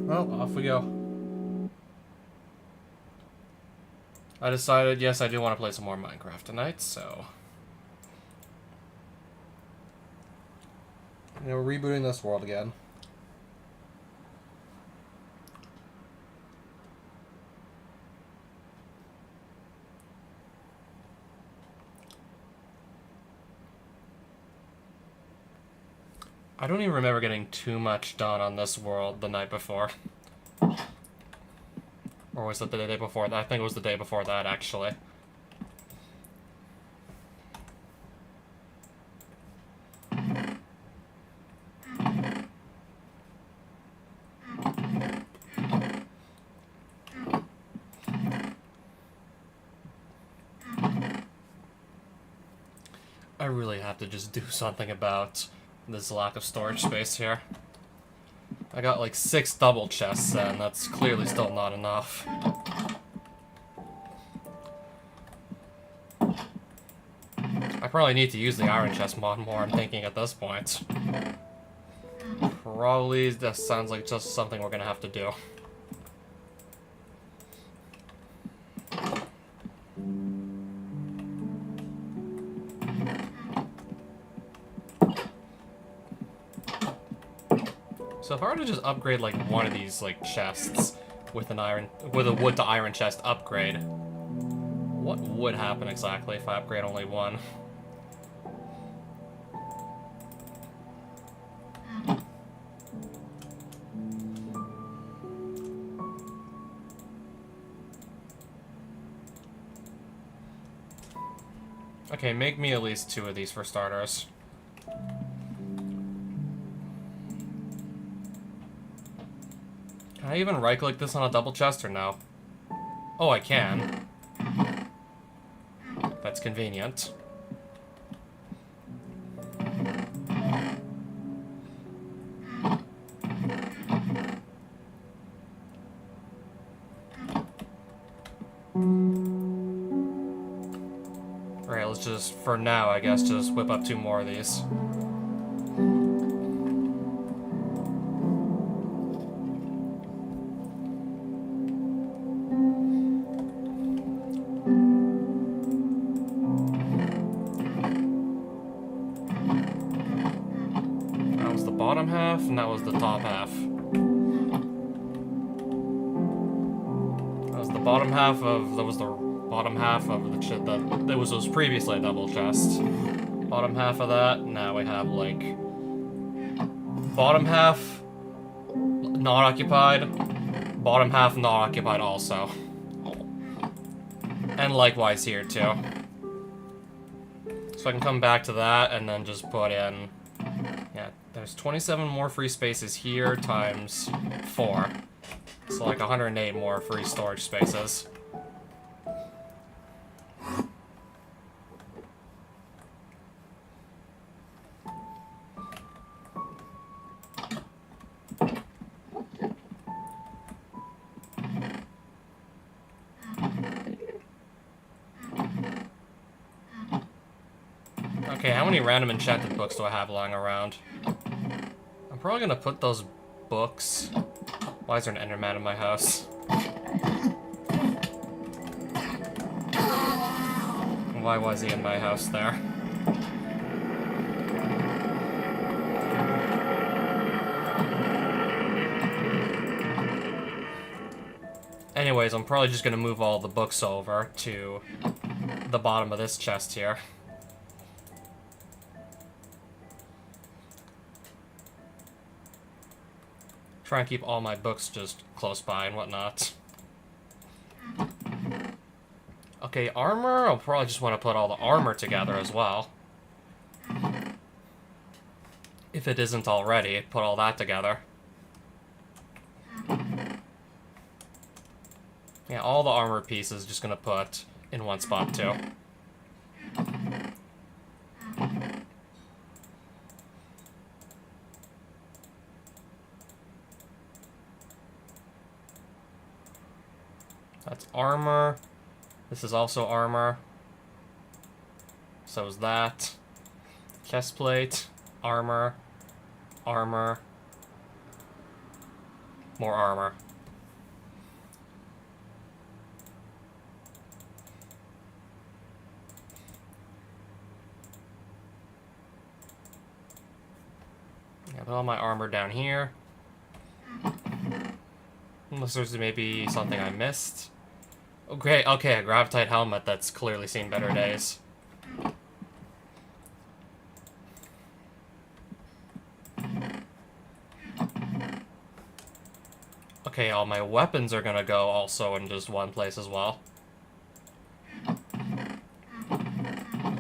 Well, off we go. I decided, yes, I do want to play some more Minecraft tonight, so... You know, we're rebooting this world again. I don't even remember getting too much done on this world the night before. Or was it the day before that? I think it was the day before that, actually. I really have to just do something about this lack of storage space here. I got like 6 double chests, and that's clearly still not enough. I probably need to use the iron chest mod more, I'm thinking at this point. Probably that sounds like just something we're gonna have to do. So if I were to just upgrade like one of these like chests with a wood to iron chest upgrade, what would happen exactly if I upgrade only one? Okay, make me at least 2 of these for starters. Can I even right-click this on a double chest or no? Oh, I can. That's convenient. Alright, let's just, for now, I guess, just whip up 2 more of these. That was the bottom half, and that was the top half. That was the bottom half of, that was the bottom half of the shit that was previously a double chest. Bottom half of that, now we have like bottom half not occupied, bottom half not occupied also. And likewise here too. So I can come back to that and then just put in, yeah, there's 27 more free spaces here times 4. So like 108 more free storage spaces. Okay, how many random enchanted books do I have lying around? I'm probably gonna put those books... Why is there an Enderman in my house? Why was he in my house there? Anyways, I'm probably just gonna move all the books over to the bottom of this chest here. Try and keep all my books just close by and whatnot. Okay, armor, I'll probably just want to put all the armor together as well. If it isn't already, put all that together. Yeah, all the armor pieces just gonna put in one spot too. That's armor. This is also armor. So is that. Chestplate, armor, armor. more armor. Yeah, put all my armor down here. Unless there's maybe something I missed. Okay, okay, a Gravitite helmet that's clearly seen better days. Okay, all my weapons are gonna go also in just one place as well.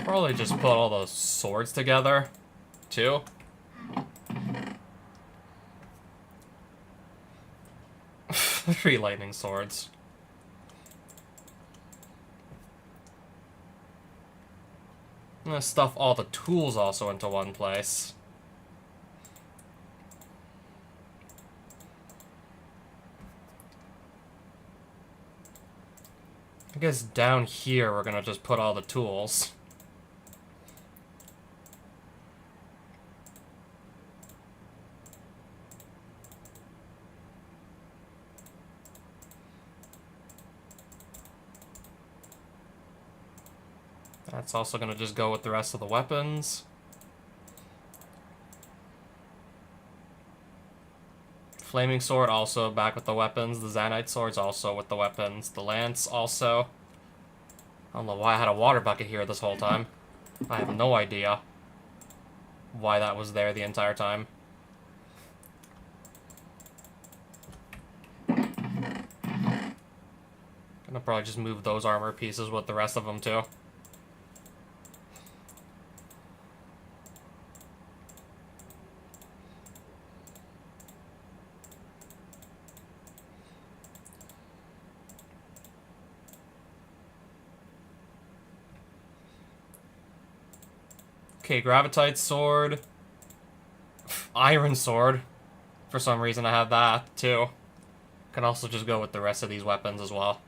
Probably just put all those swords together, too. Three lightning swords. I'm gonna stuff all the tools also into one place. I guess down here we're gonna just put all the tools. That's also gonna just go with the rest of the weapons. Flaming sword also back with the weapons. The Zanite sword's also with the weapons. The lance also. I don't know why I had a water bucket here this whole time. I have no idea why that was there the entire time. Gonna probably just move those armor pieces with the rest of them too. Okay, Gravitite sword. Iron sword. For some reason I have that, too. Can also just go with the rest of these weapons as well.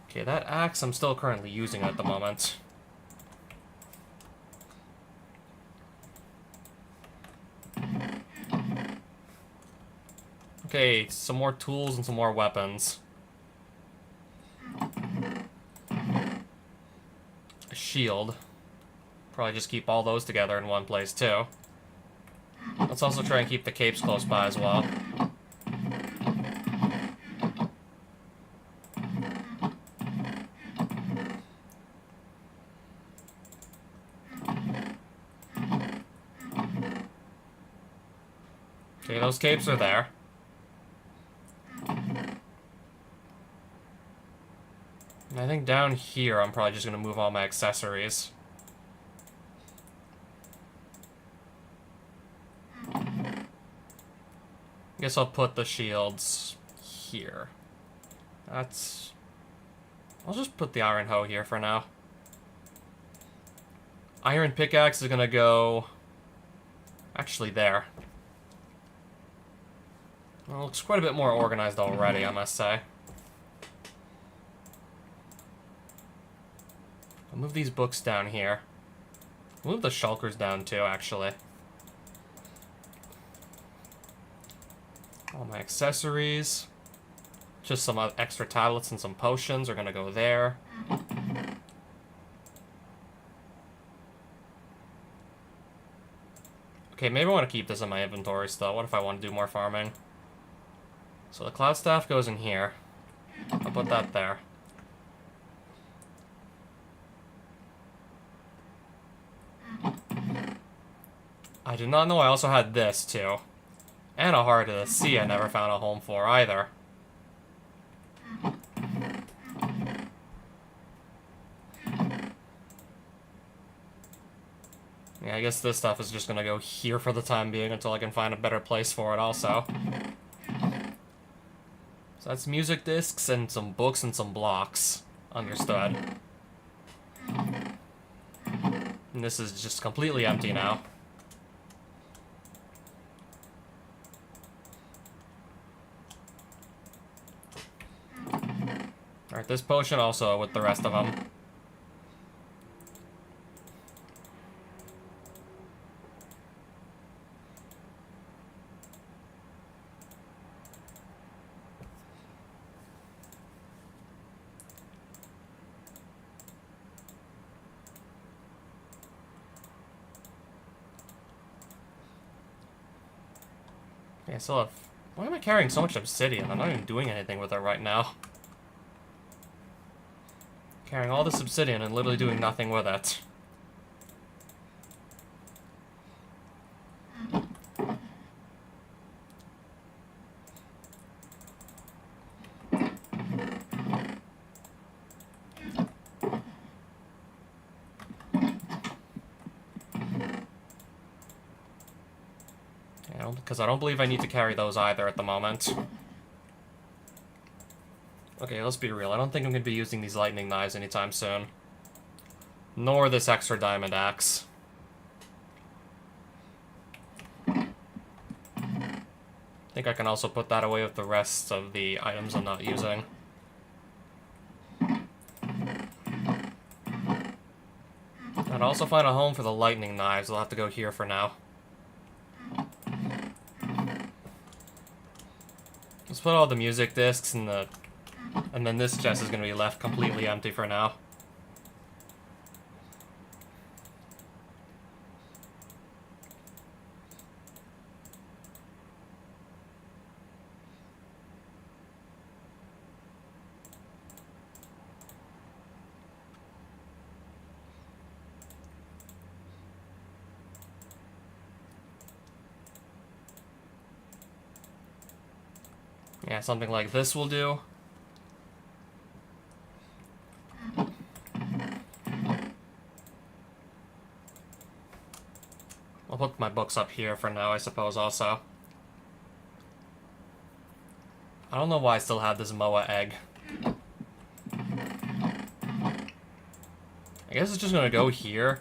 Okay, that axe I'm still currently using at the moment. Okay, some more tools and some more weapons. A shield. Probably just keep all those together in one place, too. Let's also try and keep the capes close by as well. Okay, those capes are there. And I think down here I'm probably just going to move all my accessories. I guess I'll put the shields here. That's... I'll just put the iron hoe here for now. Iron pickaxe is gonna go... actually there. Well, it looks quite a bit more organized already, I must say. I'll move these books down here. I'll move the shulkers down too, actually. All my accessories. Just some extra tablets and some potions are gonna go there. Okay, maybe I want to keep this in my inventory still. What if I want to do more farming? So the cloud staff goes in here. I'll put that there. I did not know I also had this, too. And a Heart of the Sea I never found a home for, either. Yeah, I guess this stuff is just gonna go here for the time being until I can find a better place for it also. So that's music discs and some books and some blocks. Understood. And this is just completely empty now. Alright, this potion also with the rest of them. Yeah, I still have... Why am I carrying so much obsidian? I'm not even doing anything with it right now. Carrying all this obsidian and literally doing nothing with it. Because I don't believe I need to carry those either at the moment. Okay, let's be real. I don't think I'm going to be using these lightning knives anytime soon. Nor this extra diamond axe. I think I can also put that away with the rest of the items I'm not using. I'd also find a home for the lightning knives. I'll have to go here for now. Let's put all the music discs in the... And then this chest is going to be left completely empty for now. Yeah, something like this will do. I'll put my books up here for now, I suppose, also. I don't know why I still have this Moa egg. I guess it's just gonna go here.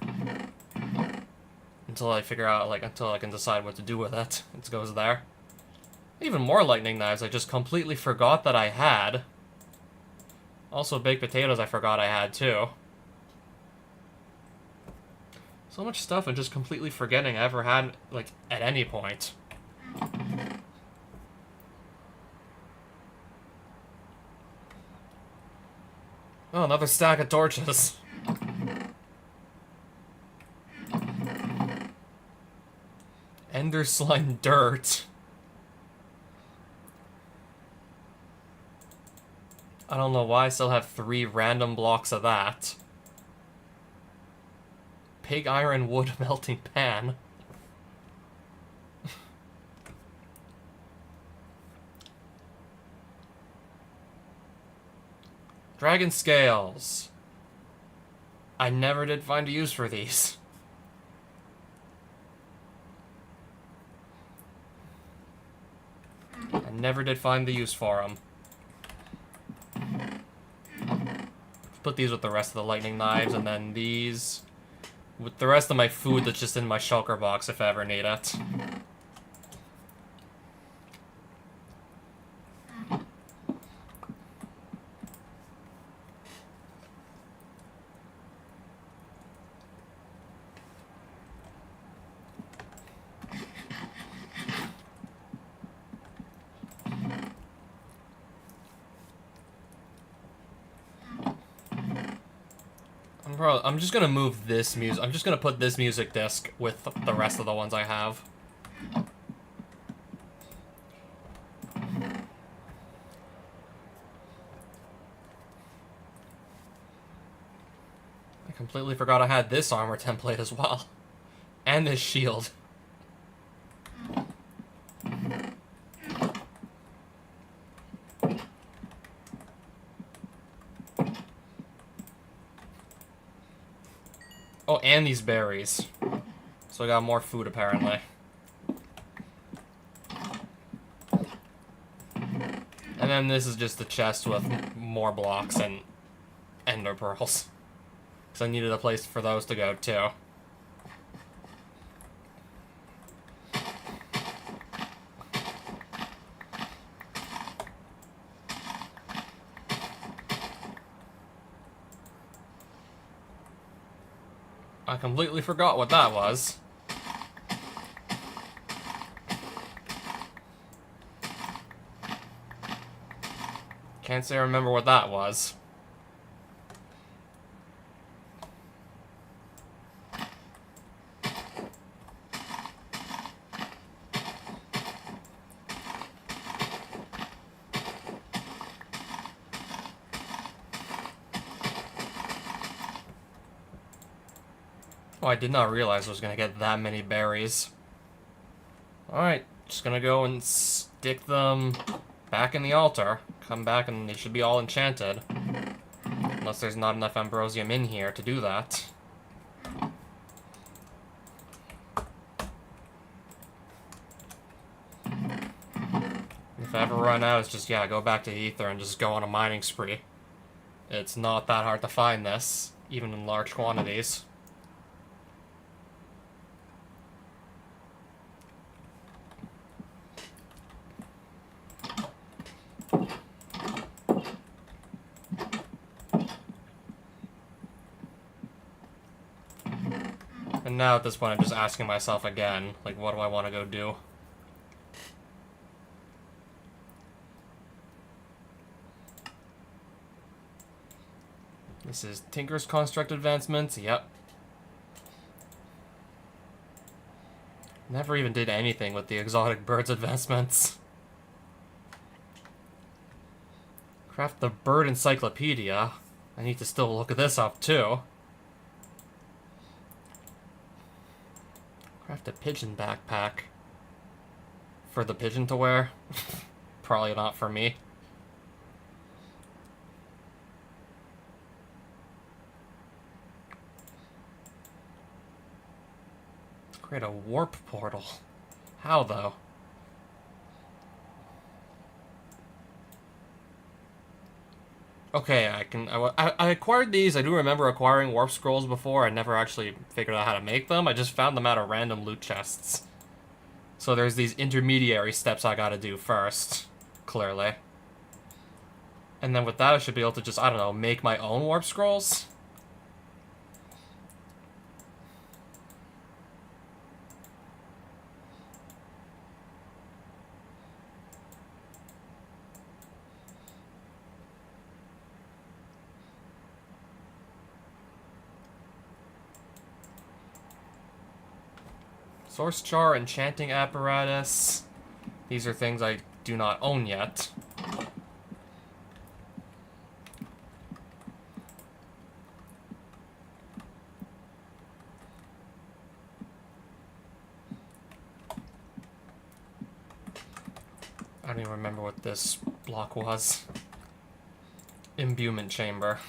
Until I figure out, like, until I can decide what to do with it. It goes there. Even more lightning knives I just completely forgot that I had. Also, baked potatoes I forgot I had, too. So much stuff I'm just completely forgetting I ever had, like, at any point. Oh, another stack of torches. Ender slime dirt. I don't know why I still have 3 random blocks of that. Pig iron wood melting pan. Dragon scales. I never did find a use for these. I never did find the use for them. Put these with the rest of the lightning knives, and then these with the rest of my food that's just in my shulker box if I ever need it. I'm just gonna move this music. I'm just gonna put this music disc with the rest of the ones I have. I completely forgot I had this armor template as well. And this shield. Oh, and these berries. So I got more food, apparently. And then this is just the chest with more blocks and ender pearls. Because I needed a place for those to go, too. I completely forgot what that was. Can't say I remember what that was. Oh, I did not realize I was gonna get that many berries. Alright, just gonna go and stick them back in the altar. Come back and they should be all enchanted. Unless there's not enough ambrosium in here to do that. If I ever run out, it's just, yeah, go back to Ether and just go on a mining spree. It's not that hard to find this, even in large quantities. And now at this point, I'm just asking myself again, like, what do I want to go do? This is Tinker's Construct Advancements, yep. Never even did anything with the Exotic Birds advancements. Craft the Bird Encyclopedia. I need to still look this up, too. Craft a pigeon backpack. For the pigeon to wear? Probably not for me. Create a warp portal. How, though? Okay, I acquired these. I do remember acquiring warp scrolls before. I never actually figured out how to make them. I just found them out of random loot chests. So there's these intermediary steps I gotta do first, clearly. And then with that, I should be able to just, I don't know, make my own warp scrolls? Source Jar, Enchanting Apparatus. These are things I do not own yet. I don't even remember what this block was. Imbuement Chamber.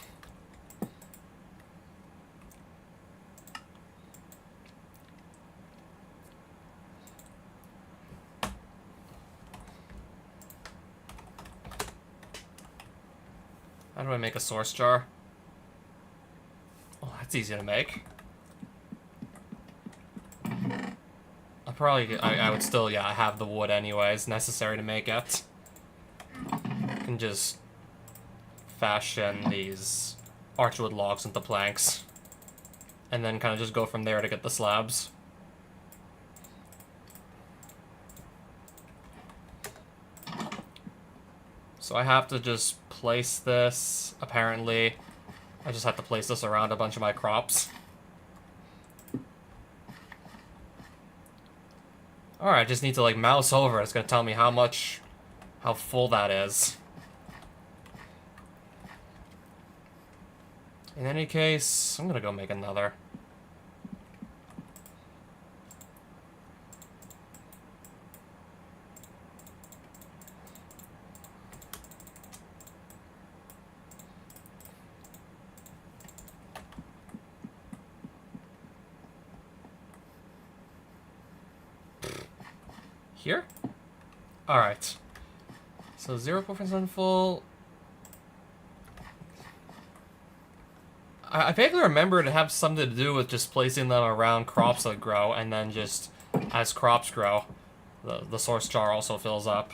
How do I make a source jar? Oh, that's easy to make. I would still, yeah, have the wood anyways, necessary to make it. I can just fashion these archwood logs into planks. And then kind of just go from there to get the slabs. So I have to just place this, apparently. I just have to place this around a bunch of my crops. Alright, I just need to, like, mouse over. It's gonna tell me how full that is. In any case, I'm gonna go make another. Here? Alright. So 0% full. I vaguely remember it have something to do with just placing them around crops that grow, and then just, as crops grow, the source jar also fills up.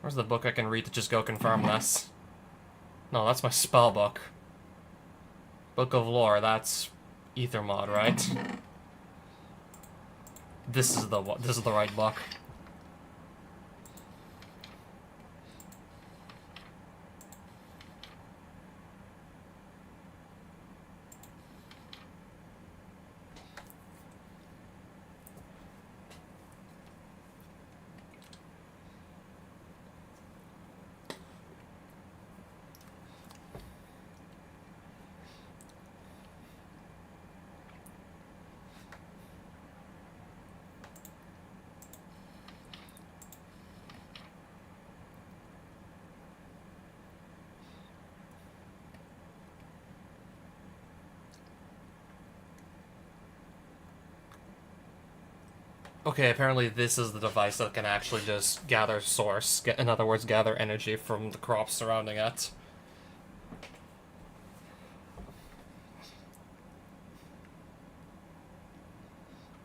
Where's the book I can read to just go confirm this? No, that's my spell book. Book of Lore, that's Ethermod, right? This is the right book. Okay, apparently this is the device that can actually just gather source. In other words, gather energy from the crops surrounding it.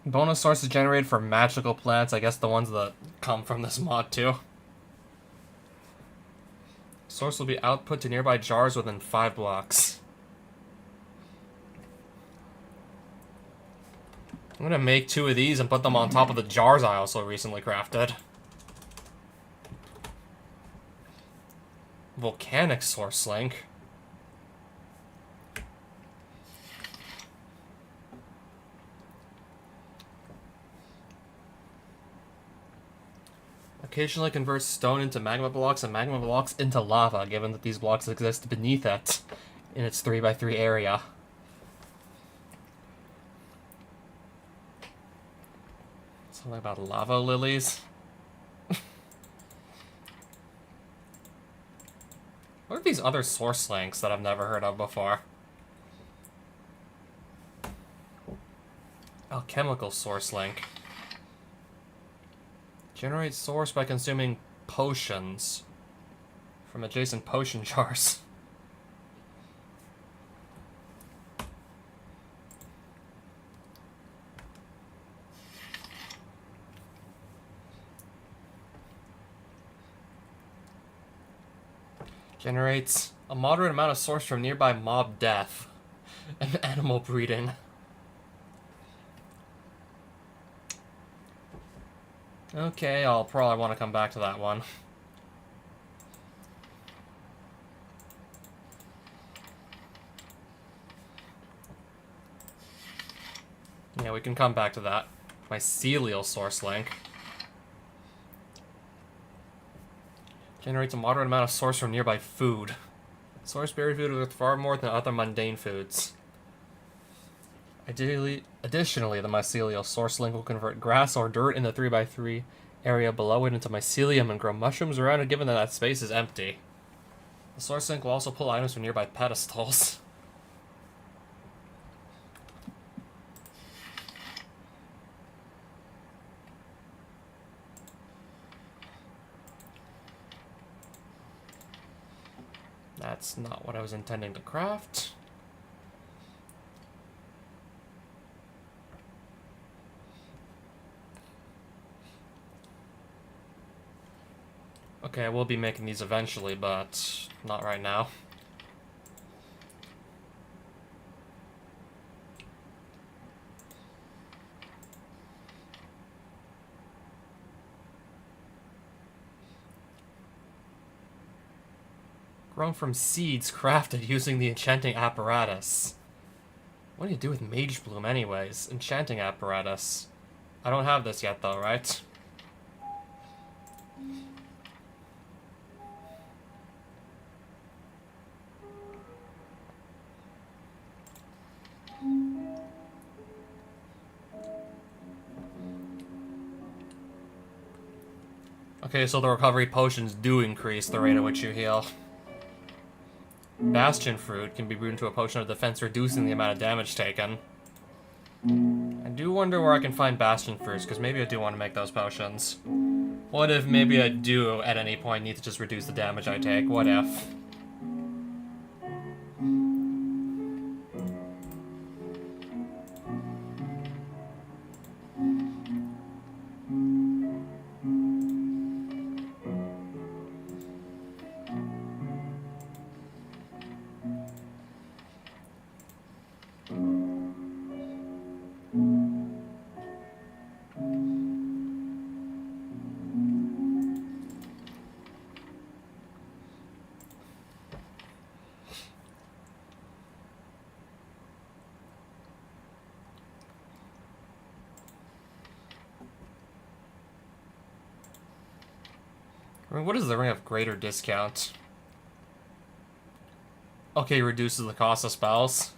Bonus sources generated for magical plants. I guess the ones that come from this mod too. Source will be output to nearby jars within 5 blocks. I'm gonna make 2 of these and put them on top of the jars I also recently crafted. Volcanic source link. Occasionally converts stone into magma blocks and magma blocks into lava, given that these blocks exist beneath it in its 3x3 area. Something about lava lilies. What are these other source links that I've never heard of before? Alchemical source link. Generate source by consuming potions from adjacent potion jars. Generates a moderate amount of source from nearby mob death and animal breeding. Okay, I'll probably want to come back to that one. Yeah, we can come back to that. Mycelial source link. Generates a moderate amount of source from nearby food. Source berry food with far more than other mundane foods. Additionally, the mycelial source link will convert grass or dirt in the 3x3 area below it into mycelium and grow mushrooms around it, given that that space is empty. The source link will also pull items from nearby pedestals. That's not what I was intending to craft. Okay, I will be making these eventually, but not right now. Grown from seeds crafted using the enchanting apparatus. What do you do with Mage Bloom anyways? Enchanting apparatus. I don't have this yet though, right? Okay, so the recovery potions do increase the rate at which you heal. Bastion fruit can be brewed into a potion of defense, reducing the amount of damage taken. I do wonder where I can find bastion fruits, because maybe I do want to make those potions. What if maybe I do, at any point, need to just reduce the damage I take? What if? I mean, what is the ring of greater discount? Okay, reduces the cost of spells.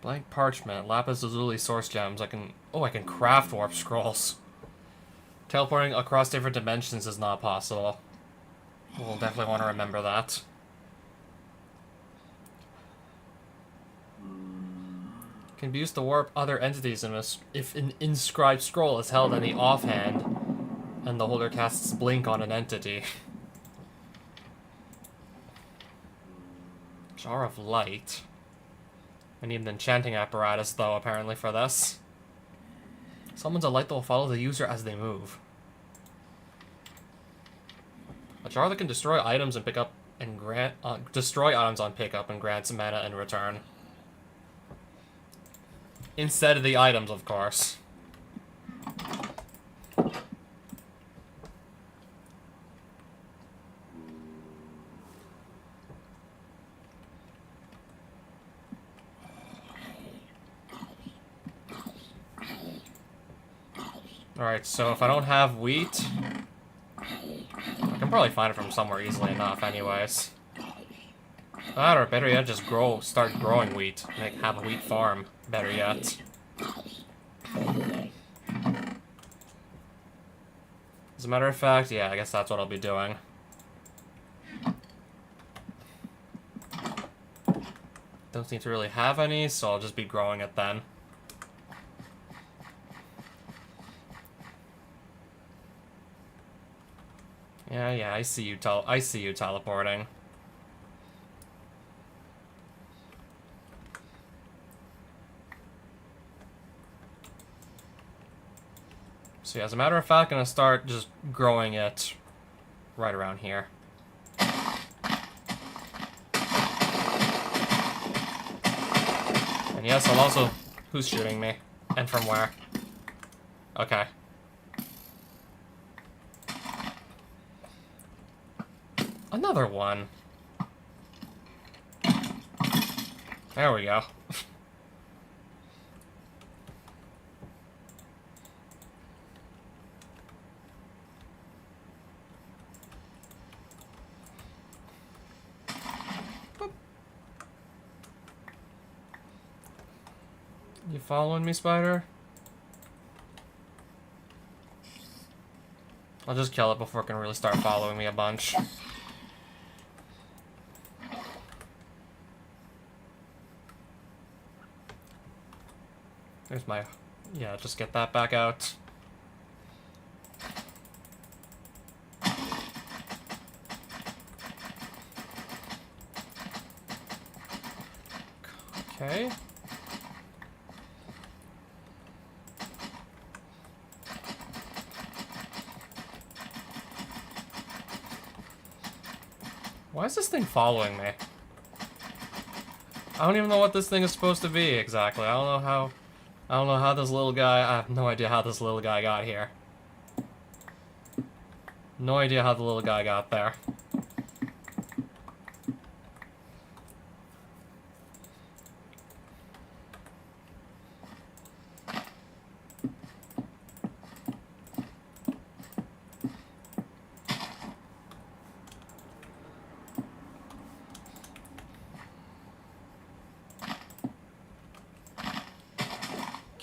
Blank parchment, lapis lazuli source gems. I can craft warp scrolls. Teleporting across different dimensions is not possible. We'll definitely want to remember that. Can be used to warp other entities if an inscribed scroll is held in the offhand and the holder casts Blink on an entity. Jar of Light. I need an enchanting apparatus, though, apparently, for this. Summons a light that will follow the user as they move. A jar that can destroy items and pick up and destroy items on pickup and grants mana in return. Instead of the items, of course. Alright, so if I don't have wheat, I can probably find it from somewhere easily enough anyways. That, or better yet, just start growing wheat. Have a wheat farm, better yet. As a matter of fact, yeah, I guess that's what I'll be doing. Don't seem to really have any, so I'll just be growing it then. Yeah, I see you teleporting. So yeah, as a matter of fact, I'm gonna start just growing it right around here. And yes, I'll also... Who's shooting me? And from where? Okay. Another one. There we go. You following me, Spider? I'll just kill it before it can really start following me a bunch. There's my... Yeah, just get that back out. Okay. Why is this thing following me? I don't even know what this thing is supposed to be exactly. I don't know how this little guy... I have no idea how this little guy got here. No idea how the little guy got there.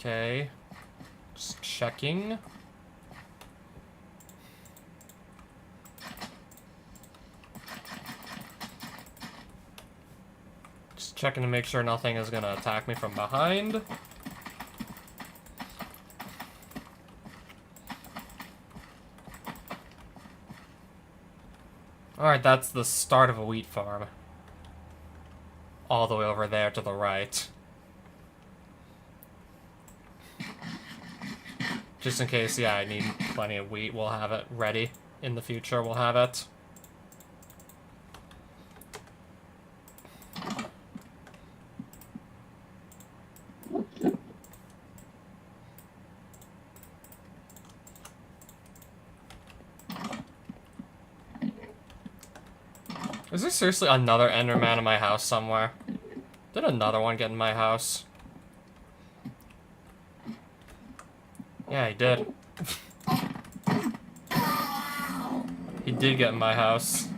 Okay. Just checking. Just checking to make sure nothing is gonna attack me from behind. Alright, that's the start of a wheat farm. All the way over there to the right. Just in case, yeah, I need plenty of wheat, we'll have it ready. In the future, we'll have it. Is there seriously another Enderman in my house somewhere? Did another one get in my house? Yeah, he did. He did get in my house.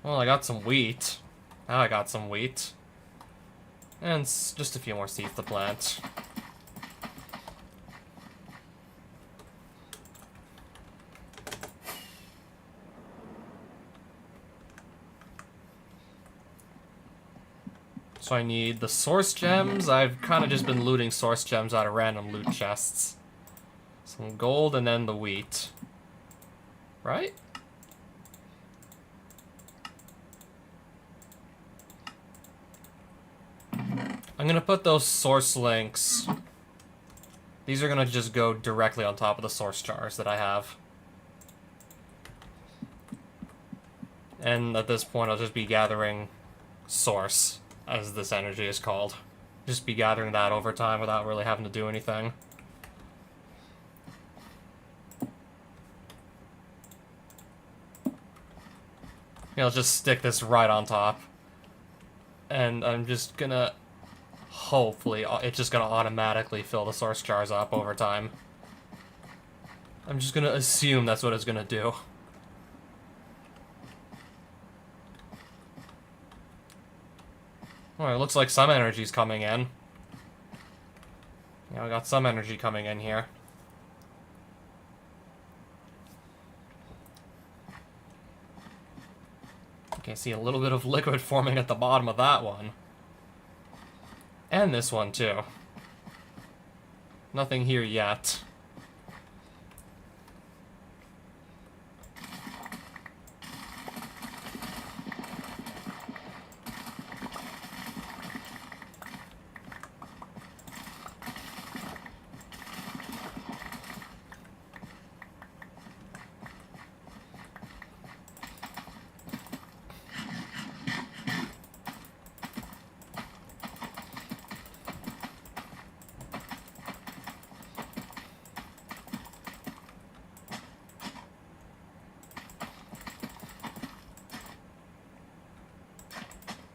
Well, I got some wheat. Now I got some wheat. And just a few more seeds to plant. So I need the source gems. I've kind of just been looting source gems out of random loot chests. Some gold and then the wheat. Right? I'm gonna put those source links. These are gonna just go directly on top of the source jars that I have. And at this point, I'll just be gathering source, as this energy is called. Just be gathering that over time without really having to do anything. I'll just stick this right on top. And I'm just gonna... Hopefully, it's just gonna automatically fill the source jars up over time. I'm just gonna assume that's what it's gonna do. Well, it looks like some energy's coming in. Yeah, we got some energy coming in here. Okay, see a little bit of liquid forming at the bottom of that one. And this one, too. Nothing here yet.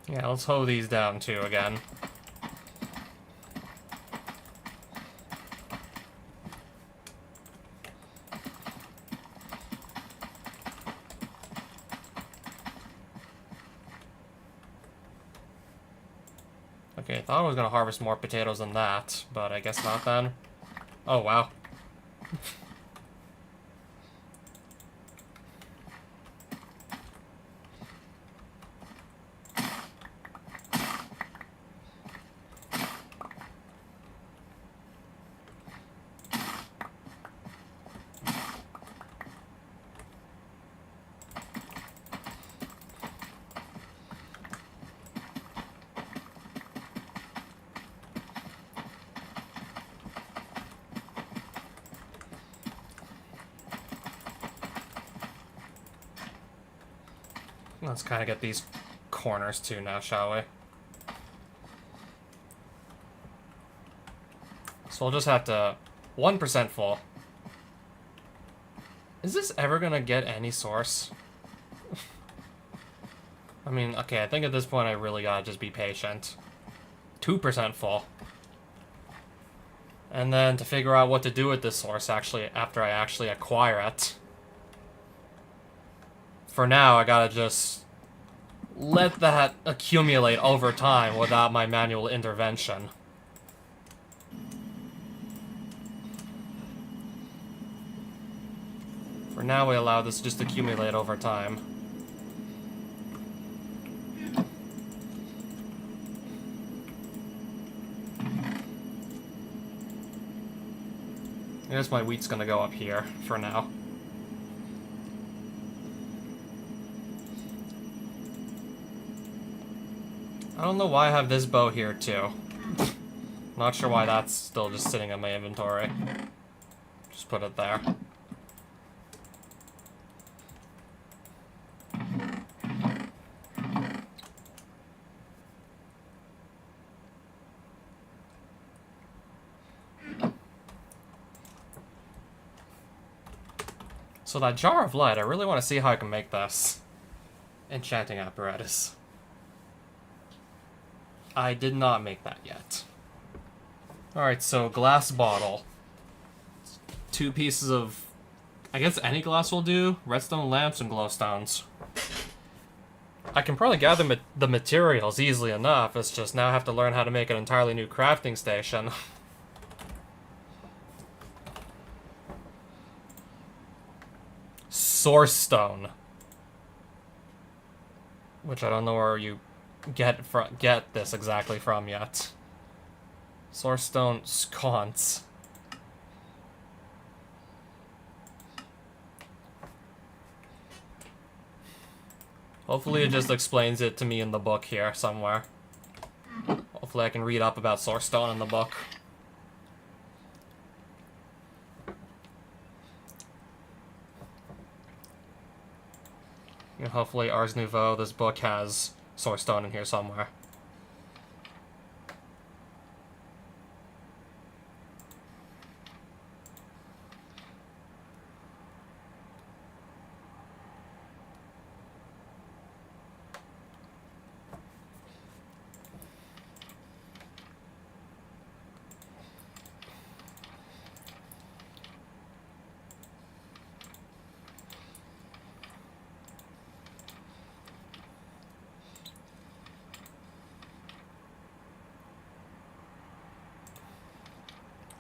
Yeah, let's hoe these down too again. Okay, I thought I was gonna harvest more potatoes than that, but I guess not then. Oh, wow. Let's kind of get these corners too now, shall we? So we'll just have to... 1% full. Is this ever gonna get any source? I mean, okay, I think at this point I really gotta just be patient. 2% full. And then to figure out what to do with this source actually after I actually acquire it. For now, I gotta just let that accumulate over time without my manual intervention. For now, we allow this just to accumulate over time. I guess my wheat's gonna go up here for now. I don't know why I have this bow here, too. Not sure why that's still just sitting in my inventory. Just put it there. So that jar of light, I really want to see how I can make this enchanting apparatus. I did not make that yet. Alright, so glass bottle. 2 pieces of... I guess any glass will do. Redstone lamps and glowstones. I can probably gather the materials easily enough. It's just now I have to learn how to make an entirely new crafting station. Source stone, which I don't know where you get this exactly from yet. Source stone sconce. Hopefully it just explains it to me in the book here somewhere. Hopefully I can read up about source stone in the book. And hopefully Ars Nouveau, this book, has source stone in here somewhere.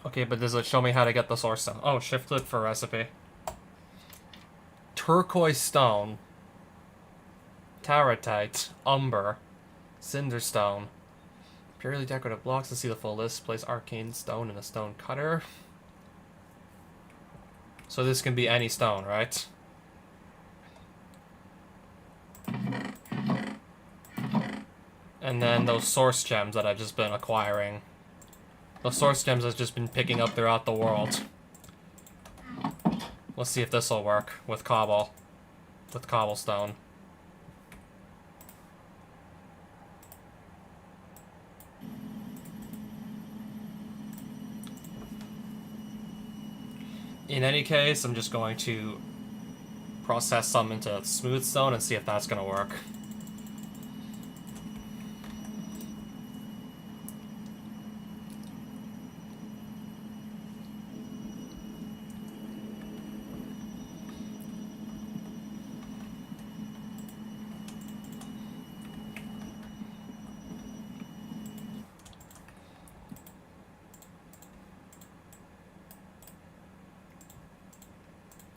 Okay, but does it show me how to get the source stone? Oh, shift click for recipe. Turquoise stone. Taratite. Umber. Cinderstone. Purely decorative blocks. To see the full list, place arcane stone in a stone cutter. So this can be any stone, right? And then those source gems that I've just been acquiring. Those source gems I've just been picking up throughout the world. Let's see if this will work with cobble. With cobblestone. In any case, I'm just going to process some into smooth stone and see if that's going to work.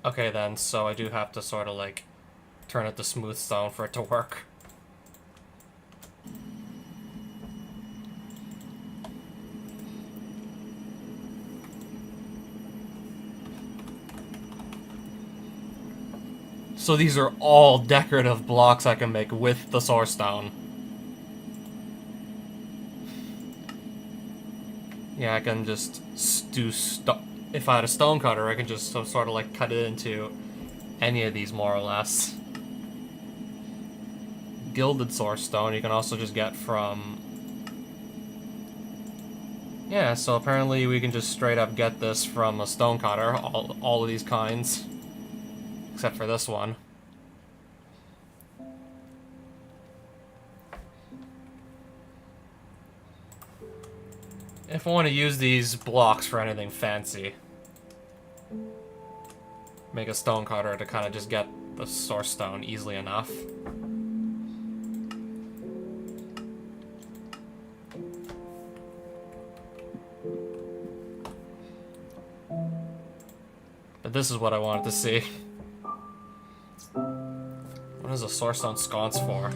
Okay then, so I do have to sort of like turn it to smooth stone for it to work. So these are all decorative blocks I can make with the source stone. Yeah, I can just do if I had a stone cutter, I can just sort of like cut it into any of these more or less. Gilded source stone you can also just get from... Yeah, so apparently we can just straight up get this from a stone cutter, all of these kinds. Except for this one. If I want to use these blocks for anything fancy. Make a stone cutter to kind of just get the source stone easily enough. But this is what I wanted to see. What is a source stone sconce for?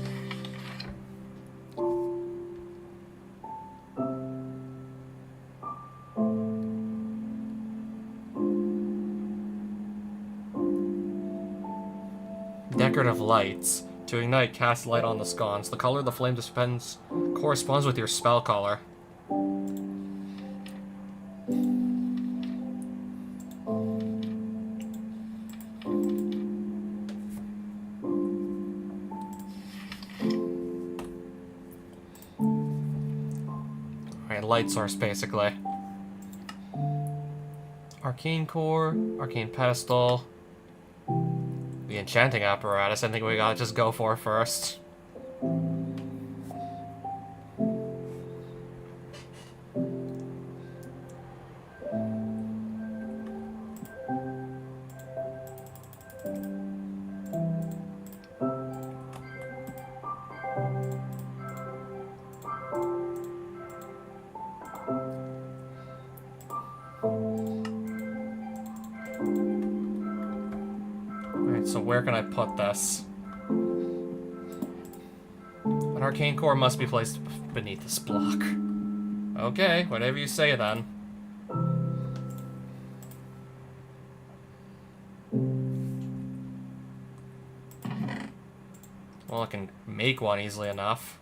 Decorative lights. To ignite, cast light on the sconce. The color of the flame corresponds with your spell color. Alright, light source basically. Arcane core, arcane pedestal. The enchanting apparatus, I think we gotta just go for first. So where can I put this? An arcane core must be placed beneath this block. Okay, whatever you say then. Well, I can make one easily enough.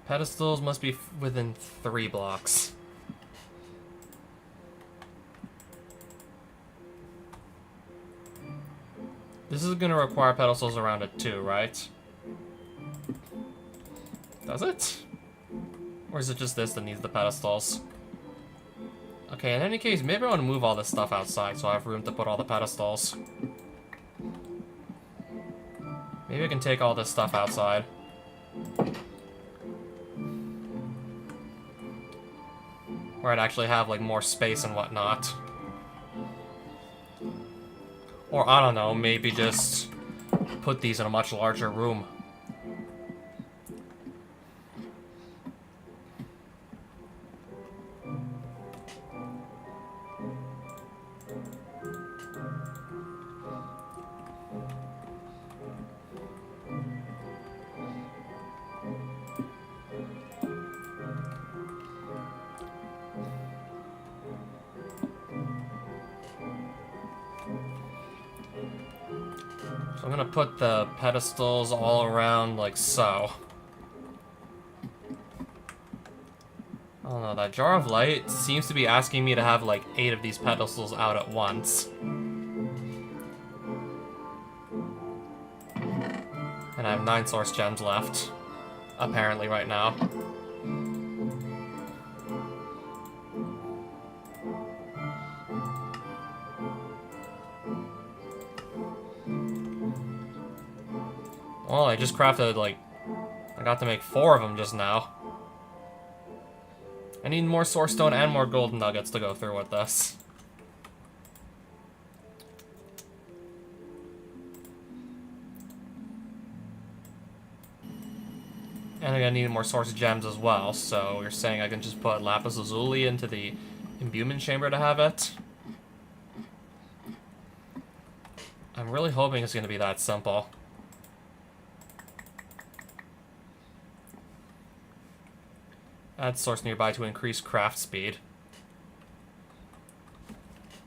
Pedestals must be within 3 blocks. This is gonna require pedestals around it too, right? Does it? Or is it just this that needs the pedestals? Okay, in any case, maybe I want to move all this stuff outside so I have room to put all the pedestals. Maybe I can take all this stuff outside. Where I'd actually have, like, more space and whatnot. Or, I don't know, maybe just put these in a much larger room. So I'm gonna put the pedestals all around like so. I don't know, that jar of light seems to be asking me to have like 8 of these pedestals out at once. And I have 9 source gems left, apparently right now. Well, I just crafted, like, I got to make 4 of them just now. I need more source stone and more golden nuggets to go through with this. And I'm gonna need more source gems as well, so you're saying I can just put lapis lazuli into the imbuement chamber to have it? I'm really hoping it's gonna be that simple. Add source nearby to increase craft speed.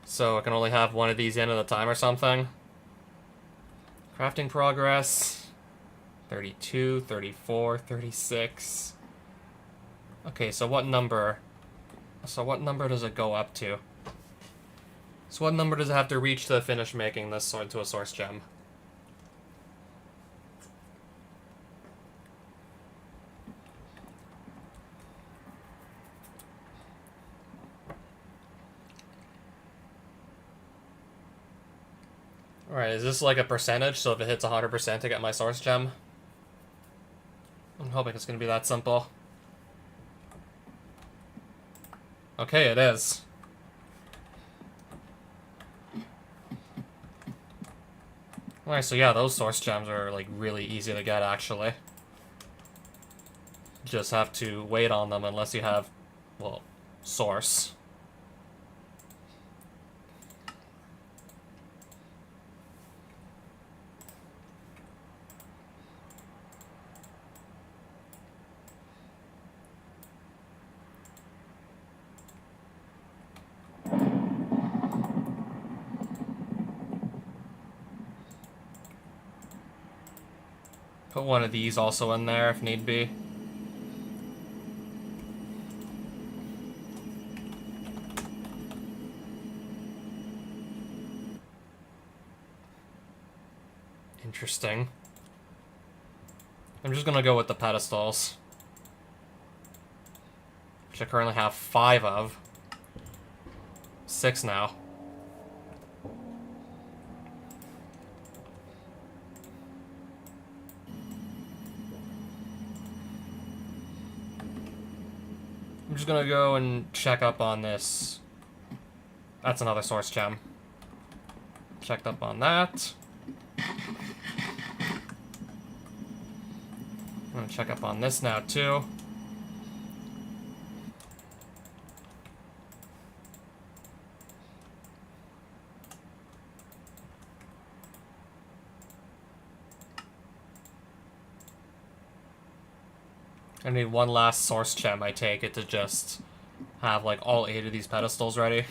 So I can only have one of these in at a time or something. Crafting progress. 32, 34, 36. Okay, so what number? So what number does it go up to? So what number does it have to reach to finish making this into a source gem? Alright, is this like a percentage? So if it hits 100% to get my source gem? I'm hoping it's going to be that simple. Okay, it is. Alright, so yeah, those source gems are like really easy to get actually. Just have to wait on them unless you have, well, source. Put one of these also in there if need be. Interesting. I'm just gonna go with the pedestals, which I currently have 5 of. 6 now. I'm just gonna go and check up on this. That's another source gem. checked up on that. I'm gonna check up on this now, too. I need one last source gem, I take it, to just have, like, all 8 of these pedestals ready.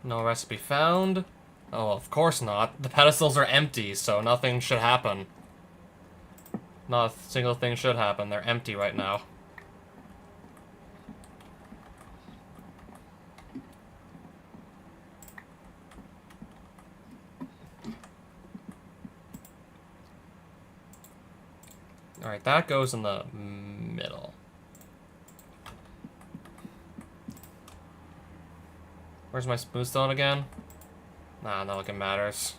No recipe found. Oh, of course not. The pedestals are empty, so nothing should happen. Not a single thing should happen. They're empty right now. Alright, that goes in the middle. Where's my smooth stone again? Nah, not like it matters.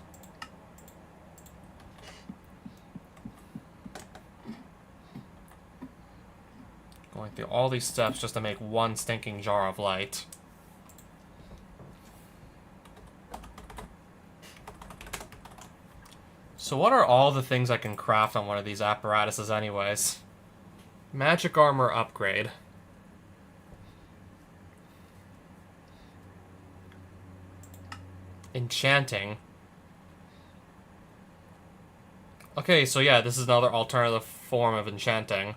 Going through all these steps just to make one stinking jar of light. So what are all the things I can craft on one of these apparatuses anyways? Magic armor upgrade. Enchanting. Okay, so yeah, this is another alternative form of enchanting.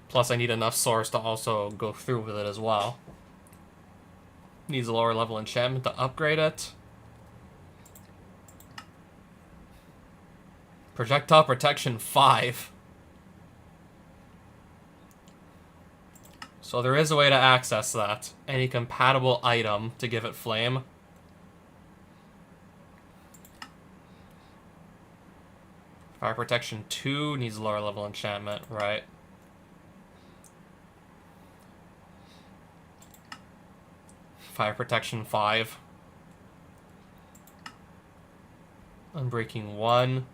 Plus I need enough source to also go through with it as well. Needs a lower level enchantment to upgrade it. Projectile protection 5. So there is a way to access that. Any compatible item to give it flame. Fire protection 2 needs a lower level enchantment, right? Fire protection 5. Unbreaking 1.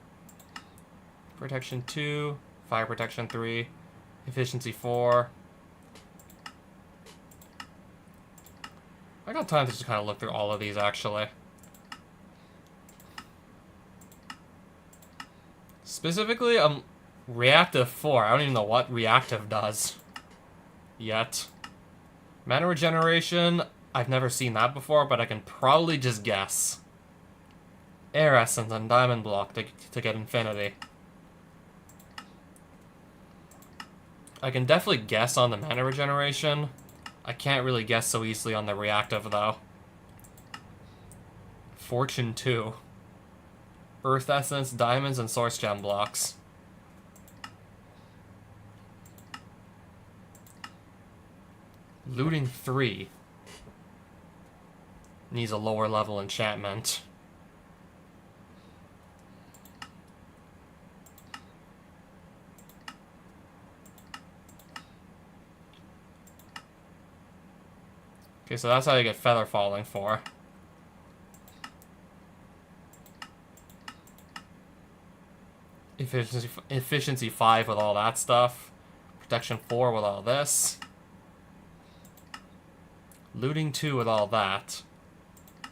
Protection 2. Fire protection 3. Efficiency 4. I got time to just kind of look through all of these, actually. Specifically, reactive 4. I don't even know what reactive does yet. Mana regeneration, I've never seen that before, but I can probably just guess. Air essence and diamond block to get infinity. I can definitely guess on the mana regeneration. I can't really guess so easily on the reactive, though. Fortune 2. Earth essence, diamonds, and source gem blocks. Looting 3. Needs a lower level enchantment. Okay, so that's how you get feather falling for. Efficiency 5 with all that stuff. Protection 4 with all this. Looting 2 with all that. I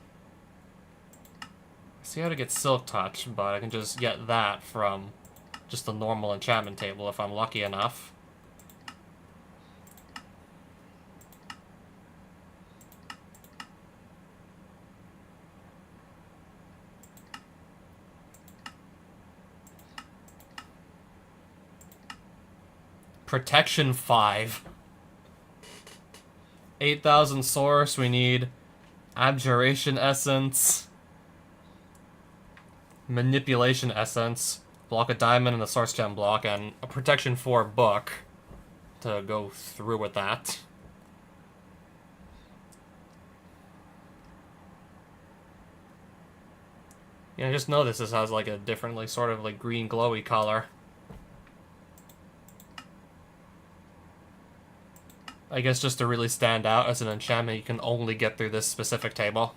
see how to get Silk Touch, but I can just get that from just the normal enchantment table if I'm lucky enough. Protection 5. 8,000 source, we need Abjuration Essence, Manipulation Essence, block a diamond and a source gem block, and a Protection 4 book to go through with that. Yeah, I just noticed this has like a different, like, sort of like green glowy color. I guess just to really stand out as an enchantment, you can only get through this specific table.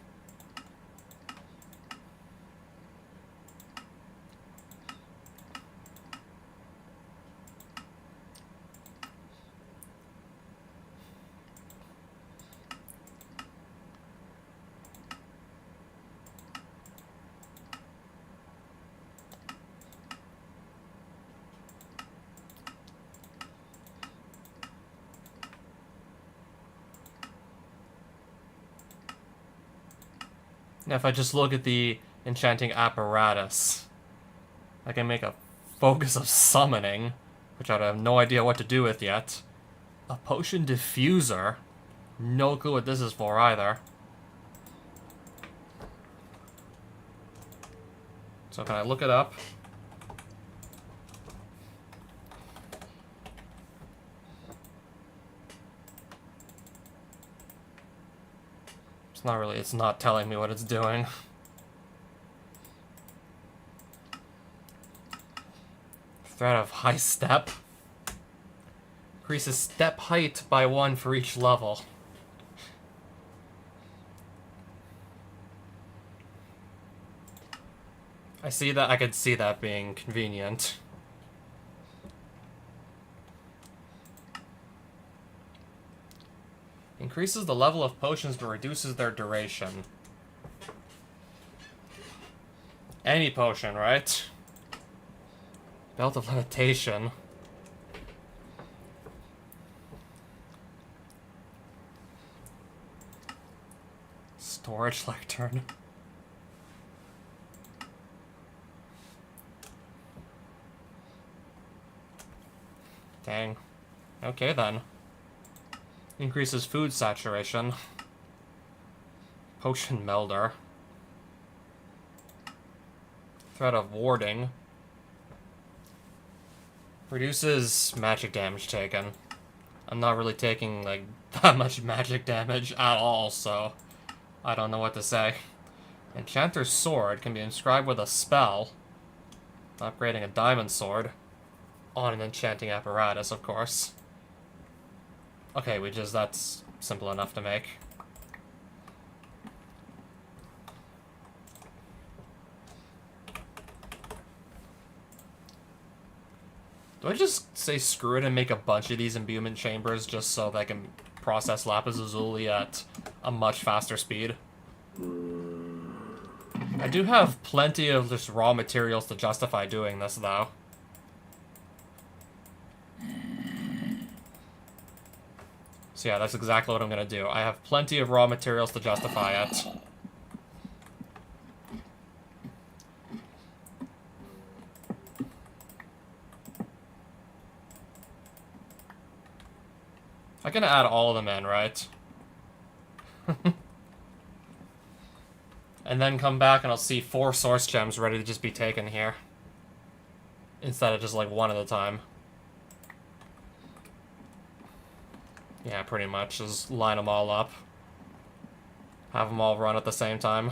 Now if I just look at the enchanting apparatus, I can make a focus of summoning, which I have no idea what to do with yet. A potion diffuser. No clue what this is for either. So can I look it up? It's not telling me what it's doing. Threat of high step. Increases step height by 1 for each level. I could see that being convenient. Increases the level of potions but reduces their duration. Any potion, right? Belt of Levitation. Storage lectern. Dang. Okay then. Increases food saturation. Potion melder. Threat of warding. Reduces magic damage taken. I'm not really taking, like, that much magic damage at all, so I don't know what to say. Enchanter's Sword can be inscribed with a spell. Upgrading a diamond sword. On an enchanting apparatus, of course. Okay, that's simple enough to make. Do I just say screw it and make a bunch of these imbuement chambers just so that I can process Lapis Lazuli at a much faster speed? I do have plenty of just raw materials to justify doing this, though. So yeah, that's exactly what I'm gonna do. I have plenty of raw materials to justify it. I'm gonna add all of them in, right? And then come back and I'll see 4 source gems ready to just be taken here. Instead of just like 1 at a time. Yeah, pretty much. Just line them all up. Have them all run at the same time.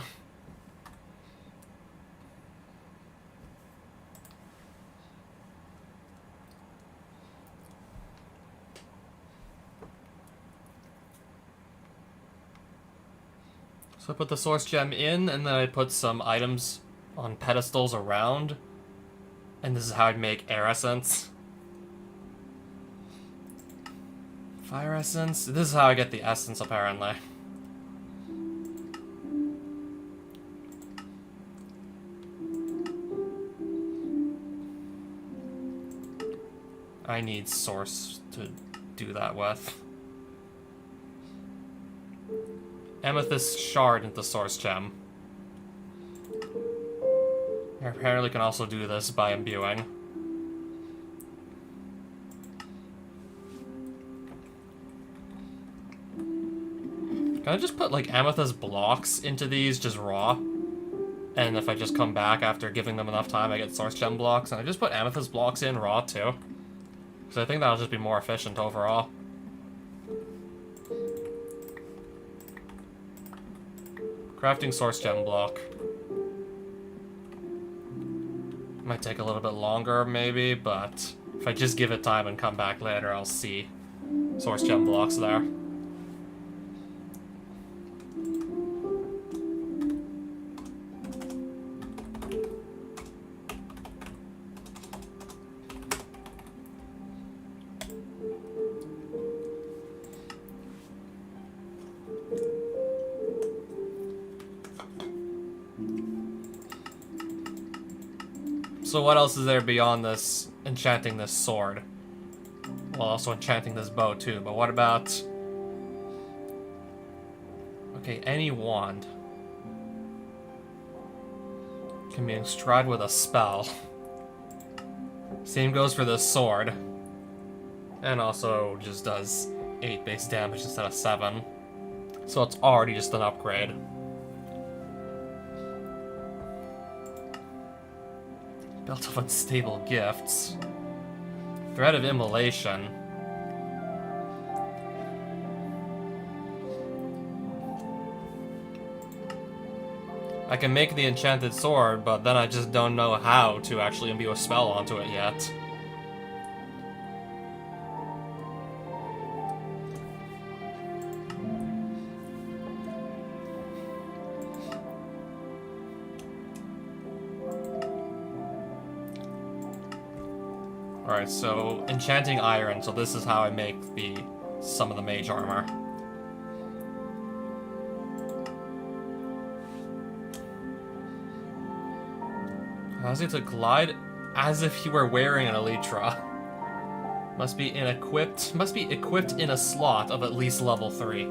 So I put the source gem in, and then I put some items on pedestals around. And this is how I'd make air essence. Fire essence? This is how I get the essence, apparently. I need source to do that with. Amethyst shard into source gem. I apparently can also do this by imbuing. Can I just put, like, amethyst blocks into these, just raw? And if I just come back after giving them enough time, I get source gem blocks. And I just put amethyst blocks in raw, too. Because I think that'll just be more efficient overall. Crafting source gem block. Might take a little bit longer, maybe, but if I just give it time and come back later, I'll see source gem blocks there. So what else is there beyond this enchanting this sword? Well, also enchanting this bow too, but what about... Okay, any wand. Can be inscribed with a spell. Same goes for this sword. And also just does 8 base damage instead of 7. So it's already just an upgrade. Belt of Unstable Gifts. Thread of Immolation. I can make the enchanted sword, but then I just don't know how to actually imbue a spell onto it yet. Alright, so enchanting iron, so this is how I make some of the mage armor. Allows you to glide as if you were wearing an elytra. Must be equipped in a slot of at least level 3.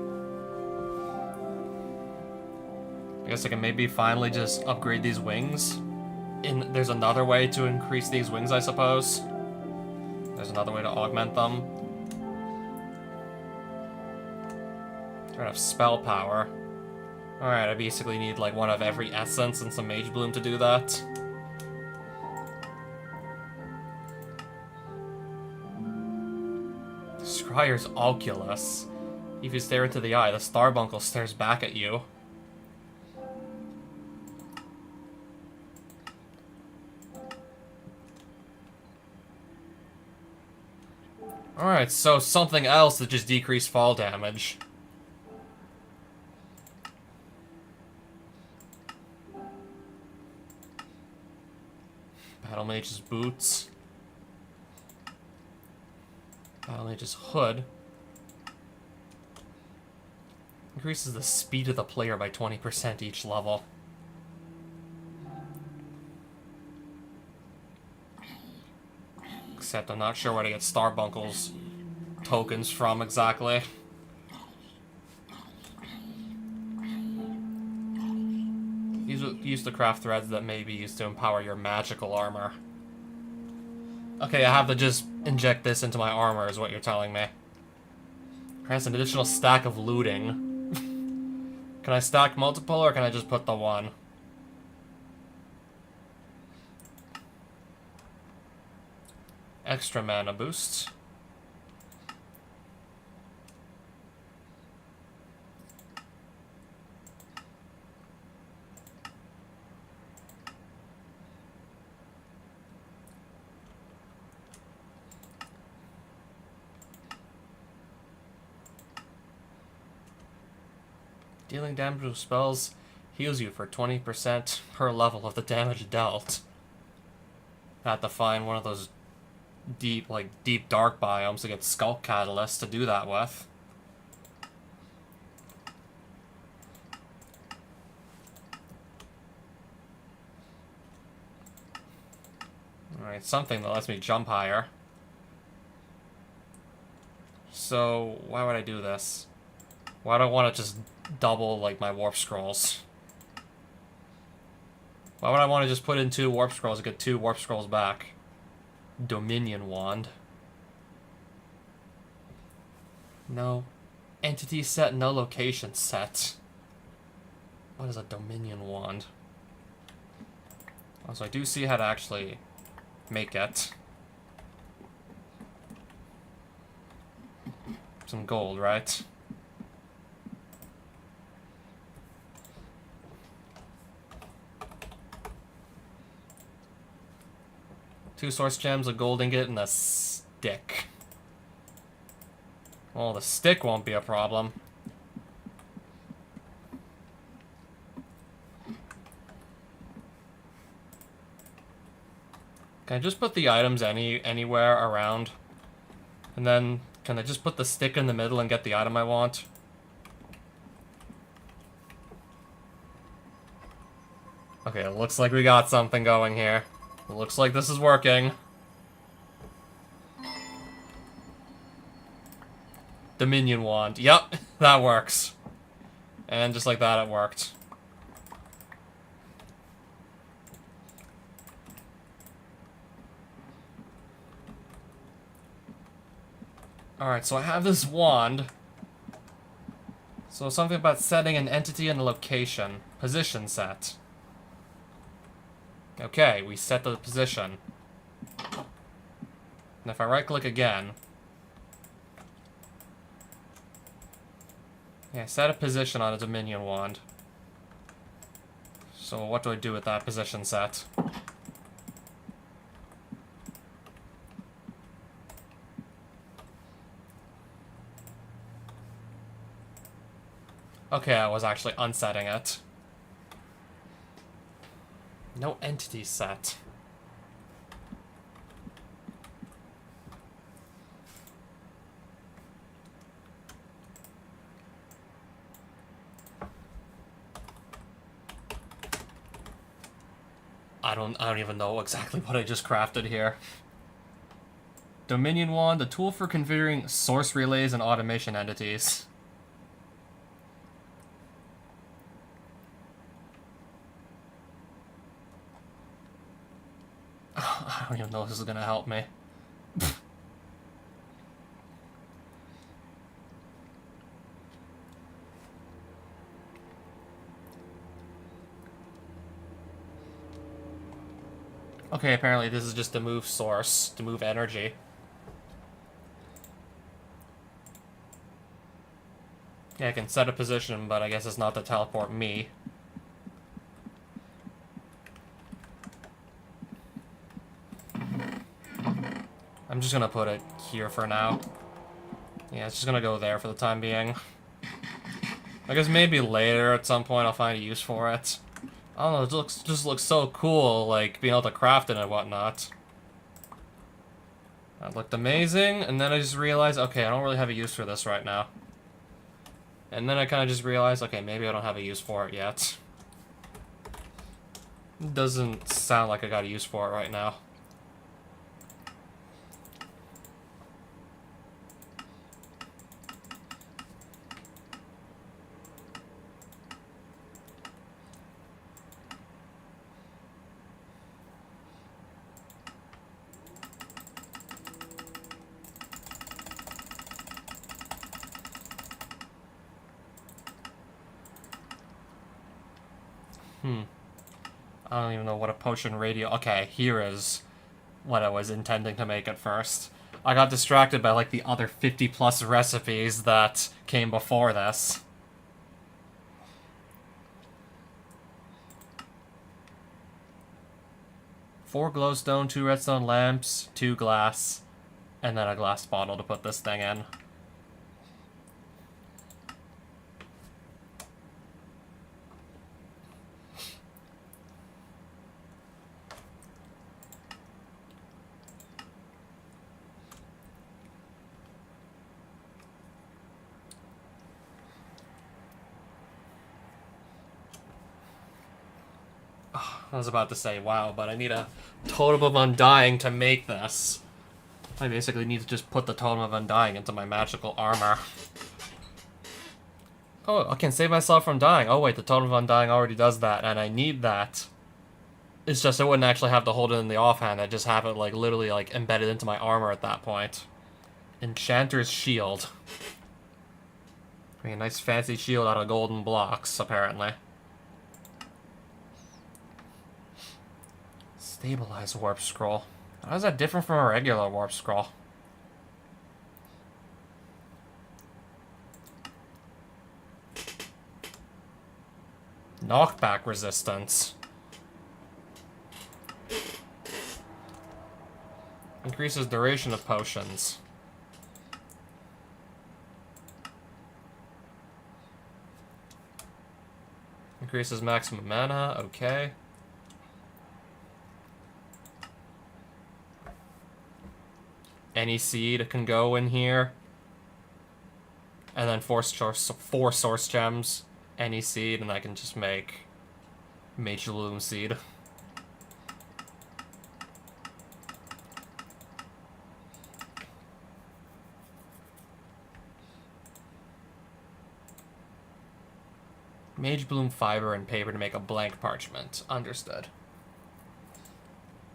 I guess I can maybe finally just upgrade these wings. There's another way to increase these wings, I suppose. There's another way to augment them. I have spell power. Alright, I basically need like one of every essence and some mage bloom to do that. Scryer's Oculus. If you stare into the eye, the Starbuncle stares back at you. Alright, so something else that just decreased fall damage. Battle Mage's Boots. Battle Mage's Hood. Increases the speed of the player by 20% each level. Except I'm not sure where to get Starbuncle's tokens from exactly. Use to craft threads that may be used to empower your magical armor. Okay, I have to just inject this into my armor, is what you're telling me. Grants an additional stack of looting. Can I stack multiple, or can I just put the one? Extra mana boost. Dealing damage with spells heals you for 20% per level of the damage dealt. I have to find one of those deep dark biomes to get Skulk Catalyst to do that with. Alright, something that lets me jump higher. So, why would I do this? Why do I want to just double, like, my warp scrolls? Why would I want to just put in 2 warp scrolls and get 2 warp scrolls back? Dominion Wand. No. Entity set, no location set. What is a Dominion Wand? Also, I do see how to actually make it. Some gold, right? Two source gems, a gold ingot, and a stick. Well, the stick won't be a problem. Can I just put the items anywhere around? And then, can I just put the stick in the middle and get the item I want? Okay, it looks like we got something going here. It looks like this is working. Dominion Wand. Yep, that works. And just like that, it worked. Alright, so I have this wand. So something about setting an entity in a location. Position set. Okay, we set the position. And if I right-click again... Yeah, set a position on a Dominion wand. So what do I do with that position set? Okay, I was actually unsetting it. No entity set. I don't even know exactly what I just crafted here. Dominion wand, the tool for configuring source relays and automation entities. I don't even know if this is gonna help me. Okay, apparently this is just to move source, to move energy. Yeah, I can set a position, but I guess it's not to teleport me. I'm just gonna put it here for now. Yeah, it's just gonna go there for the time being. I guess maybe later at some point I'll find a use for it. I don't know, it just looks so cool, like, being able to craft it and whatnot. That looked amazing, and then I just realized, okay, I don't really have a use for this right now. And then I kind of just realized, okay, maybe I don't have a use for it yet. It doesn't sound like I got a use for it right now. I don't even know what a potion radio... Okay, here is what I was intending to make at first. I got distracted by, like, the other 50-plus recipes that came before this. Four glowstone, 2 redstone lamps, 2 glass, and then a glass bottle to put this thing in. I was about to say, wow, but I need a Totem of Undying to make this. I basically need to just put the Totem of Undying into my magical armor. Oh, I can save myself from dying. Oh wait, the Totem of Undying already does that, and I need that. It's just I wouldn't actually have to hold it in the offhand, I'd just have it, like, literally, like, embedded into my armor at that point. Enchanter's Shield. A nice fancy shield out of golden blocks, apparently. Stabilized warp scroll. How is that different from a regular warp scroll? Knockback resistance. Increases duration of potions. Increases maximum mana, okay. Any seed can go in here. And then four source gems. Any seed, and I can just make Mage Loom seed. Mage Bloom fiber and paper to make a blank parchment. Understood.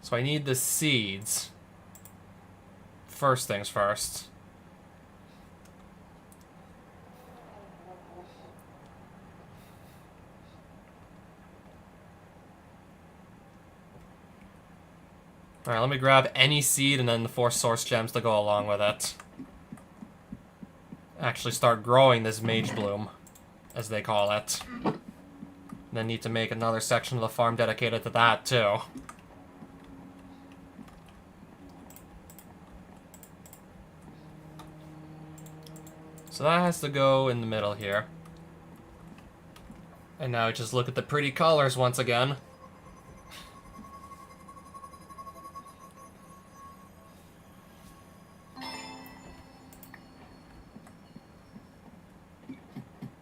So I need the seeds. First things first. Alright, let me grab any seed and then the 4 source gems to go along with it. Actually start growing this Mage Bloom, as they call it. And then need to make another section of the farm dedicated to that, too. So that has to go in the middle here. And now just look at the pretty colors once again.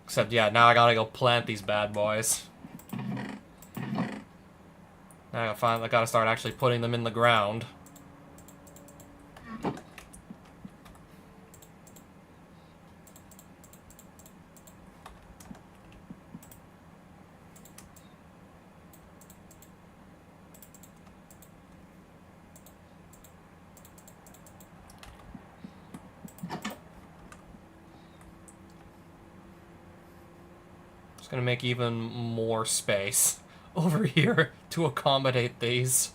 Except, yeah, now I gotta go plant these bad boys. Now I gotta start actually putting them in the ground. Gonna make even more space over here to accommodate these.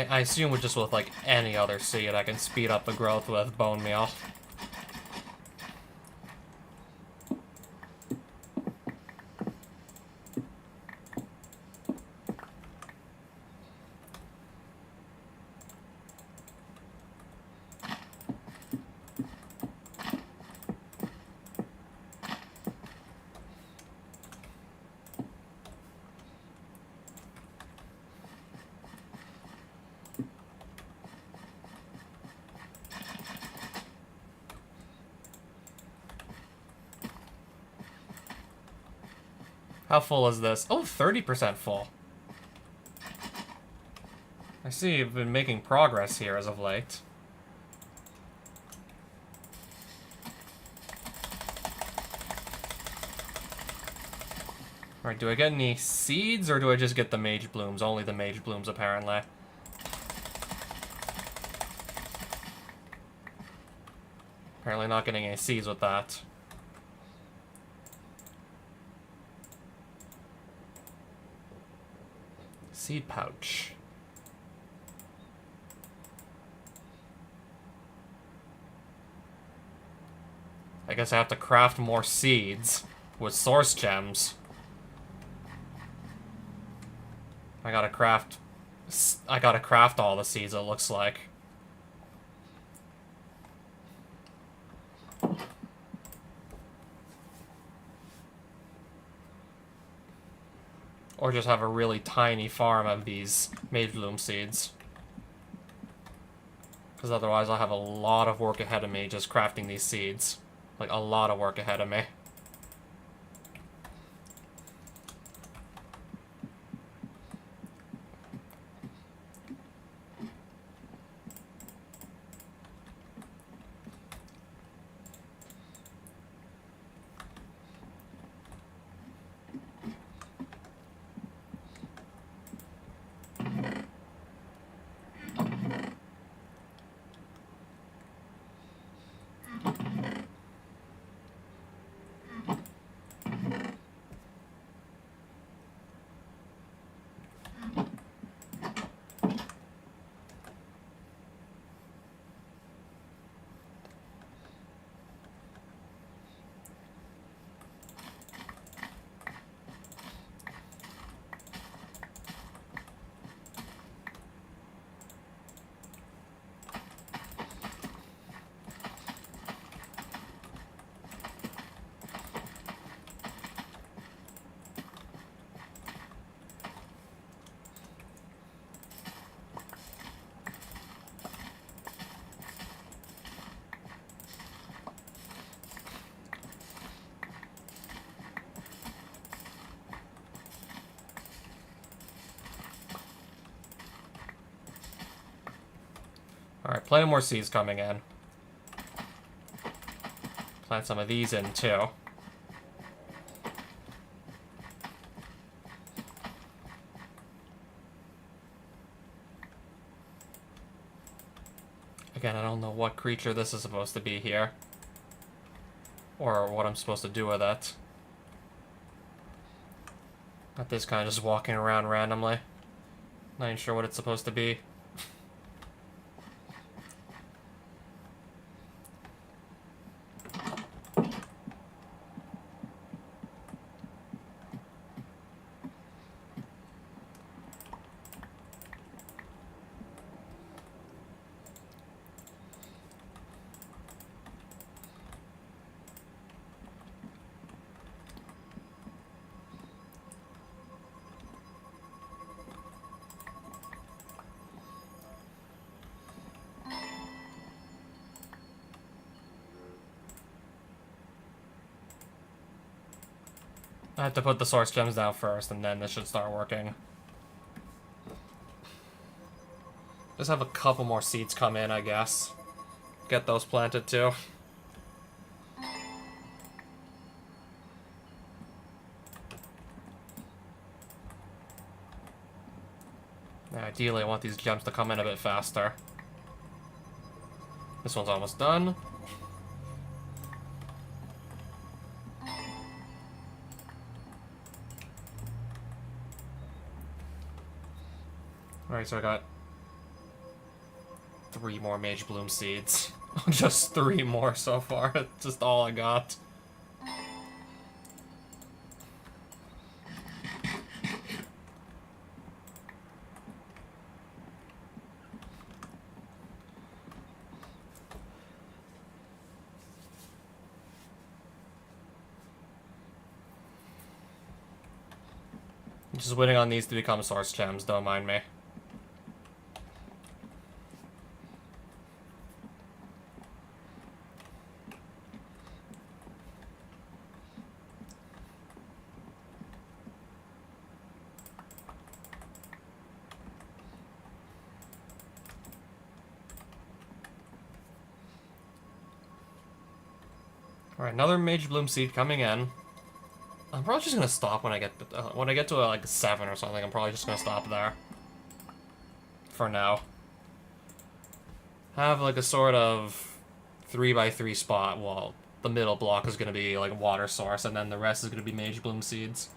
I assume with just with like any other seed, I can speed up the growth with bone meal. How full is this? Oh, 30% full. I see you've been making progress here as of late. Alright, do I get any seeds, or do I just get the Mage Blooms? Only the Mage Blooms, apparently. Apparently not getting any seeds with that. Seed pouch. I guess I have to craft more seeds with source gems. I gotta craft all the seeds, it looks like. Or just have a really tiny farm of these Mage Bloom seeds. Because otherwise I'll have a lot of work ahead of me just crafting these seeds. Like, a lot of work ahead of me. Alright, plenty more seeds coming in. Plant some of these in, too. Again, I don't know what creature this is supposed to be here. Or what I'm supposed to do with it. Not this kind of just walking around randomly. Not even sure what it's supposed to be. I have to put the source gems down first, and then this should start working. Just have a couple more seeds come in, I guess. Get those planted, too. Ideally, I want these gems to come in a bit faster. This one's almost done. Alright, so I got 3 more Mage Bloom seeds. Just 3 more so far. That's just all I got. I'm just waiting on these to become source gems, don't mind me. Alright, another Mage Bloom seed coming in. I'm probably just gonna stop when I get to like 7 or something. I'm probably just gonna stop there. For now. Have like a sort of 3x3 spot. Well, the middle block is gonna be like water source, and then the rest is gonna be Mage Bloom seeds.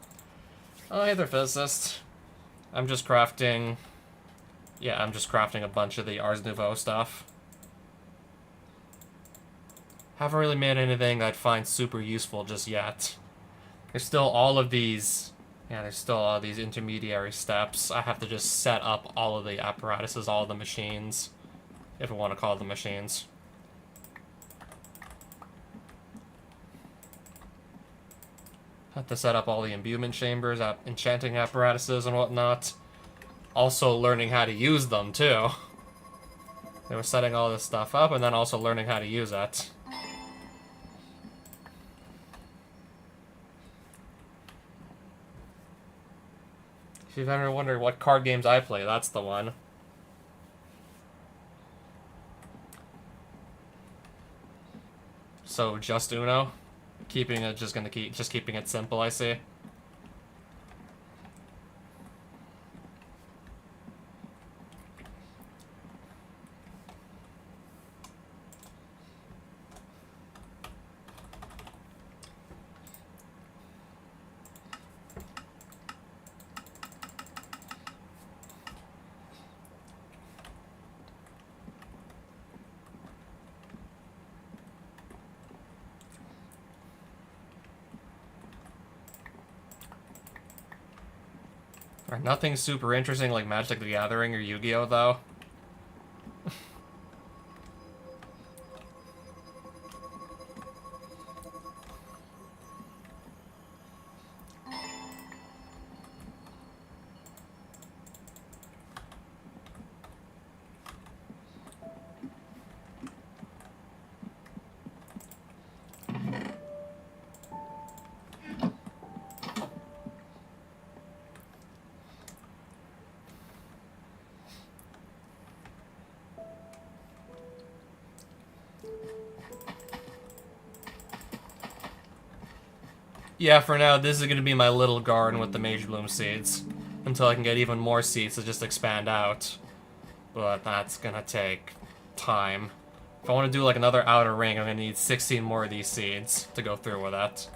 Oh, hey there, physicist. I'm just crafting... Yeah, I'm just crafting a bunch of the Ars Nouveau stuff. Haven't really made anything that I'd find super useful just yet. There's still all of these... Yeah, there's still all these intermediary steps. I have to just set up all of the apparatuses, all of the machines. If I want to call them machines. Have to set up all the imbuement chambers, enchanting apparatuses and whatnot. Also learning how to use them, too. They were setting all this stuff up, and then also learning how to use it. If you've ever wondered what card games I play, that's the one. So, just Uno? Keeping it, just keeping it simple, I see. Nothing super interesting like Magic the Gathering or Yu-Gi-Oh, though. Yeah, for now, this is going to be my little garden with the Mage Bloom seeds. Until I can get even more seeds to just expand out. But that's going to take time. If I want to do like another outer ring, I'm going to need 16 more of these seeds to go through with that.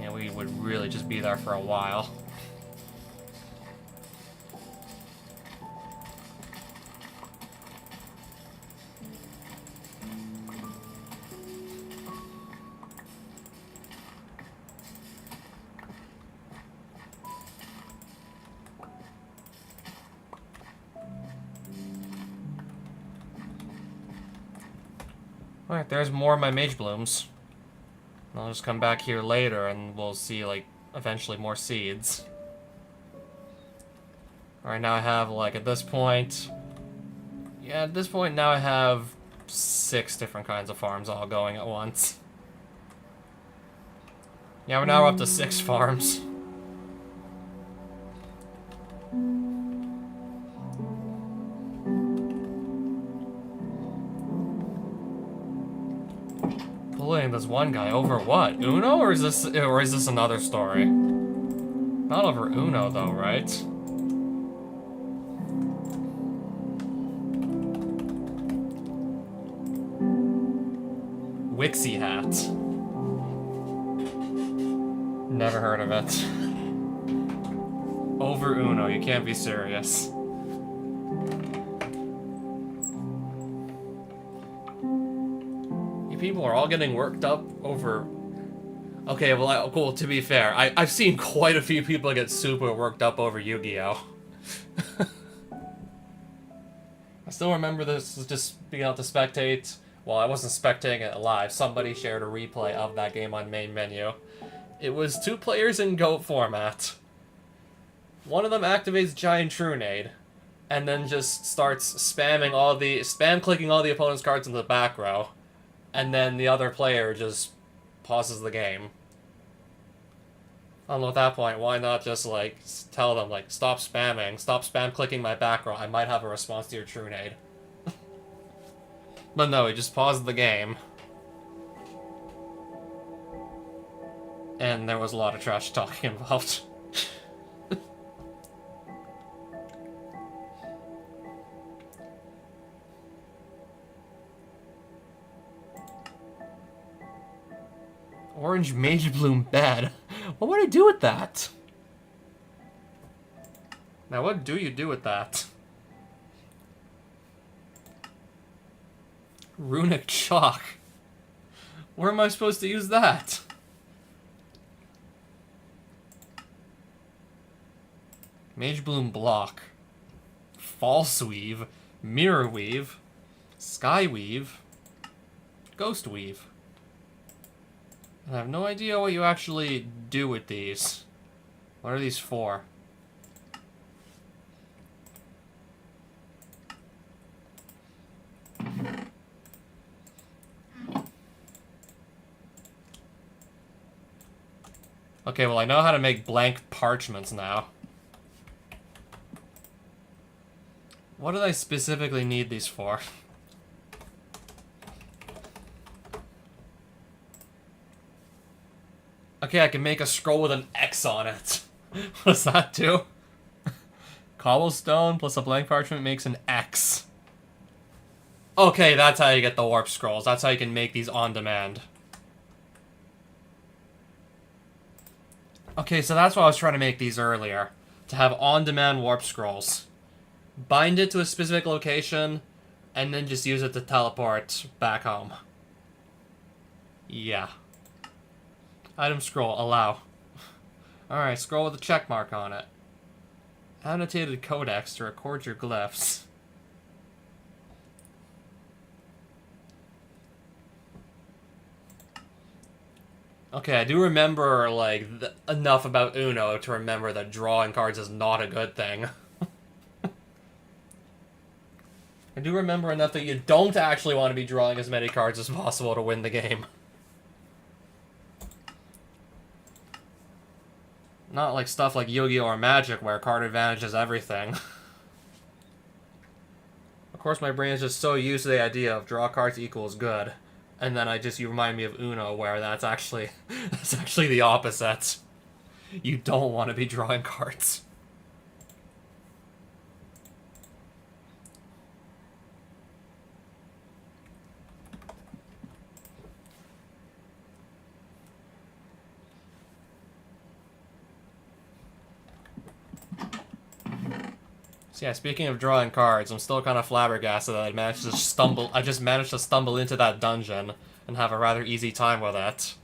Yeah, we would really just be there for a while. Alright, there's more of my Mage Blooms. I'll just come back here later and we'll see, like, eventually more seeds. Alright, now I have, like, at this point... Yeah, at this point now I have 6 different kinds of farms all going at once. Yeah, we're now up to 6 farms. Bullying this one guy over what? Uno, or is this another story? Not over Uno though, right? Wixie hat. Never heard of it. Over Uno, you can't be serious. People are all getting worked up over... Okay, well, cool, to be fair, I've seen quite a few people get super worked up over Yu-Gi-Oh! I still remember this just being able to spectate. Well, I wasn't spectating it live. Somebody shared a replay of that game on main menu. It was 2 players in GOAT format. One of them activates Giant Trunade, and then just starts spam-clicking all the opponent's cards in the back row. And then the other player just pauses the game. I don't know, at that point, why not just, like, tell them, like, stop spamming, stop spam-clicking my back row, I might have a response to your Trunade. But no, he just paused the game. And there was a lot of trash talking involved. Orange Mage Bloom bad. What would I do with that? Now, what do you do with that? Runic Chalk. Where am I supposed to use that? Mage Bloom Block. False Weave. Mirror Weave. Sky Weave. Ghost Weave. I have no idea what you actually do with these. What are these for? Okay, well, I know how to make blank parchments now. What did I specifically need these for? Okay, I can make a scroll with an X on it. What does that do? Cobblestone plus a blank parchment makes an X. Okay, that's how you get the warp scrolls. That's how you can make these on demand. Okay, so that's why I was trying to make these earlier. To have on-demand warp scrolls. Bind it to a specific location, and then just use it to teleport back home. Yeah. Item scroll, allow. Alright, scroll with a check mark on it. Annotated codex to record your glyphs. Okay, I do remember, like, enough about Uno to remember that drawing cards is not a good thing. I do remember enough that you don't actually want to be drawing as many cards as possible to win the game. Not like stuff like Yu-Gi-Oh! Or Magic, where card advantage is everything. Of course, my brain is just so used to the idea of draw cards equals good. And then you remind me of Uno, where that's actually that's actually the opposite. You don't want to be drawing cards. So yeah, speaking of drawing cards, I'm still kind of flabbergasted that I just managed to stumble into that dungeon and have a rather easy time with it.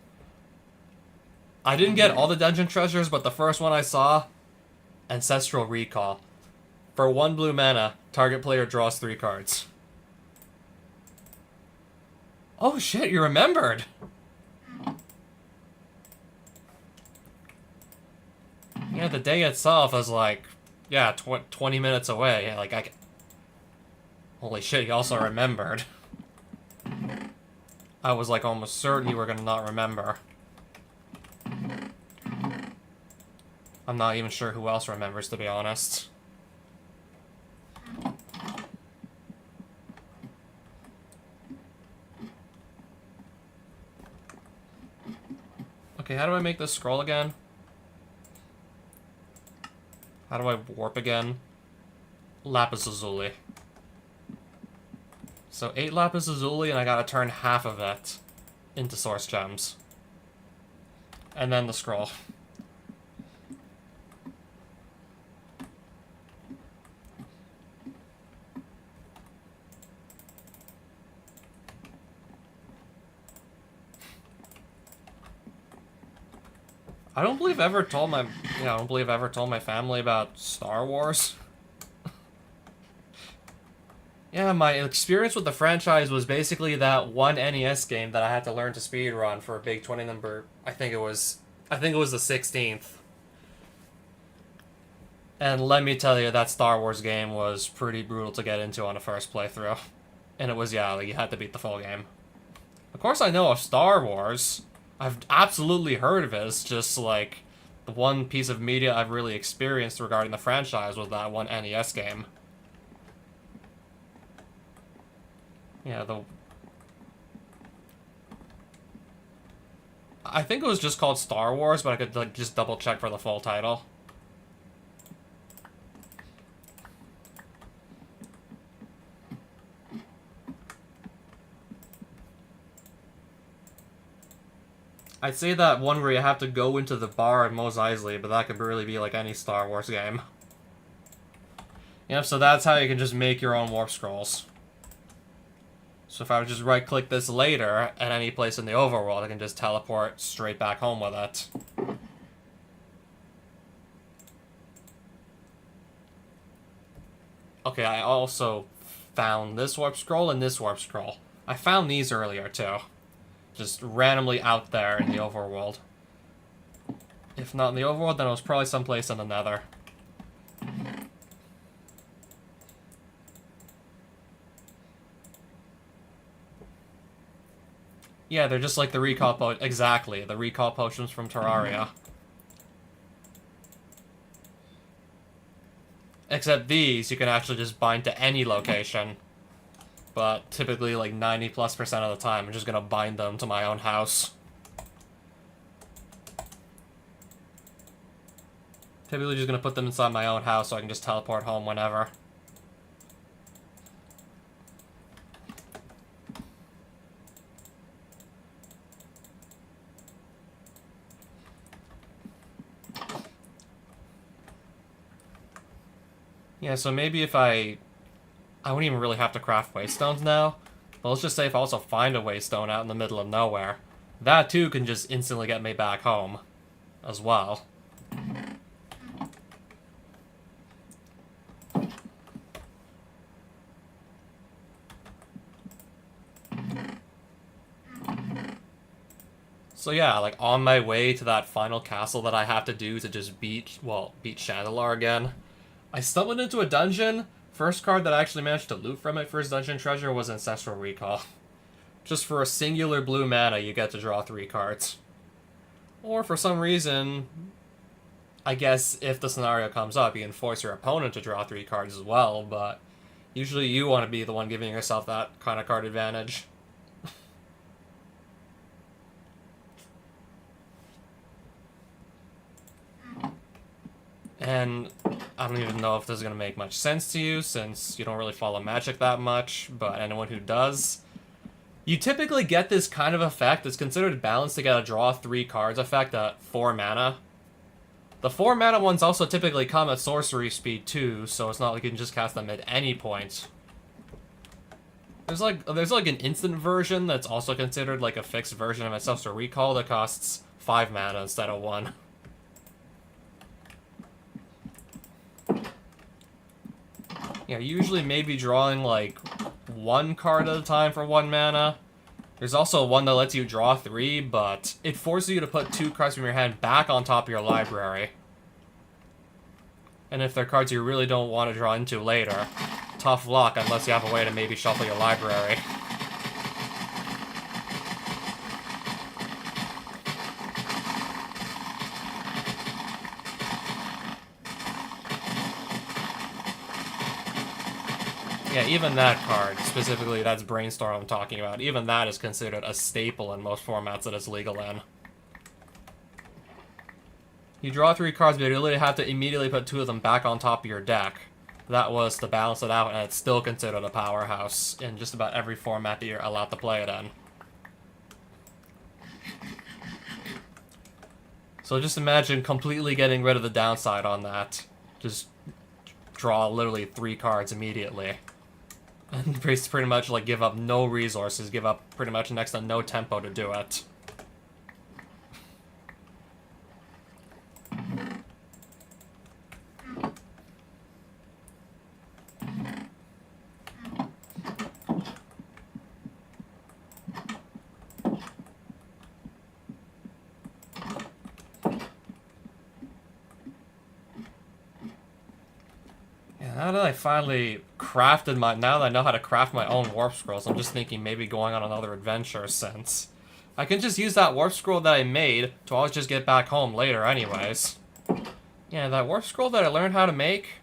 I didn't get all the dungeon treasures, but the first one I saw, Ancestral Recall. For 1 blue mana, target player draws 3 cards. Oh shit, you remembered! Yeah, the day itself is like, yeah, 20 minutes away. Yeah, like, holy shit, you also remembered. I was like almost certain you were gonna not remember. I'm not even sure who else remembers, to be honest. Okay, how do I make this scroll again? How do I warp again? Lapis Lazuli. So 8 Lapis Lazuli, and I gotta turn half of it into Source Gems. And then the scroll. I don't believe I ever told my family about Star Wars. Yeah, my experience with the franchise was basically that one NES game that I had to learn to speedrun for a big 20 number. I think it was the 16th. And let me tell you, that Star Wars game was pretty brutal to get into on a first playthrough. And it was, yeah, like, you had to beat the full game. Of course I know of Star Wars. I've absolutely heard of it. It's just, like, the one piece of media I've really experienced regarding the franchise was that one NES game. Yeah, I think it was just called Star Wars, but I could, like, just double check for the full title. I'd say that one where you have to go into the bar at Mos Eisley, but that could really be like any Star Wars game. Yep, so that's how you can just make your own warp scrolls. So if I would just right-click this later, at any place in the overworld, I can just teleport straight back home with it. Okay, I also found this warp scroll and this warp scroll. I found these earlier, too. Just randomly out there in the overworld. If not in the overworld, then it was probably someplace in the nether. Yeah, they're just like the recall exactly, the recall potions from Terraria. Except these, you can actually just bind to any location. But typically, like 90+% of the time, I'm just gonna bind them to my own house. Typically just gonna put them inside my own house so I can just teleport home whenever. Yeah, so maybe if I wouldn't even really have to craft waystones now. But let's just say if I also find a waystone out in the middle of nowhere, that too can just instantly get me back home as well. So yeah, like on my way to that final castle that I have to do to just beat Chandelar again, I stumbled into a dungeon. First card that I actually managed to loot from it, first dungeon treasure, was Ancestral Recall. Just for a singular blue mana, you get to draw 3 cards. Or for some reason, I guess if the scenario comes up, you can force your opponent to draw 3 cards as well, but usually you want to be the one giving yourself that kind of card advantage. And I don't even know if this is going to make much sense to you, since you don't really follow Magic that much, but anyone who does, you typically get this kind of effect. It's considered balanced to get a draw 3 cards effect at 4 mana. The 4 mana ones also typically come at sorcery speed too, so it's not like you can just cast them at any point. There's like an instant version that's also considered like a fixed version of Ancestral Recall that costs 5 mana instead of 1. Yeah, usually maybe drawing like 1 card at a time for 1 mana. There's also one that lets you draw 3, but it forces you to put 2 cards from your hand back on top of your library. And if they're cards you really don't want to draw into later, tough luck unless you have a way to maybe shuffle your library. Yeah, even that card, specifically that's Brainstorm I'm talking about, even that is considered a staple in most formats that it's legal in. You draw 3 cards, but you literally have to immediately put 2 of them back on top of your deck. That was to balance it out, and it's still considered a powerhouse in just about every format that you're allowed to play it in. So just imagine completely getting rid of the downside on that. Just draw literally 3 cards immediately. And pretty much like give up no resources, give up pretty much next to no tempo to do it. Now that I finally crafted now that I know how to craft my own warp scrolls, I'm just thinking maybe going on another adventure, since I can just use that warp scroll that I made to always just get back home later anyways. Yeah, that warp scroll that I learned how to make,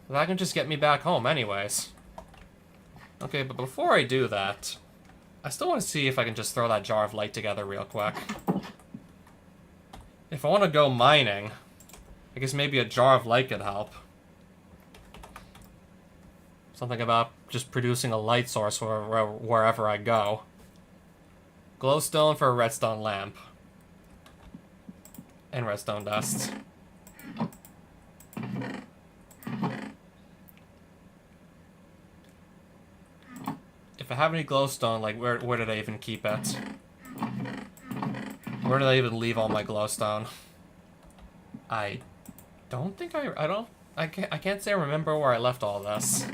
that can just get me back home anyways. Okay, but before I do that, I still want to see if I can just throw that Jar of Light together real quick. If I want to go mining, I guess maybe a Jar of Light could help. Something about just producing a light source wherever I go. Glowstone for a redstone lamp. And redstone dust. If I have any glowstone, like, where did I even keep it? Where did I even leave all my glowstone? I don't think I can't say I remember where I left all this.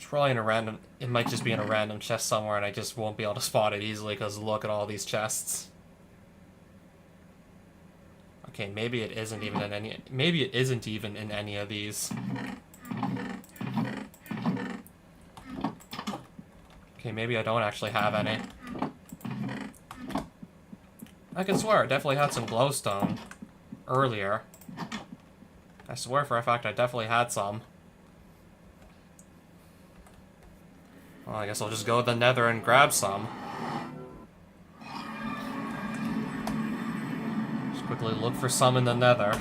Probably in a random, it might just be in a random chest somewhere and I just won't be able to spot it easily because look at all these chests. Okay, maybe it isn't even in any of these. Okay, maybe I don't actually have any. I can swear I definitely had some glowstone earlier. I swear for a fact I definitely had some. Well, I guess I'll just go to the Nether and grab some. Just quickly look for some in the Nether.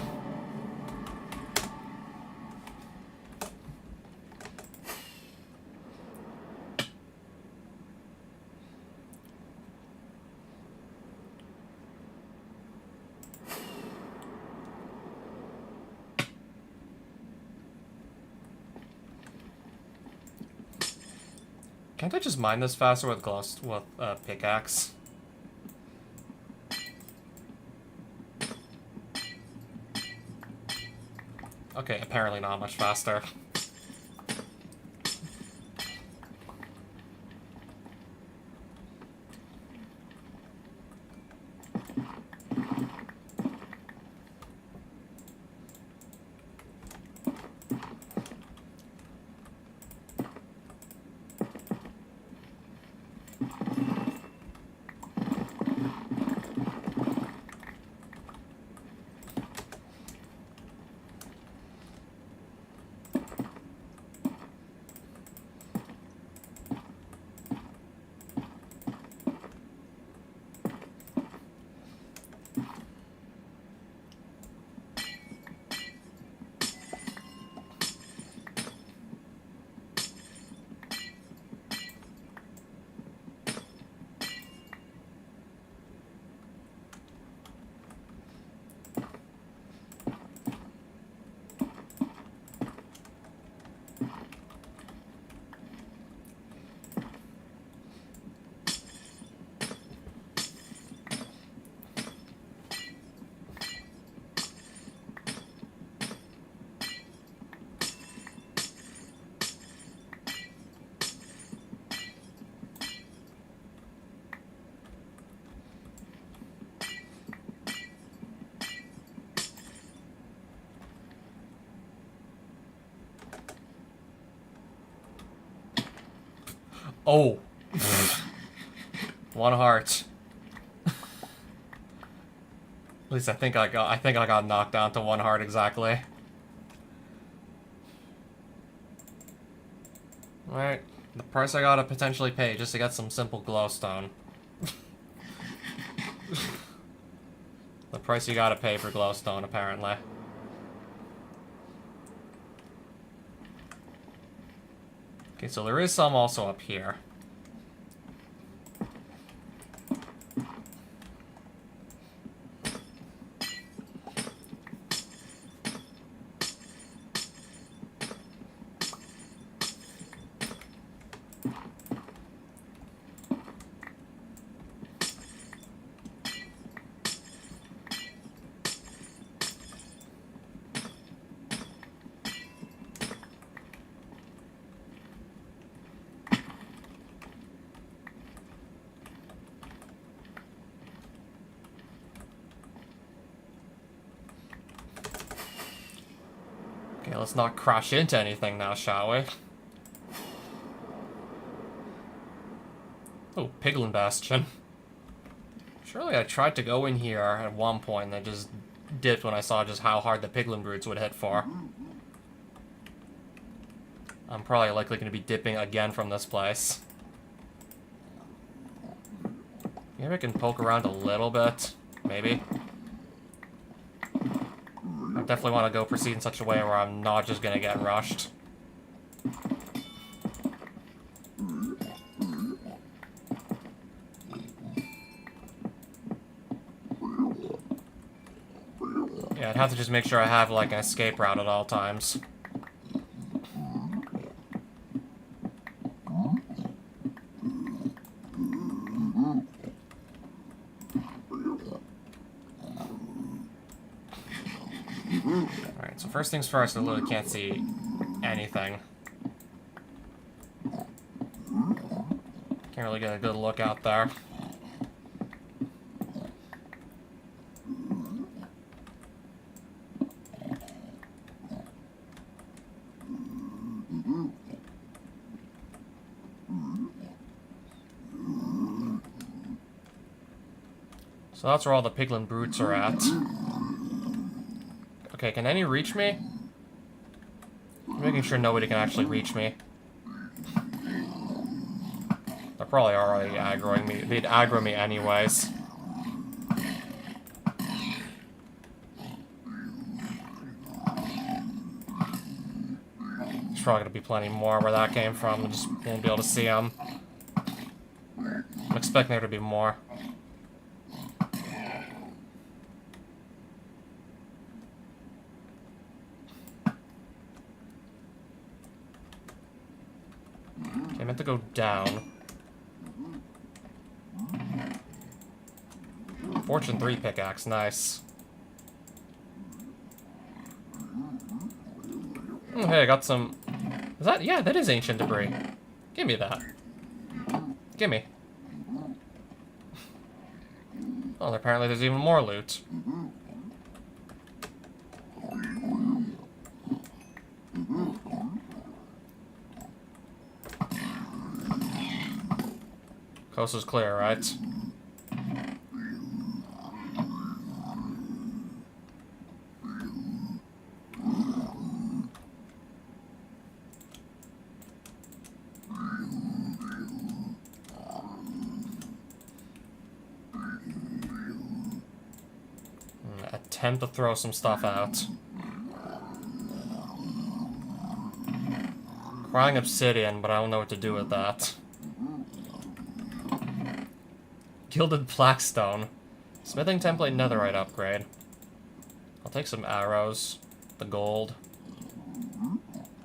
Can't I just mine this faster with pickaxe? Okay, apparently not much faster. Oh. One heart. At least I think I got knocked down to one heart exactly. Alright. The price I gotta potentially pay just to get some simple glowstone. The price you gotta pay for glowstone, apparently. Okay, so there is some also up here. Okay, let's not crash into anything now, shall we? Oh, Piglin Bastion. Surely I tried to go in here at one point and I just dipped when I saw just how hard the Piglin Brutes would hit for. I'm probably likely going to be dipping again from this place. Maybe I can poke around a little bit. Maybe. I definitely want to go proceed in such a way where I'm not just going to get rushed. Yeah, I'd have to just make sure I have, like, an escape route at all times. Alright, so first things first, I literally can't see anything. Can't really get a good look out there. So that's where all the Piglin Brutes are at. Okay, can any reach me? I'm making sure nobody can actually reach me. They're probably already aggroing me. They'd aggro me anyways. There's probably gonna be plenty more where that came from. I just won't be able to see them. I'm expecting there to be more. Okay, I meant to go down. Fortune 3 pickaxe, nice. Oh, hey, I got some... Is that... Yeah, that is ancient debris. Give me that. Gimme. Oh, apparently there's even more loot. Coast is clear, right? Attempt to throw some stuff out. Crying obsidian, but I don't know what to do with that. Gilded Blackstone. Smithing template netherite upgrade. I'll take some arrows. The gold.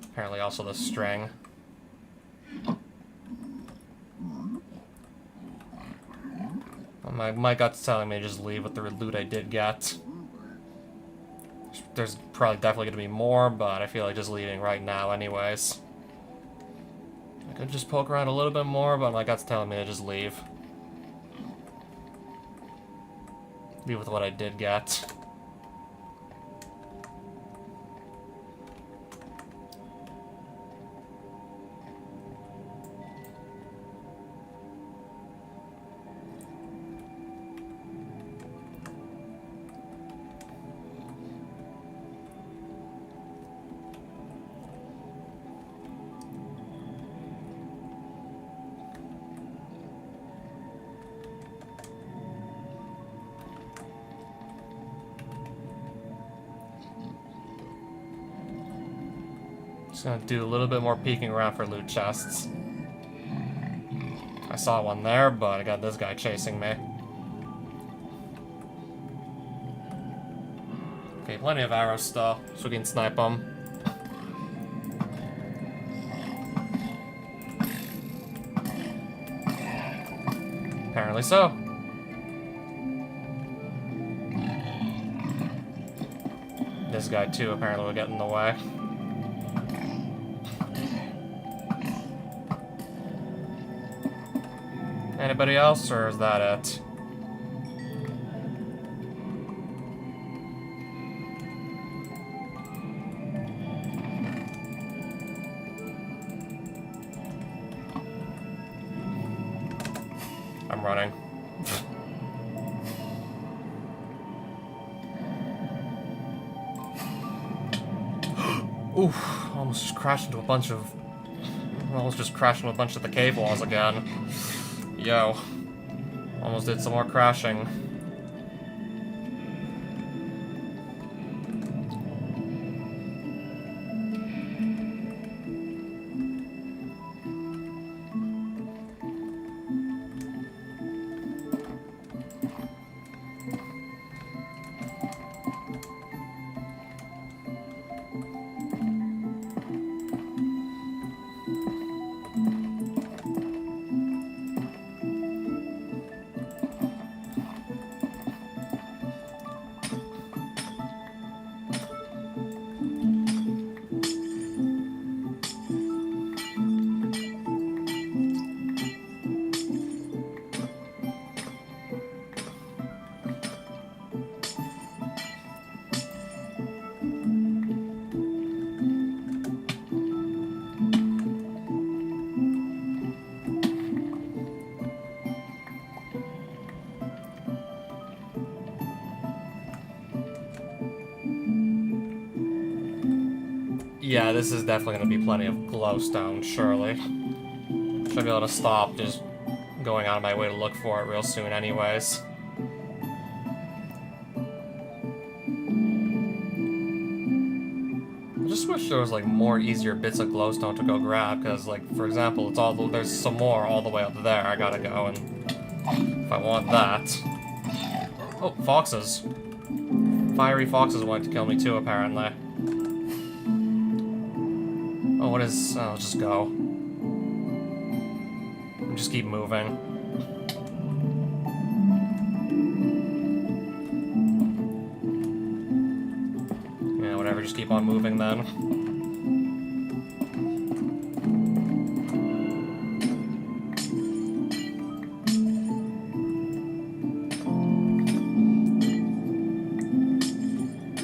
Apparently also the string. My gut's telling me to just leave with the loot I did get. There's probably definitely going to be more, but I feel like just leaving right now anyways. I could just poke around a little bit more, but my gut's telling me to just leave. Leave with what I did get. Just gonna do a little bit more peeking around for loot chests. I saw one there, but I got this guy chasing me. Okay, plenty of arrows still, so we can snipe them. Apparently so. This guy too apparently will get in the way. Anybody else, or is that it? I'm running. Oof, almost just crashed into a bunch of... Almost just crashed into a bunch of the cave walls again. Yo. Almost did some more crashing. Yeah, this is definitely going to be plenty of glowstone, surely. Should be able to stop just going out of my way to look for it real soon anyways. I just wish there was, like, more easier bits of glowstone to go grab, because, like, for example, it's all there's some more all the way up there I gotta go, and if I want that... Oh, foxes. Fiery foxes wanted to kill me too, apparently. Oh, what is... Oh, just go. Just keep moving. Yeah, whatever, just keep on moving then.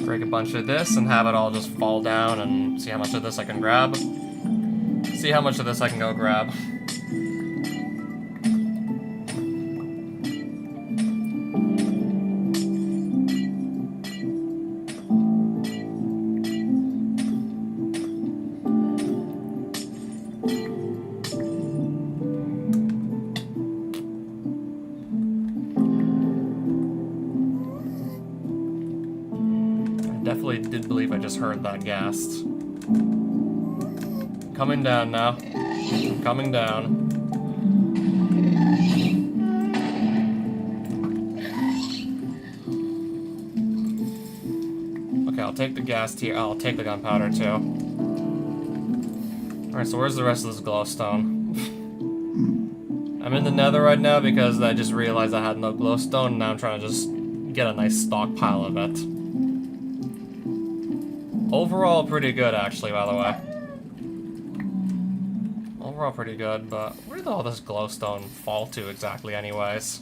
Break a bunch of this and have it all just fall down and see how much of this I can grab. See how much of this I can go grab. Definitely did believe I just heard that ghast. Coming down now. Coming down. Okay, I'll take the ghast here. I'll take the gunpowder too. Alright, so where's the rest of this glowstone? I'm in the nether right now because I just realized I had no glowstone, and now I'm trying to just get a nice stockpile of it. Overall, pretty good, actually, by the way. Overall, pretty good, but where did all this glowstone fall to exactly, anyways?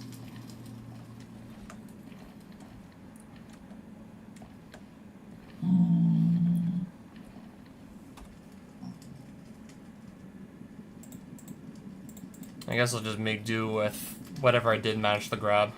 I guess I'll just make do with whatever I did manage to grab.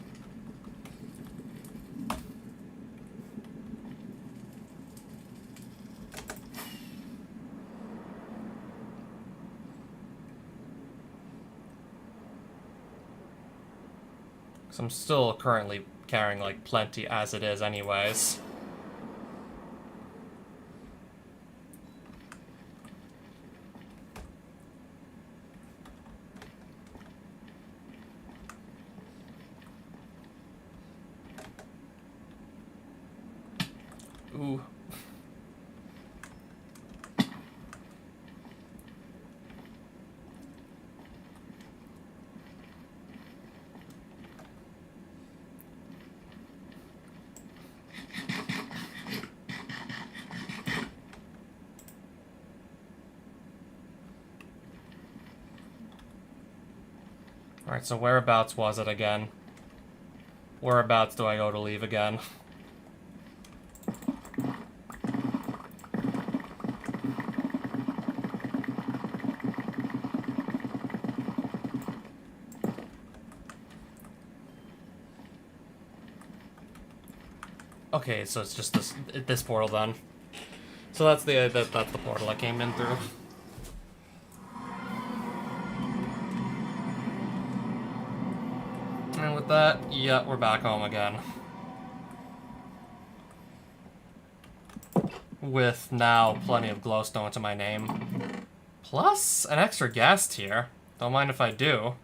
I'm still currently carrying, like, plenty as it is anyways. Ooh. Alright, so whereabouts was it again? Whereabouts do I go to leave again? Okay, so it's just this portal then. So that's the portal I came in through. And with that, yeah, we're back home again. With now plenty of glowstone to my name. Plus an extra guest here. Don't mind if I do.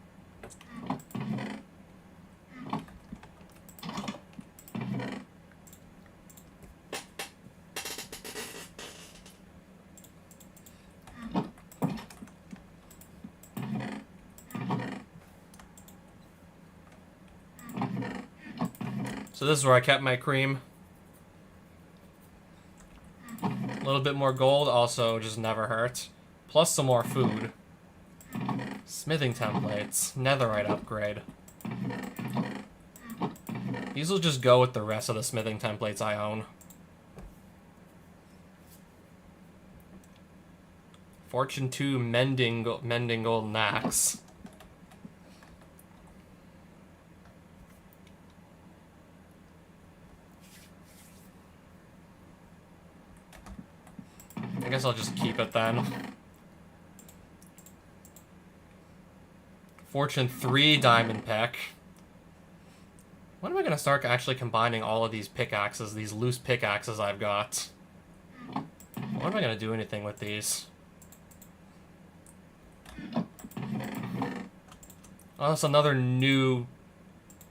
So this is where I kept my cream. A little bit more gold also just never hurt. Plus some more food. Smithing templates. Netherite upgrade. These will just go with the rest of the smithing templates I own. Fortune 2 mending golden axe. I guess I'll just keep it then. Fortune 3 diamond pick. When am I gonna start actually combining all of these pickaxes, these loose pickaxes I've got? When am I gonna do anything with these? Oh, that's another new...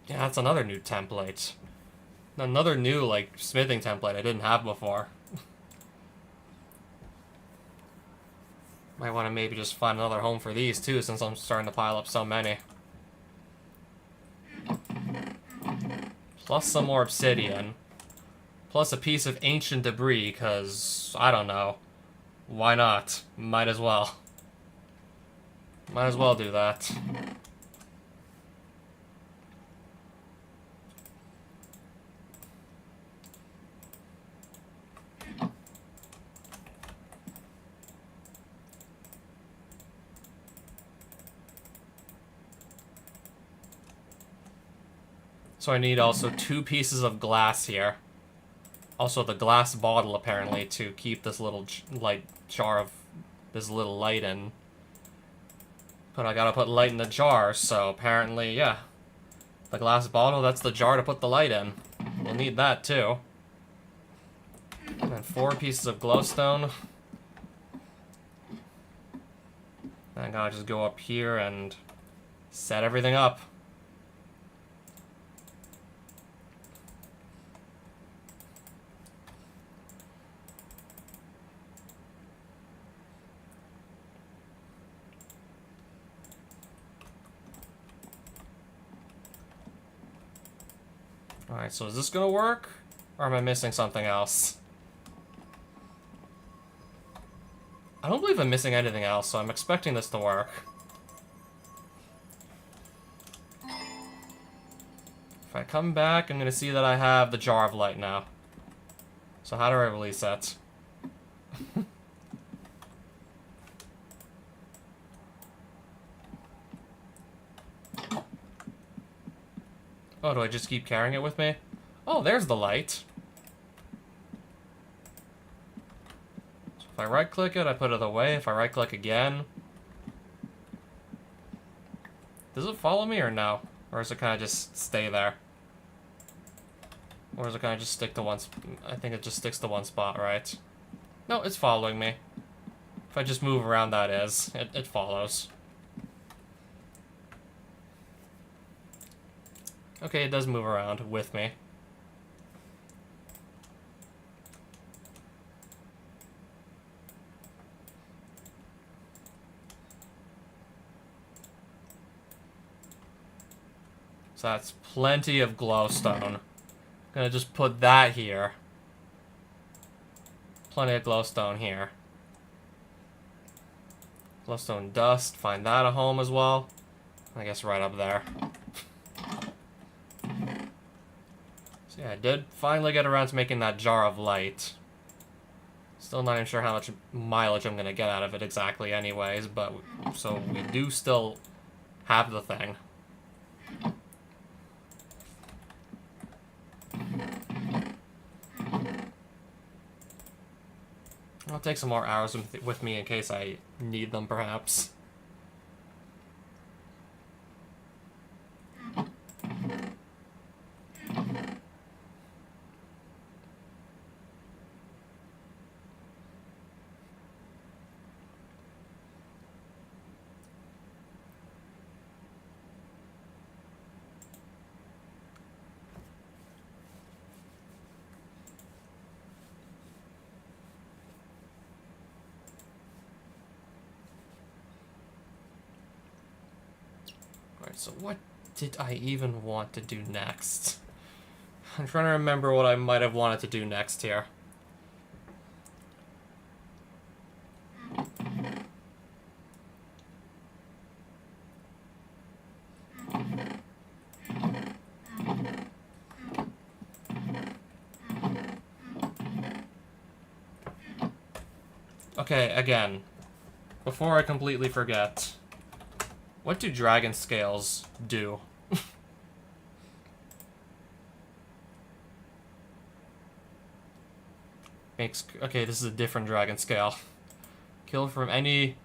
Yeah, that's another new template. Another new, like, smithing template I didn't have before. Might want to maybe just find another home for these, too, since I'm starting to pile up so many. Plus some more obsidian. Plus a piece of ancient debris, because, I don't know. Why not? Might as well. Might as well do that. So I need also 2 pieces of glass here. Also the glass bottle, apparently, to keep this little jar of this little light in. But I gotta put light in the jar, so apparently, yeah. The glass bottle, that's the jar to put the light in. We'll need that, too. And then 4 pieces of glowstone. I gotta just go up here and set everything up. Alright, so is this gonna work? Or am I missing something else? I don't believe I'm missing anything else, so I'm expecting this to work. If I come back, I'm gonna see that I have the jar of light now. So how do I release that? Oh, do I just keep carrying it with me? Oh, there's the light. So if I right-click it, I put it away. If I right-click again... Does it follow me or no? Or does it kind of just stay there? Or does it kind of just stick to one... I think it just sticks to one spot, right? No, it's following me. If I just move around, that is. It follows. Okay, it does move around with me. So that's plenty of glowstone. Gonna just put that here. Plenty of glowstone here. Glowstone dust, find that a home as well. I guess right up there. So yeah, I did finally get around to making that jar of light. Still not even sure how much mileage I'm gonna get out of it exactly anyways, but so we do still have the thing. I'll take some more arrows with me in case I need them, perhaps. Alright, so what did I even want to do next? I'm trying to remember what I might have wanted to do next here. Okay, again, before I completely forget, what do dragon scales do? Okay, this is a different dragon scale. Kill from any...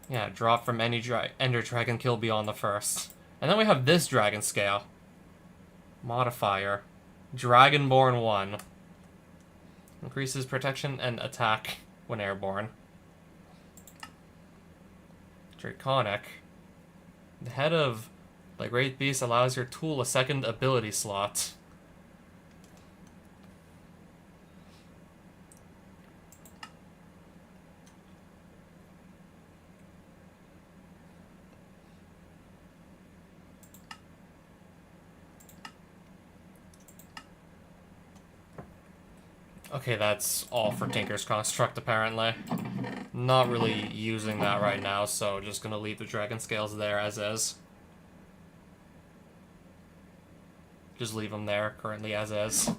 Yeah, drop from any ender dragon kill beyond the first. And then we have this dragon scale. Modifier. Dragonborn 1. Increases protection and attack when airborne. Draconic. The head of the Great Beast allows your tool a second ability slot. Okay, that's all for Tinker's Construct, apparently. Not really using that right now, so just gonna leave the dragon scales there as is. Just leave them there, currently as is.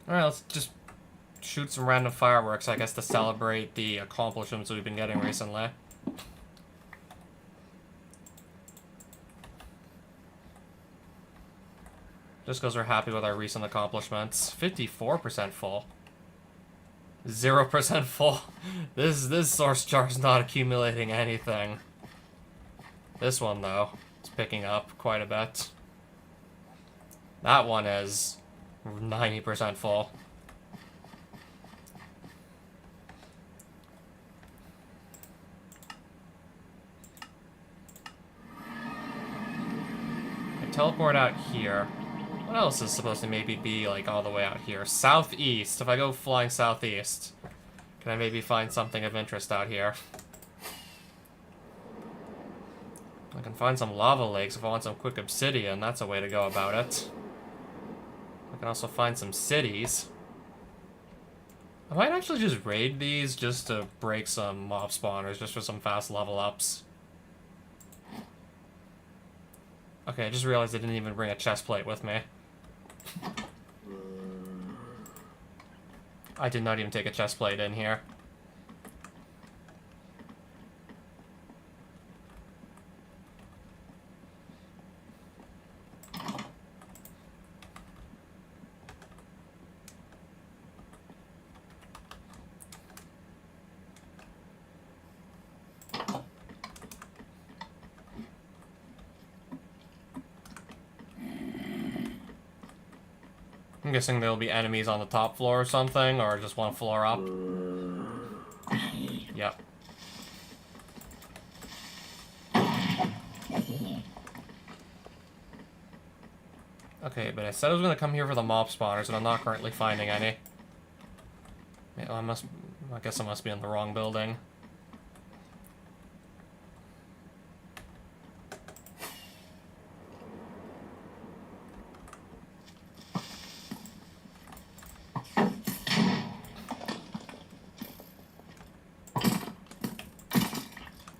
Alright, let's just shoot some random fireworks, I guess, to celebrate the accomplishments we've been getting recently. Just because we're happy with our recent accomplishments. 54% full. 0% full. This source jar is not accumulating anything. This one, though, is picking up quite a bit. That one is 90% full. I teleport out here. What else is supposed to maybe be, like, all the way out here? Southeast. If I go flying southeast, can I maybe find something of interest out here? I can find some lava lakes if I want some quick obsidian. That's a way to go about it. I can also find some cities. I might actually just raid these just to break some mob spawners, just for some fast level ups. Okay, I just realized I didn't even bring a chest plate with me. I did not even take a chest plate in here. I'm guessing there'll be enemies on the top floor or something, or just one floor up. Yep. Okay, but I said I was gonna come here for the mob spawners, and I'm not currently finding any. Yeah, I guess I must be in the wrong building.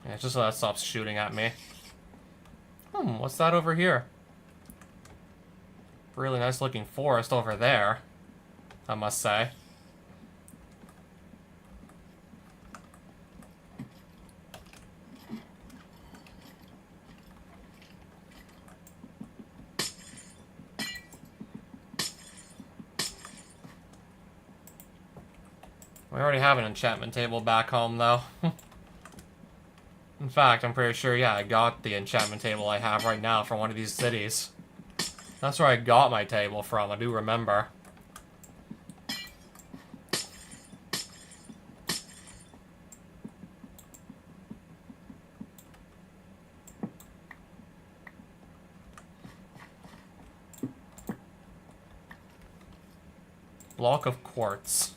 Yeah, just so that stops shooting at me. What's that over here? Really nice looking forest over there, I must say. We already have an enchantment table back home, though. In fact, I'm pretty sure, yeah, I got the enchantment table I have right now from one of these cities. That's where I got my table from, I do remember. Block of quartz.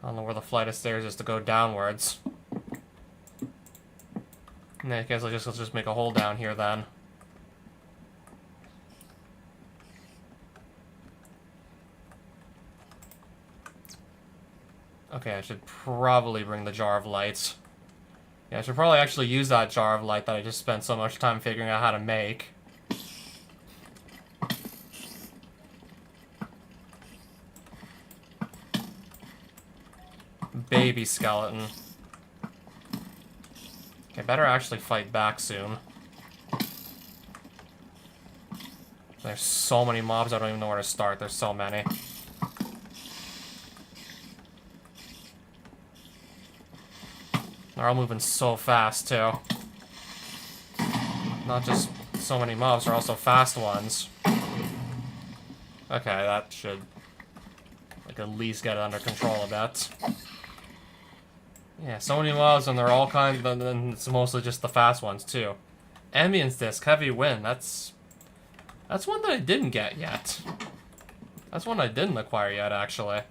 I don't know where the flight of stairs is to go downwards. I guess let's just make a hole down here then. Okay, I should probably bring the jar of lights. Yeah, I should probably actually use that jar of light that I just spent so much time figuring out how to make. Baby skeleton. Okay, better actually fight back soon. There's so many mobs, I don't even know where to start. There's so many. They're all moving so fast, too. Not just so many mobs, they're also fast ones. Okay, that should, like, at least get it under control a bit. Yeah, so many mobs, and they're all and it's mostly just the fast ones, too. Ambience Disc, Heavy Wind, that's one that I didn't get yet. That's one I didn't acquire yet, actually.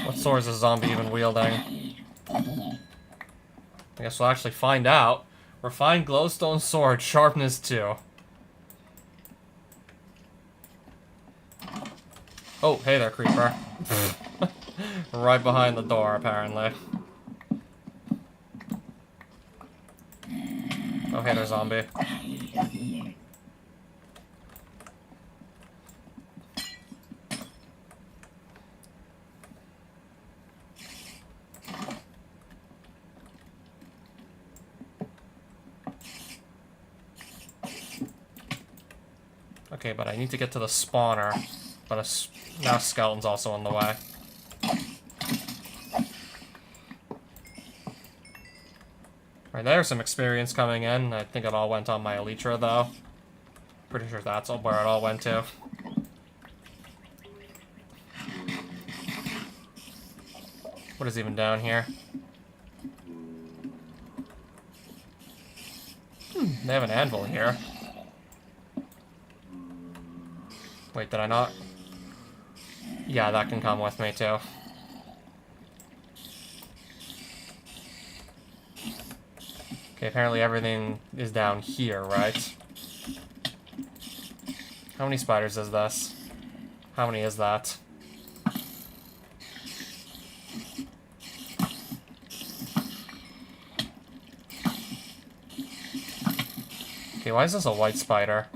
What sword is a zombie even wielding? I guess we'll actually find out. Refined glowstone sword, sharpness 2. Oh, hey there, creeper. Right behind the door, apparently. Oh, hey there, zombie. Okay, but I need to get to the spawner. But now skeleton's also on the way. Right, there's some experience coming in. I think it all went on my Elytra, though. Pretty sure that's where it all went to. What is even down here? They have an anvil here. Wait, did I not? Yeah, that can come with me, too. Okay, apparently everything is down here, right? How many spiders is this? How many is that? Okay, why is this a white spider?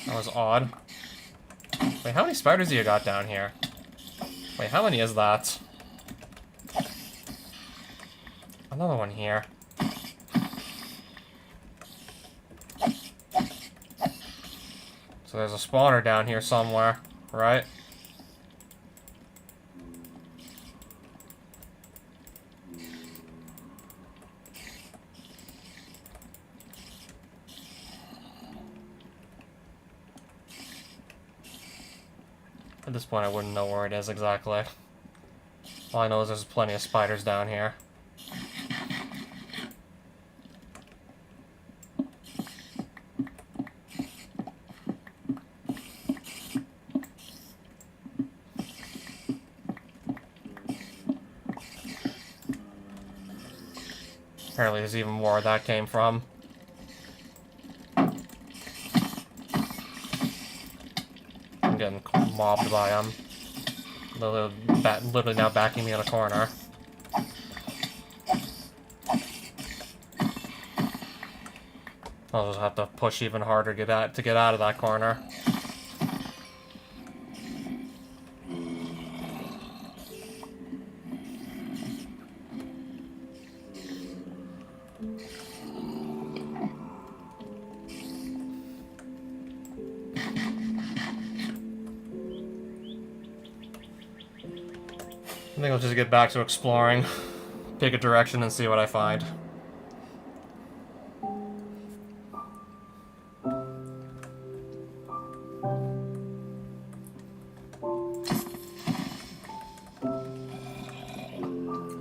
That was odd. Wait, how many spiders do you got down here? Wait, how many is that? Another one here. So there's a spawner down here somewhere, right? At this point, I wouldn't know where it is exactly. All I know is there's plenty of spiders down here. Apparently there's even more where that came from. I'm getting mobbed by them. Literally now backing me in a corner. I'll just have to push even harder to get out of that corner. I think I'll just get back to exploring, pick a direction, and see what I find.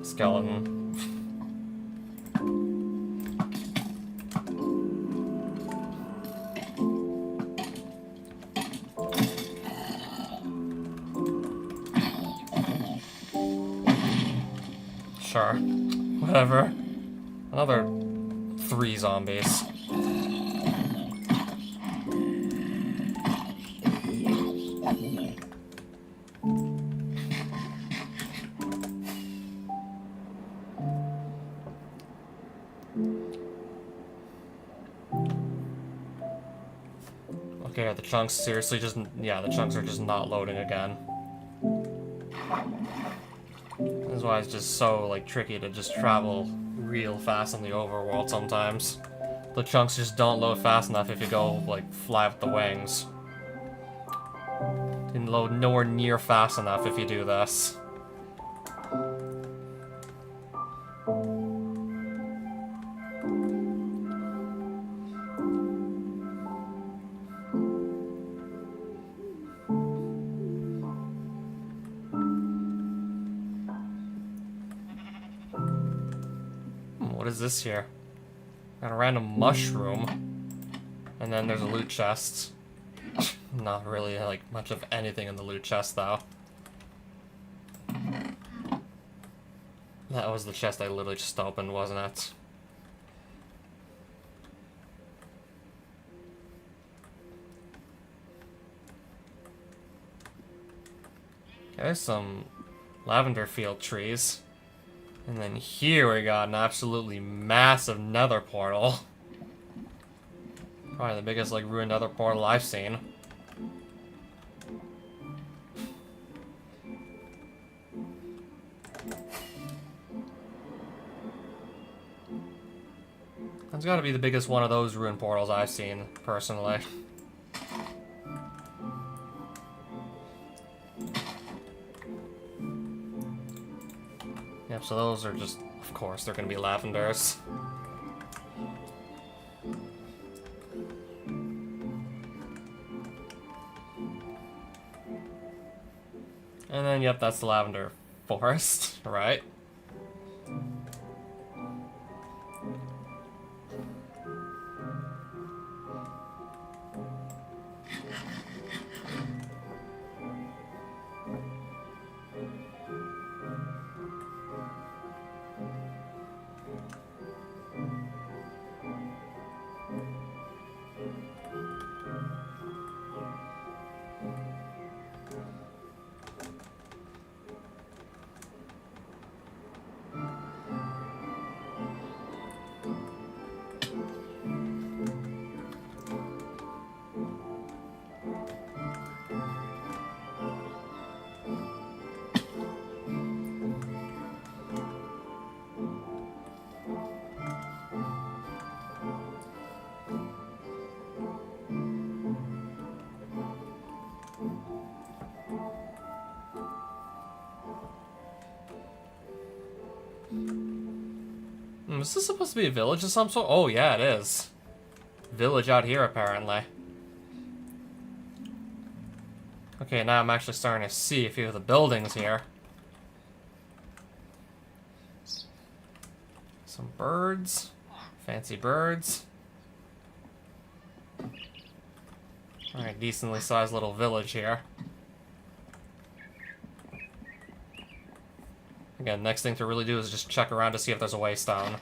Skeleton. Sure. Whatever. Another 3 zombies. Okay, are the chunks seriously just... Yeah, the chunks are just not loading again. This is why it's just so, like, tricky to just travel real fast in the overworld sometimes. The chunks just don't load fast enough if you go, like, fly with the wings. They load nowhere near fast enough if you do this. What is this here? Got a random mushroom. And then there's a loot chest. Not really, like, much of anything in the loot chest, though. That was the chest I literally just opened, wasn't it? Okay, there's some lavender field trees. And then here we got an absolutely massive nether portal. Probably the biggest, like, ruined nether portal I've seen. That's gotta be the biggest one of those ruined portals I've seen, personally. Yep, so those are just, of course, they're gonna be lavenders. And then, yep, that's the lavender forest, right? Is this supposed to be a village of some sort? Oh, yeah, it is. Village out here, apparently. Okay, now I'm actually starting to see a few of the buildings here. Some birds. Fancy birds. Alright, decently sized little village here. Again, next thing to really do is just check around to see if there's a waystone.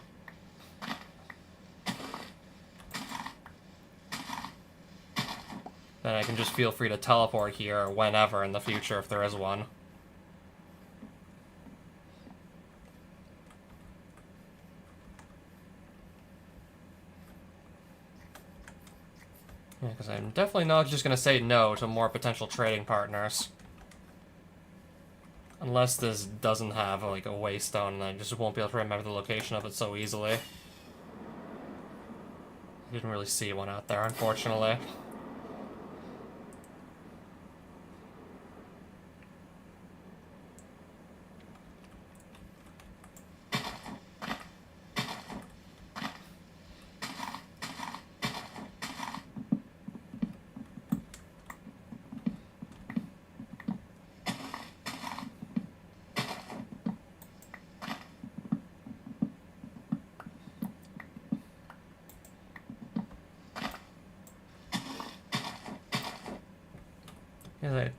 Then I can just feel free to teleport here whenever in the future if there is one. Yeah, because I'm definitely not just going to say no to more potential trading partners. Unless this doesn't have, like, a waystone, and I just won't be able to remember the location of it so easily. I didn't really see one out there, unfortunately.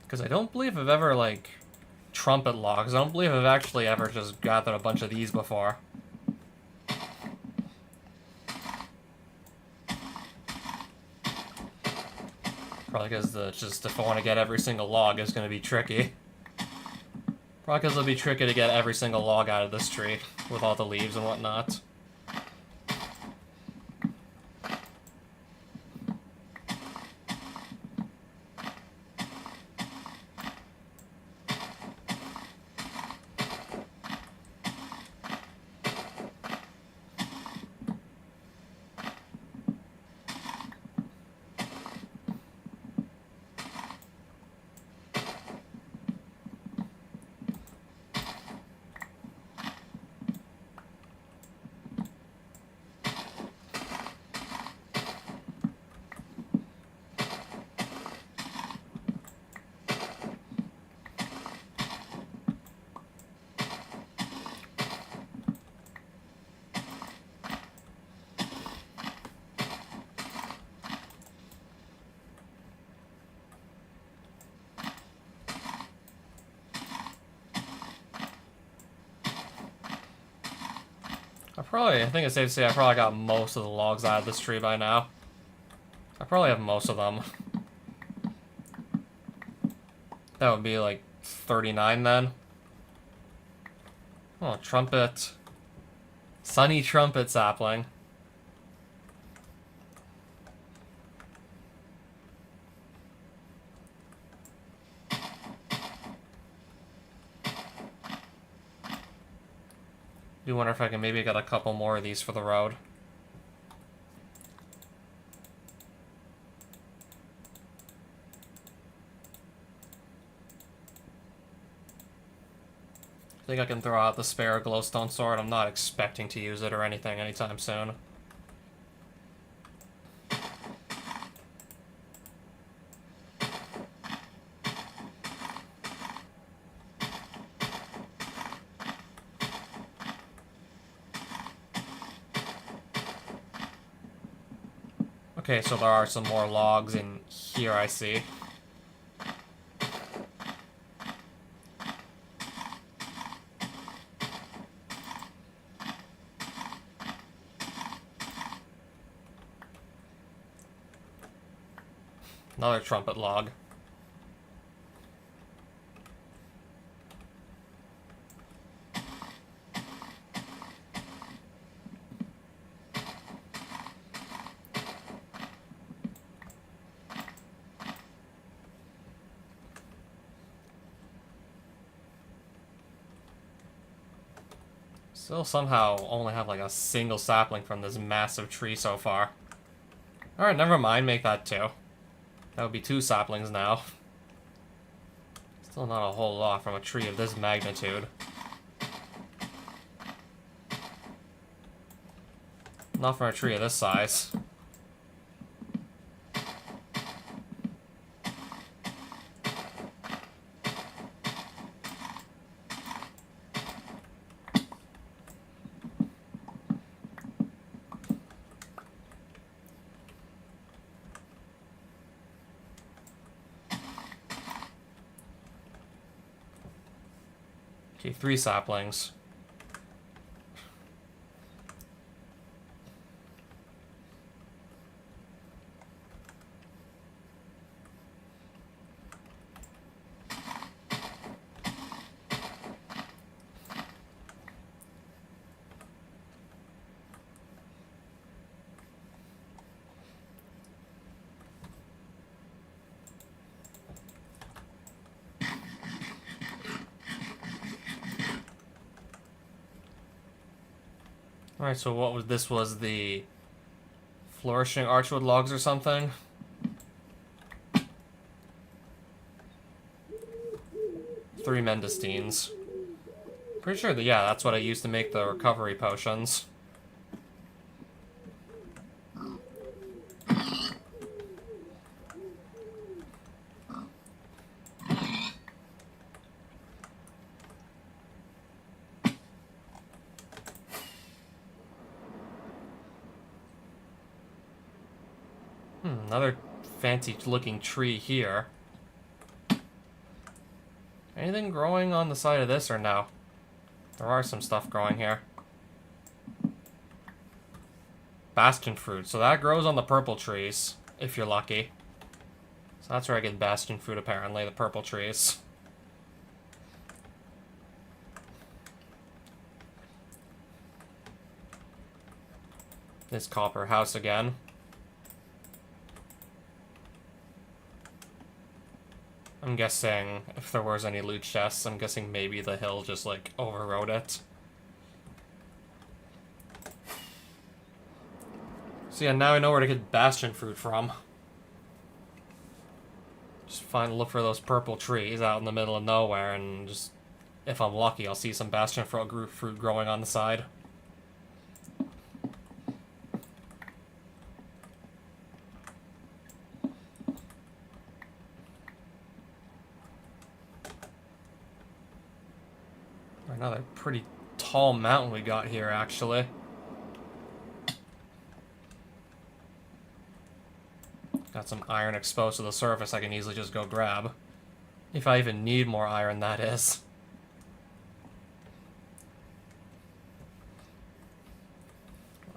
Because I don't believe I've ever, like, trumpet logs. I don't believe I've actually ever just gathered a bunch of these before. Probably because just if I want to get every single log, it's going to be tricky. Probably because it'll be tricky to get every single log out of this tree with all the leaves and whatnot. I think it's safe to say I probably got most of the logs out of this tree by now. I probably have most of them. That would be like 39 then. Oh, trumpet. Sunny trumpet sapling. Do wonder if I can maybe get a couple more of these for the road. I think I can throw out the spare glowstone sword. I'm not expecting to use it or anything anytime soon. Okay, so there are some more logs in here, I see. Another trumpet log. Still somehow only have like a single sapling from this massive tree so far. Alright, never mind, make that 2. That would be 2 saplings now. Still not a whole lot from a tree of this magnitude. Not from a tree of this size. Okay, 3 saplings. Alright, so what was this? Was the flourishing archwood logs or something? Three mendestines. Pretty sure that, yeah, that's what I used to make the recovery potions. Another fancy looking tree here. Anything growing on the side of this or no? There are some stuff growing here. Bastion fruit. So that grows on the purple trees, if you're lucky. So that's where I get bastion fruit, apparently, the purple trees. This copper house again. I'm guessing if there was any loot chests, I'm guessing maybe the hill just, like, overrode it. So yeah, now I know where to get bastion fruit from. Just look for those purple trees out in the middle of nowhere, and just, if I'm lucky, I'll see some bastion fruit growing on the side. Another pretty tall mountain we got here, actually. Got some iron exposed to the surface I can easily just go grab. If I even need more iron, that is.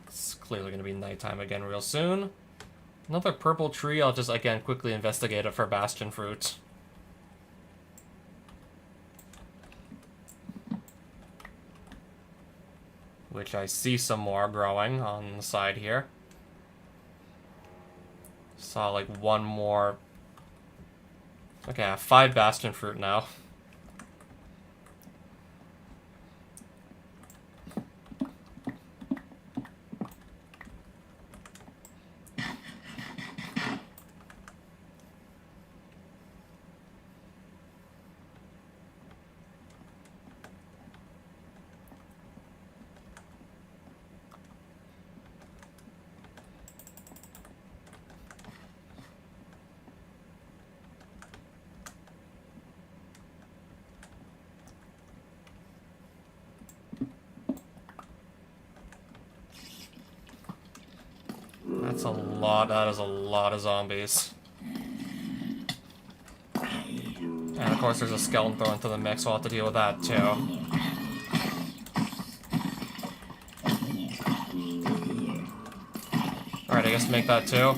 It's clearly going to be nighttime again real soon. Another purple tree, I'll just, again, quickly investigate it for bastion fruit. Which I see some more growing on the side here. Saw like one more. Okay, I have 5 bastion fruit now. That's a lot, that is a lot of zombies. And of course there's a skeleton thrown into the mix, we'll have to deal with that too. Alright, I guess make that too.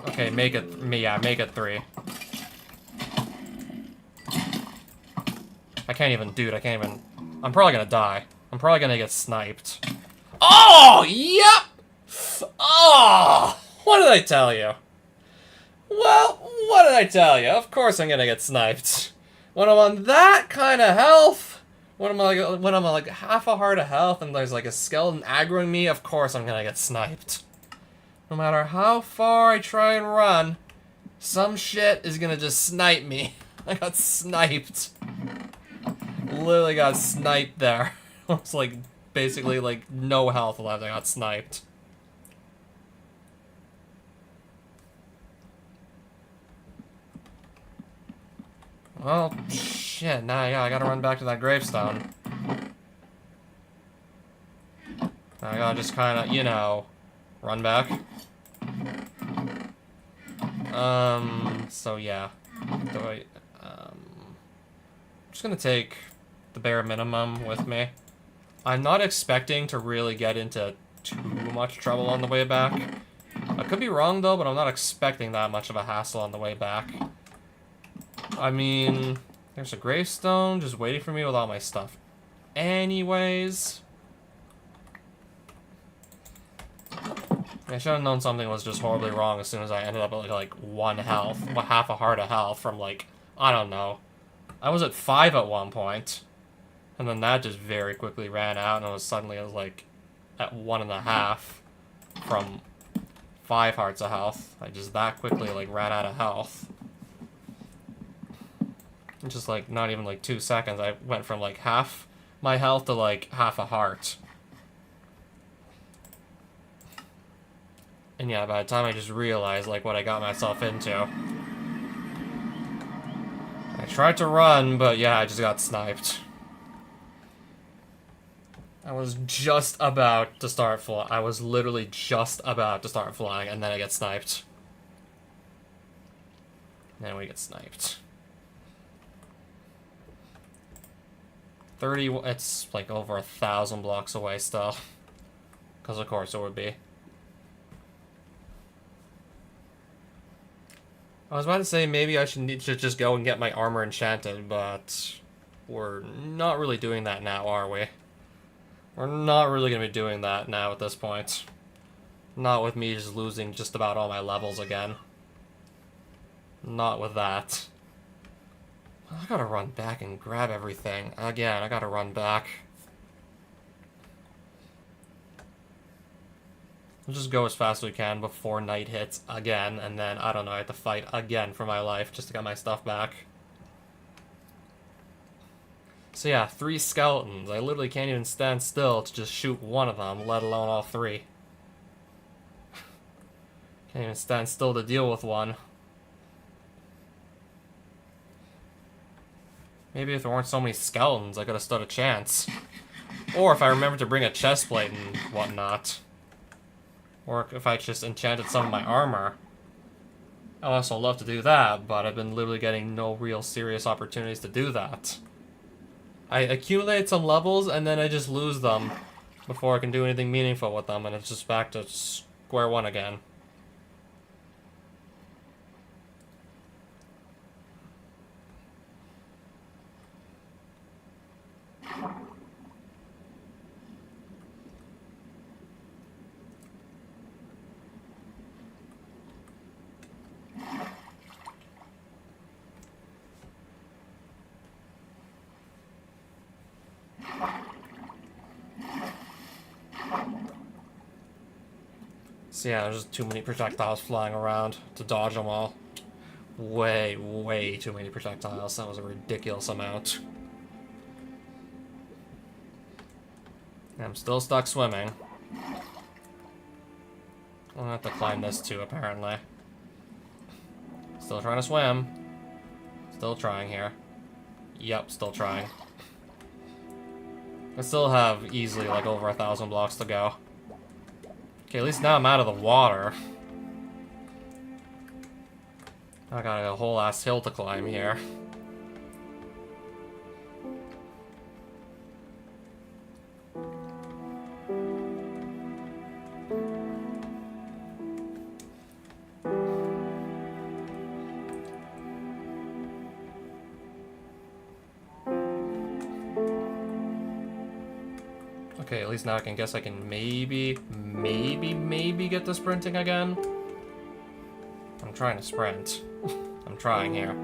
Okay, make it, yeah, make it 3. I can't even, dude, I can't even, I'm probably gonna die. I'm probably gonna get sniped. Oh, yep! Oh, what did I tell you? Well, what did I tell you? Of course I'm gonna get sniped. When I'm on that kind of health, when I'm like half a heart of health and there's like a skeleton aggroing me, of course I'm gonna get sniped. No matter how far I try and run, Some shit is gonna just snipe me. I got sniped. Literally got sniped there. It's like, basically, like, no health left. I got sniped. Well, shit, now yeah, I gotta run back to that gravestone. I gotta just kinda, you know, run back. So yeah. I'm just gonna take the bare minimum with me. I'm not expecting to really get into too much trouble on the way back. I could be wrong though, but I'm not expecting that much of a hassle on the way back. I mean, there's a gravestone just waiting for me with all my stuff. Anyways. I should have known something was just horribly wrong as soon as I ended up at like 1 health. Half a heart of health from like, I don't know. I was at 5 at one point. And then that just very quickly ran out and I was like at 1.5 from 5 hearts of health. I just that quickly like ran out of health. Just like not even like 2 seconds, I went from like half my health to like half a heart. And yeah, by the time I just realized like what I got myself into. I tried to run, but yeah, I just got sniped. I was just about to start flying. I was literally just about to start flying, and then I get sniped. And then we get sniped. 30, it's like over 1,000 blocks away still. Because of course it would be. I was about to say maybe I should just go and get my armor enchanted, but we're not really doing that now, are we? We're not really going to be doing that now at this point. Not with me just losing just about all my levels again. Not with that. I gotta run back and grab everything. Again, I gotta run back. We'll just go as fast as we can before night hits again, and then, I don't know, I have to fight again for my life just to get my stuff back. So yeah, 3 skeletons. I literally can't even stand still to just shoot one of them, let alone all 3. Can't even stand still to deal with one. Maybe if there weren't so many skeletons, I could have stood a chance. Or if I remembered to bring a chestplate and whatnot. Or if I just enchanted some of my armor. I'd also love to do that, but I've been literally getting no real serious opportunities to do that. I accumulate some levels, and then I just lose them before I can do anything meaningful with them, and it's just back to square one again. So yeah, there's just too many projectiles flying around to dodge them all. Way, way too many projectiles. That was a ridiculous amount. I'm still stuck swimming. I'm gonna have to climb this too, apparently. Still trying to swim. Still trying here. Yep, still trying. I still have easily like over 1,000 blocks to go. Okay, at least now I'm out of the water. I got a whole ass hill to climb here. Okay, at least now I can guess I can maybe get to sprinting again. I'm trying to sprint. I'm trying here.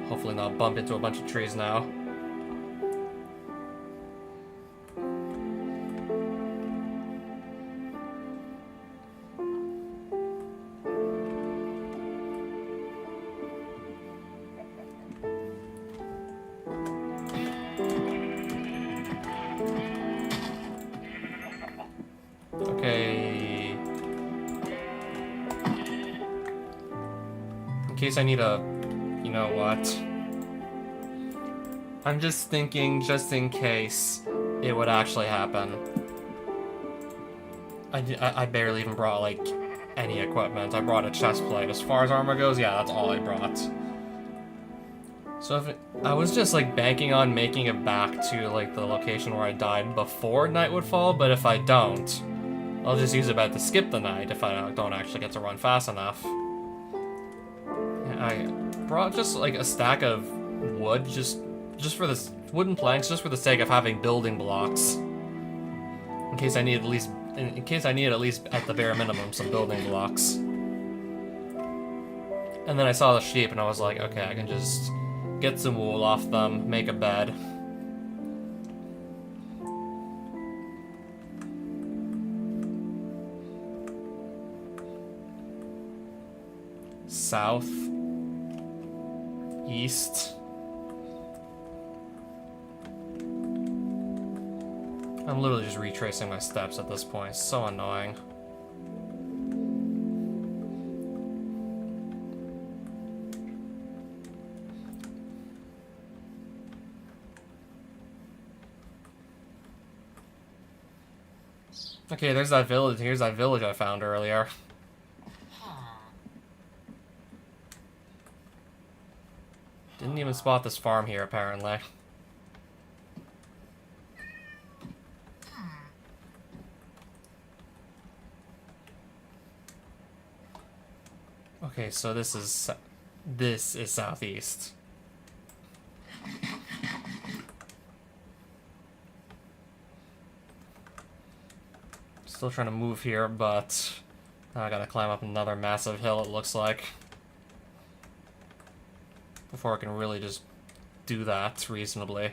Hopefully not bump into a bunch of trees now. case I need a... You know what? I'm just thinking, just in case it would actually happen. I barely even brought, like, any equipment. I brought a chest plate. As far as armor goes, yeah, that's all I brought. So if I was just, like, banking on making it back to, like, the location where I died before night would fall, but if I don't, I'll just use it back to skip the night if I don't actually get to run fast enough. I brought just, like, a stack of wood, just for this wooden planks, just for the sake of having building blocks. In case I need at least at the bare minimum some building blocks. And then I saw the sheep and I was like, okay, I can just get some wool off them, make a bed. South. East. I'm literally just retracing my steps at this point. It's so annoying. Okay, there's that village. Here's that village I found earlier. Didn't even spot this farm here, apparently. Okay, so this is southeast. Still trying to move here, but I gotta climb up another massive hill, it looks like, before I can really just do that reasonably.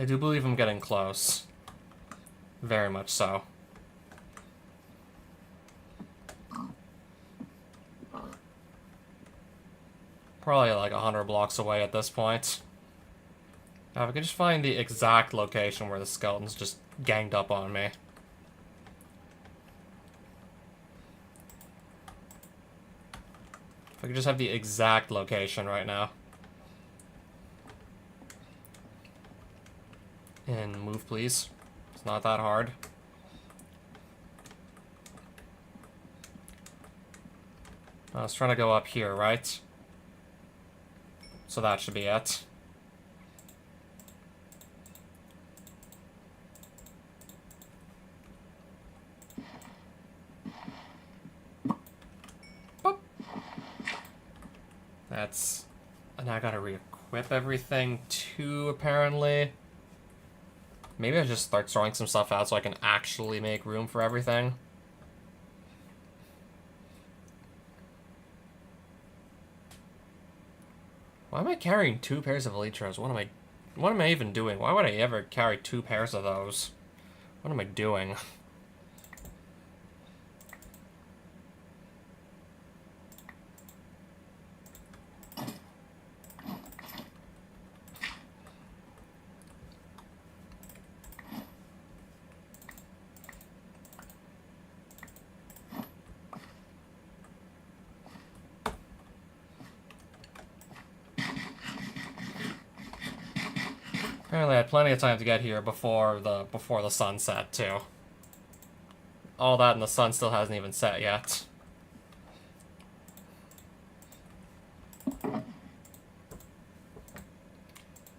I do believe I'm getting close. Very much so. Probably like 100 blocks away at this point. Now, if I can just find the exact location where the skeletons just ganged up on me. If I could just have the exact location right now. And move, please. It's not that hard. I was trying to go up here, right? So that should be it. Boop. That's... And I gotta re-equip everything too, apparently. Maybe I just start throwing some stuff out so I can actually make room for everything. Why am I carrying 2 pairs of elytras? What am I even doing? Why would I ever carry 2 pairs of those? What am I doing? Apparently I had plenty of time to get here before the sun set, too. All that and the sun still hasn't even set yet.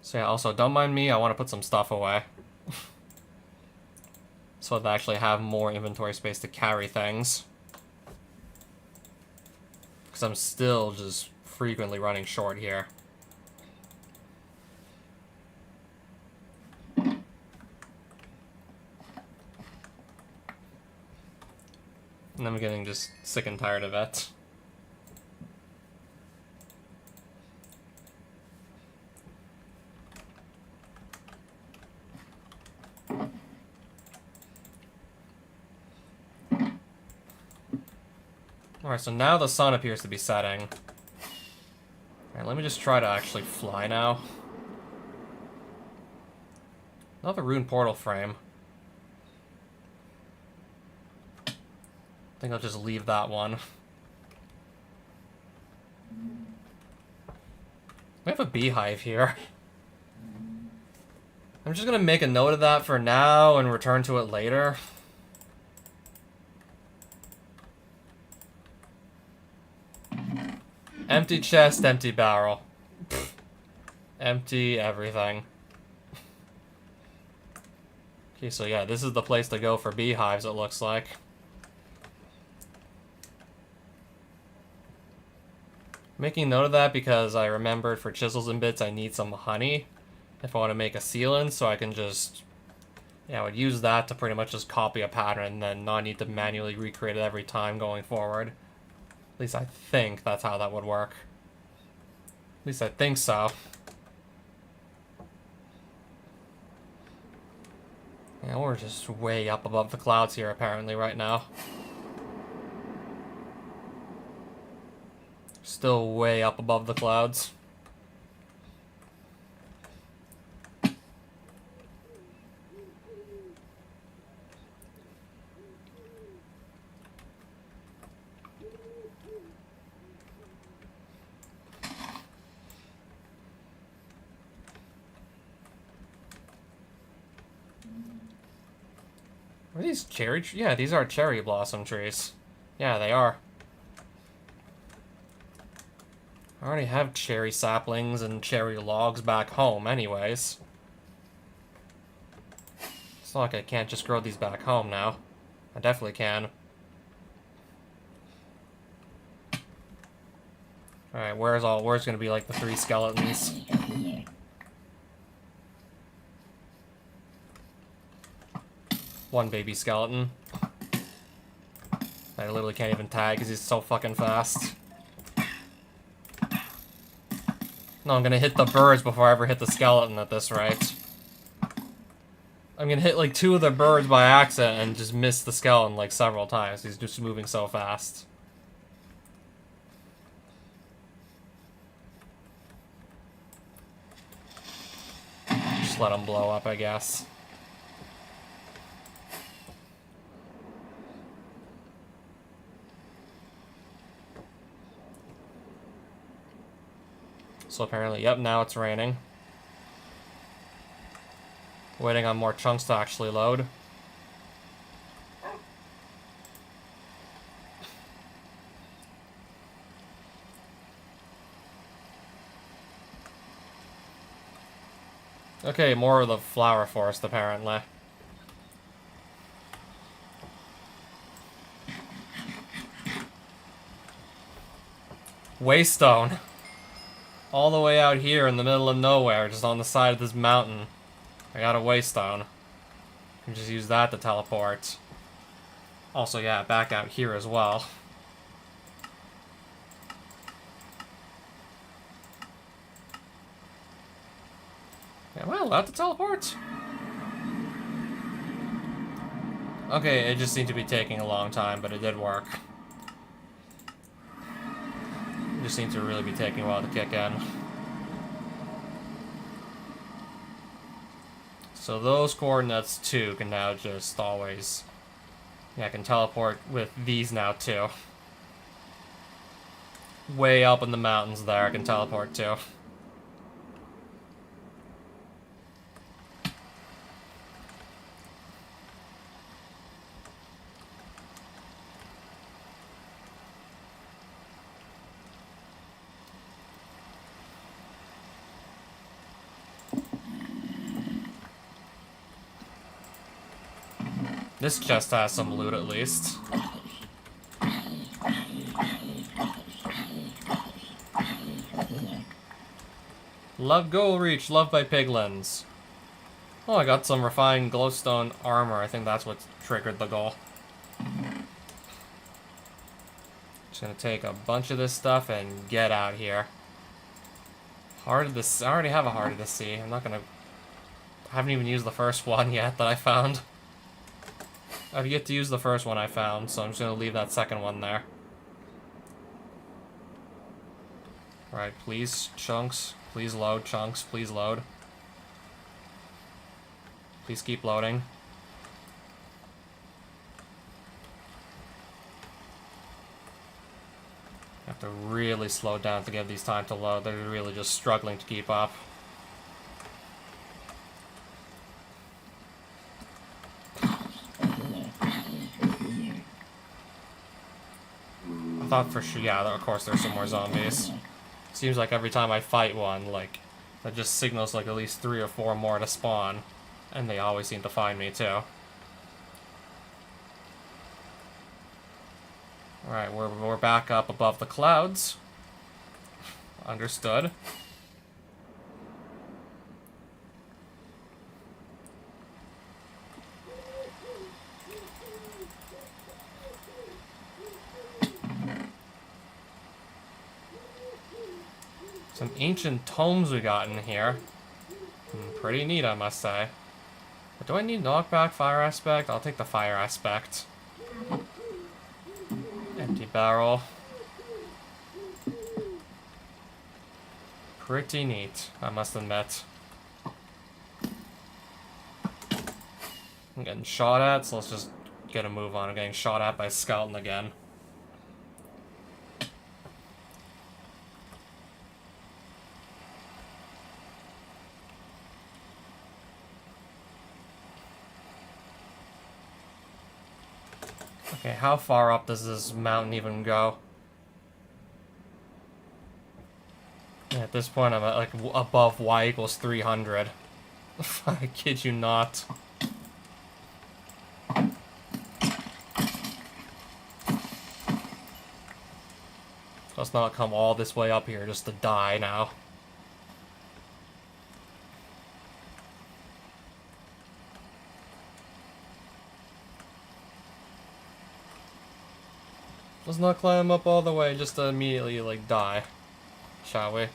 So yeah, also, don't mind me, I want to put some stuff away. So that I actually have more inventory space to carry things. because I'm still just frequently running short here. And I'm getting just sick and tired of it. Alright, so now the sun appears to be setting. Alright, let me just try to actually fly now. Another rune portal frame. I think I'll just leave that one. We have a beehive here. I'm just gonna make a note of that for now and return to it later. Empty chest, empty barrel. Pfft. Empty everything. Okay, so yeah, this is the place to go for beehives, it looks like. Making note of that because I remembered for chisels and bits I need some honey if I want to make a sealant, so I can just, yeah, I would use that to pretty much just copy a pattern and then not need to manually recreate it every time going forward. At least I think that's how that would work. At least I think so. Yeah, we're just way up above the clouds here apparently right now. Still way up above the clouds. Are these cherry trees? Yeah, these are cherry blossom trees. Yeah, they are. I already have cherry saplings and cherry logs back home anyways. It's not like I can't just grow these back home now. I definitely can. Alright, where's gonna be like the 3 skeletons? One baby skeleton. I literally can't even tag because he's so fucking fast. No, I'm gonna hit the birds before I ever hit the skeleton at this rate. I'm gonna hit like 2 of the birds by accident and just miss the skeleton like several times. He's just moving so fast. Just let him blow up, I guess. So apparently, yep, now it's raining. Waiting on more chunks to actually load. Okay, more of the flower forest, apparently. Waystone. All the way out here in the middle of nowhere, just on the side of this mountain. I got a waystone. Can just use that to teleport. Also, yeah, back out here as well. Am I allowed to teleport? Okay, it just seemed to be taking a long time, but it did work. It just seems to really be taking a while to kick in. So those coordinates, too, can now just always... Yeah, I can teleport with these now, too. Way up in the mountains there, I can teleport to. This chest has some loot, at least. Love goal reach, loved by piglins. Oh, I got some refined glowstone armor. I think that's what triggered the goal. Just gonna take a bunch of this stuff and get out here. Heart of the Sea. I already have a Heart of the Sea. I'm not gonna... I haven't even used the first one yet that I found. I've yet to use the first one I found, so I'm just gonna leave that second one there. Alright, please, chunks. Please load, chunks. Please load. Please keep loading. I have to really slow down to give these time to load. They're really just struggling to keep up. I thought for sure, yeah, of course there's some more zombies. Seems like every time I fight one, like, that just signals like at least 3 or 4 more to spawn. And they always seem to find me, too. Alright, we're back up above the clouds. Understood. Some ancient tomes we got in here. Pretty neat, I must say. But do I need knockback, fire aspect? I'll take the fire aspect. Empty barrel. Pretty neat, I must admit. I'm getting shot at, so let's just get a move on. I'm getting shot at by a skeleton again. Okay, how far up does this mountain even go? Yeah, at this point I'm at like above y equals 300. I kid you not. Let's not come all this way up here just to die now. Let's not climb up all the way just to immediately, like, die. Shall we?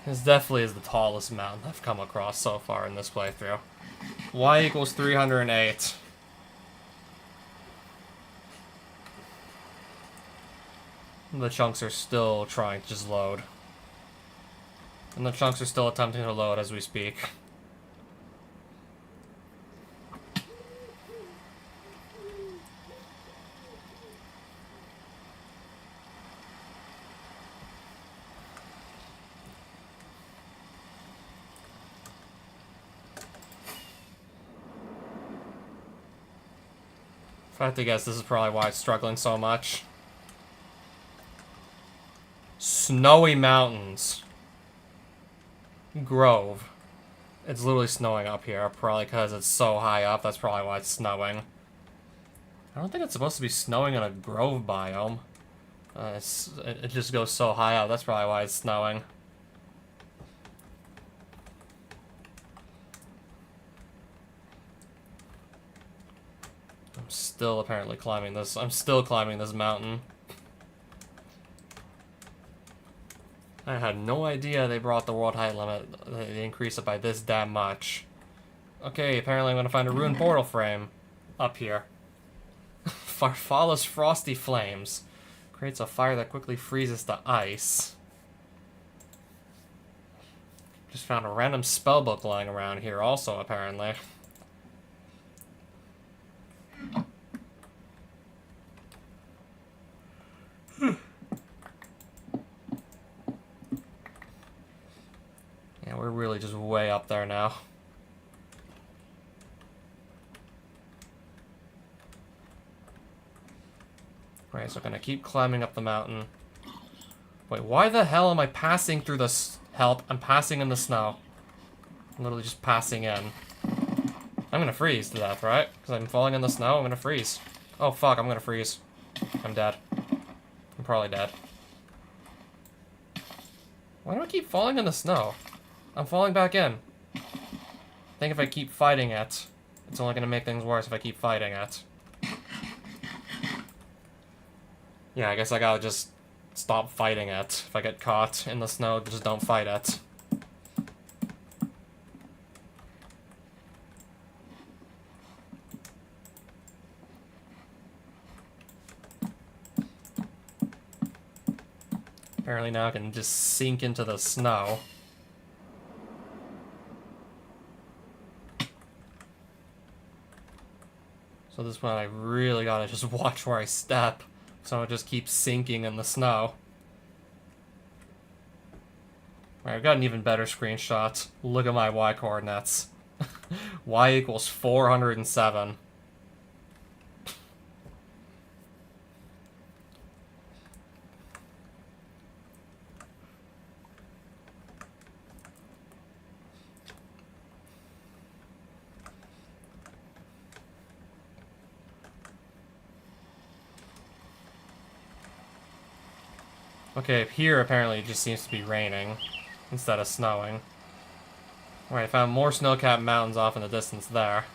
This definitely is the tallest mountain I've come across so far in this playthrough. Y equals 308. The chunks are still trying to just load. And the chunks are still attempting to load as we speak. If I had to guess, this is probably why it's struggling so much. Snowy mountains. Grove. It's literally snowing up here, probably because it's so high up, that's probably why it's snowing. I don't think it's supposed to be snowing in a grove biome. It just goes so high up, that's probably why it's snowing. I'm still apparently climbing this. I'm still climbing this mountain. I had no idea they brought the world height limit. They increased it by this damn much. Okay, apparently I'm gonna find a ruined portal frame up here. Farfalla's frosty flames. Creates a fire that quickly freezes to ice. Just found a random spellbook lying around here also, apparently. Yeah, we're really just way up there now. Right, so I'm gonna keep climbing up the mountain. Wait, why the hell am I passing through this? Help, I'm passing in the snow. I'm literally just passing in. I'm gonna freeze to death, right? Because I'm falling in the snow, I'm gonna freeze. Oh fuck, I'm gonna freeze. I'm dead. I'm probably dead. Why do I keep falling in the snow? I'm falling back in. I think if I keep fighting it, it's only gonna make things worse if I keep fighting it. Yeah, I guess I gotta just stop fighting it. If I get caught in the snow, just don't fight it. Apparently now I can just sink into the snow. So this one I really gotta just watch where I step, so I just keep sinking in the snow. Alright, I've got an even better screenshot. Look at my Y coordinates. Y equals 407. Okay, here apparently it just seems to be raining instead of snowing. Alright, I found more snow-capped mountains off in the distance there.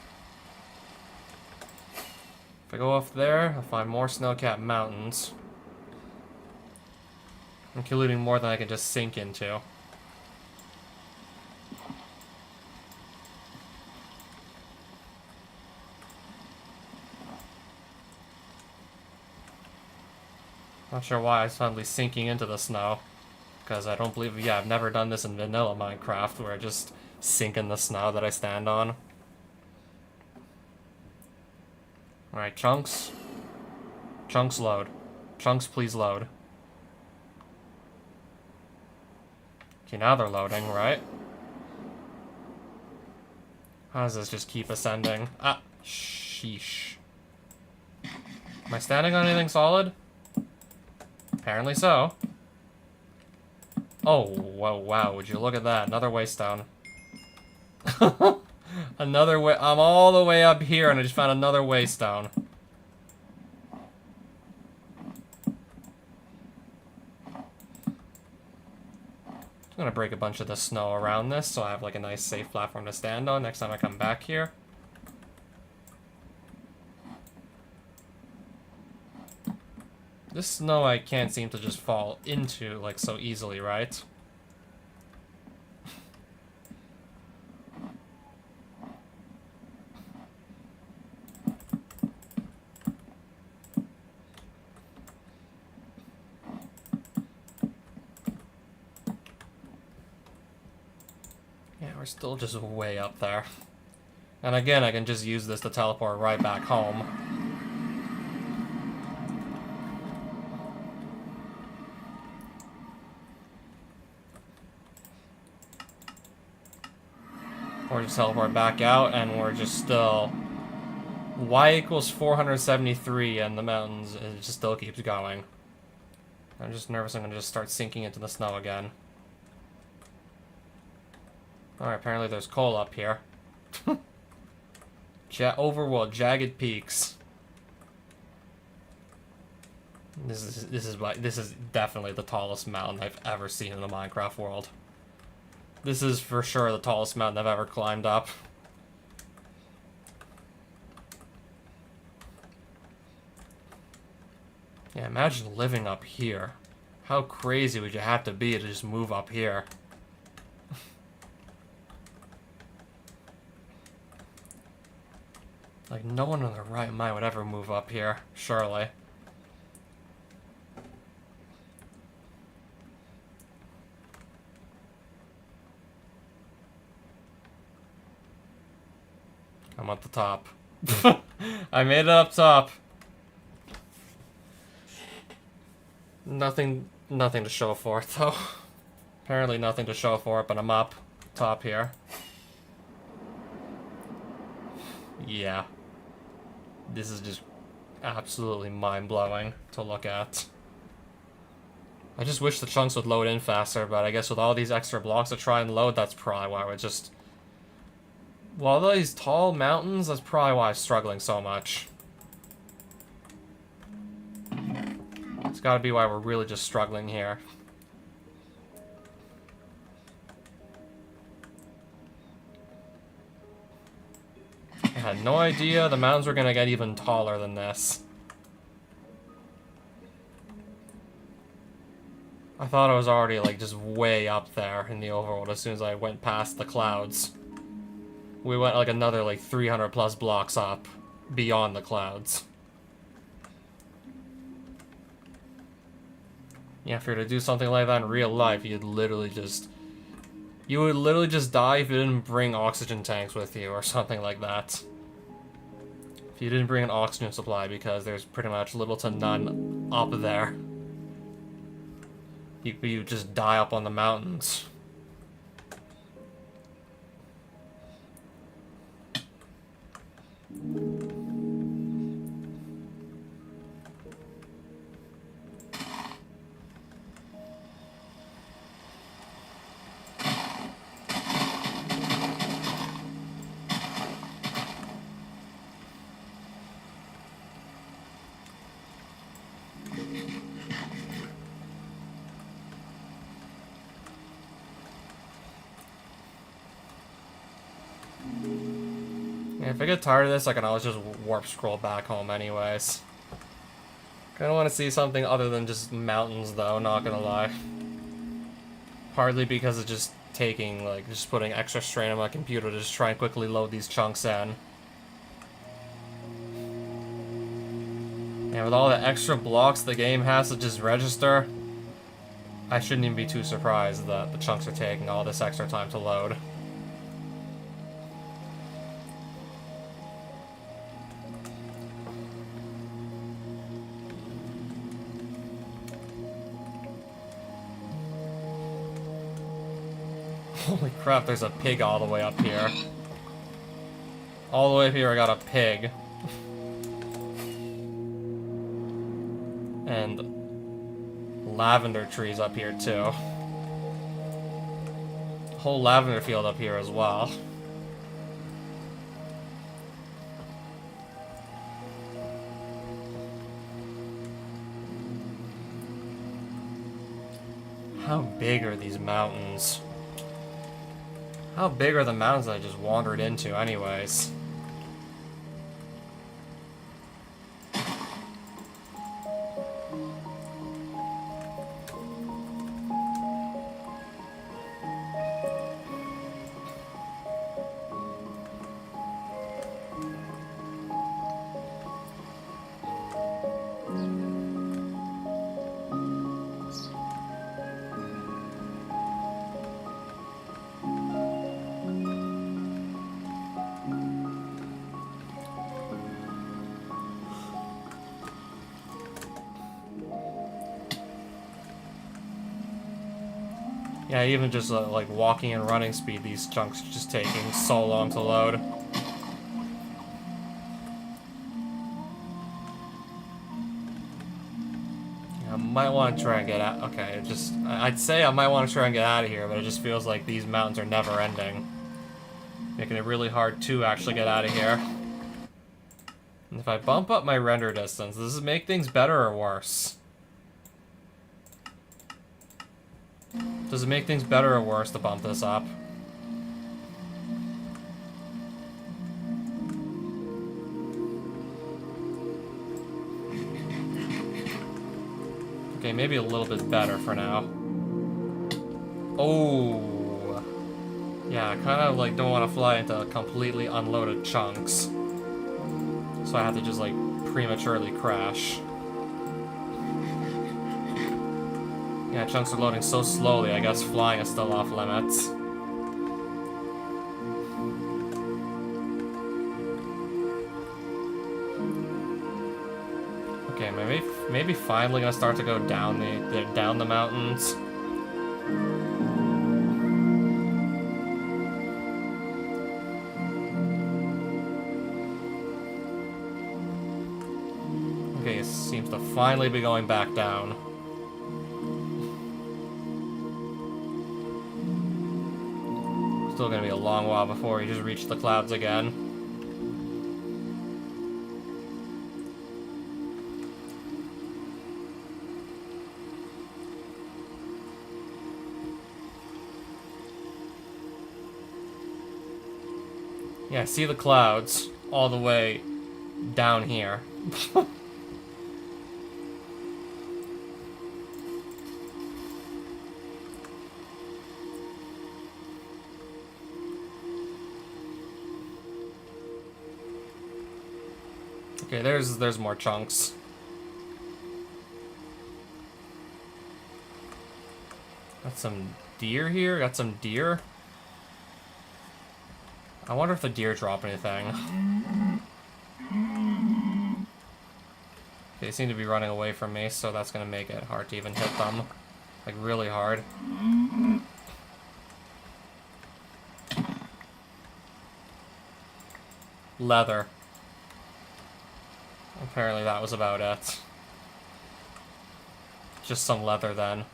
If I go off there, I'll find more snow-capped mountains. Including more than I can just sink into. Not sure why I'm suddenly sinking into the snow. Because I don't believe, yeah, I've never done this in vanilla Minecraft, where I just sink in the snow that I stand on. Alright, chunks. Chunks load. Chunks, please load. Okay, now they're loading, right? How does this just keep ascending? Ah, sheesh. Am I standing on anything solid? Apparently so. Oh, whoa, wow, would you look at that. Another way stone. Another way. I'm all the way up here and I just found another way stone. I'm gonna break a bunch of the snow around this so I have like a nice safe platform to stand on next time I come back here. This snow I can't seem to just fall into like so easily, right? Yeah, we're still just way up there. And again, I can just use this to teleport right back home. Or just teleport back out, and we're just still... Y equals 473, and the mountains, it just still keeps going. I'm just nervous I'm gonna just start sinking into the snow again. Alright, apparently there's coal up here. Overworld, jagged peaks. This is definitely the tallest mountain I've ever seen in the Minecraft world. This is for sure the tallest mountain I've ever climbed up. Yeah, imagine living up here. How crazy would you have to be to just move up here? Like, no one in their right mind would ever move up here, surely. I'm at the top. I made it up top. Nothing to show for it, though. Apparently nothing to show for it, but I'm up top here. Yeah. This is just absolutely mind-blowing to look at. I just wish the chunks would load in faster, but I guess with all these extra blocks to try and load, that's probably why we're just... Well, these tall mountains, that's probably why I'm struggling so much. It's gotta be why we're really just struggling here. had no idea the mountains were gonna get even taller than this. I thought I was already, like, just way up there in the overworld as soon as I went past the clouds. We went, like, another, like, 300 plus blocks up beyond the clouds. Yeah, if you were to do something like that in real life, you'd literally just... You would literally just die if you didn't bring oxygen tanks with you or something like that. If you didn't bring an oxygen supply, because there's pretty much little to none up there. You just die up on the mountains. If I get tired of this, I can always just warp scroll back home anyways. Kinda want to see something other than just mountains though, not gonna lie. Partly because it's just taking, like, just putting extra strain on my computer to just try and quickly load these chunks in. And with all the extra blocks the game has to just register, I shouldn't even be too surprised that the chunks are taking all this extra time to load. Holy crap, there's a pig all the way up here. All the way up here I got a pig. And lavender trees up here too. Whole lavender field up here as well. How big are these mountains? How big are the mountains I just wandered into anyways? Yeah, even just like walking and running speed, these chunks are just taking so long to load. Yeah, I might want to try and get out. Okay, I'd say I might want to try and get out of here, but it just feels like these mountains are never ending, making it really hard to actually get out of here. And if I bump up my render distance, does this make things better or worse? Does it make things better or worse to bump this up? Okay, maybe a little bit better for now. Oh. Yeah, I kind of like don't want to fly into completely unloaded chunks. So I have to just like prematurely crash. Yeah, chunks are loading so slowly, I guess flying is still off limits. Okay, maybe finally gonna start to go down the mountains. Okay, it seems to finally be going back down. Still gonna be a long while before you just reach the clouds again. Yeah, I see the clouds. all the way down here. Okay, there's more chunks. Got some deer here. Got some deer. I wonder if the deer drop anything. They seem to be running away from me, so that's gonna make it hard to even hit them. Like, really hard. Leather. Apparently that was about it. Just some leather then.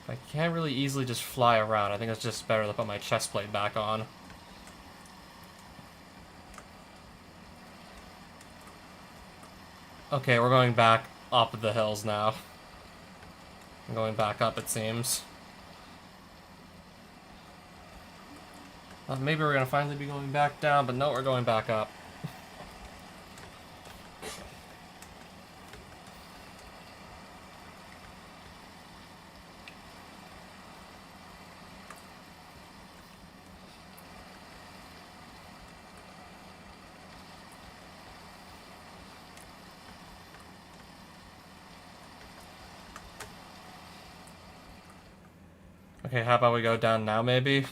I can't really easily just fly around. I think it's just better to put my chest plate back on. Okay, we're going back up the hills now. I'm going back up, it seems. Maybe we're gonna finally be going back down, but no, we're going back up. Okay, how about we go down now, maybe?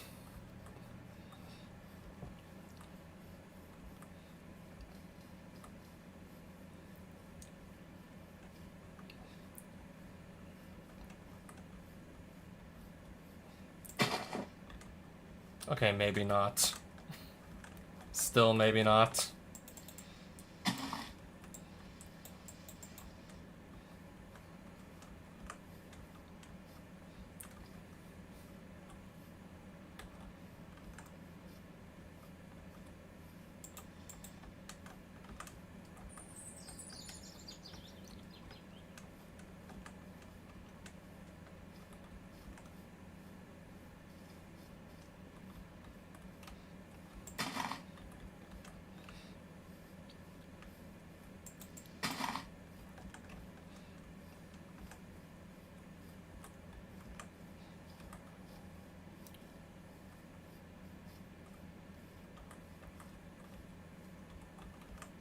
Okay, maybe not. Still maybe not.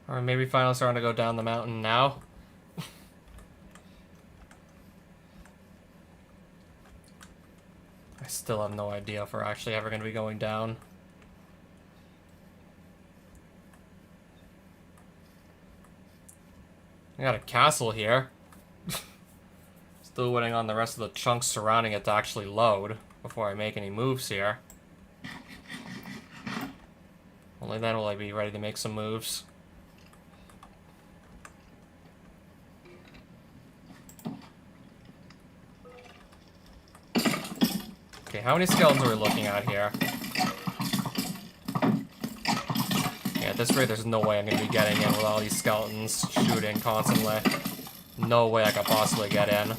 Or maybe finally starting to go down the mountain now. I still have no idea if we're actually ever going to be going down. I got a castle here. Still waiting on the rest of the chunks surrounding it to actually load before I make any moves here. Only then will I be ready to make some moves. Okay, how many skeletons are we looking at here? Yeah, at this rate, there's no way I'm going to be getting in with all these skeletons shooting constantly. No way I could possibly get in.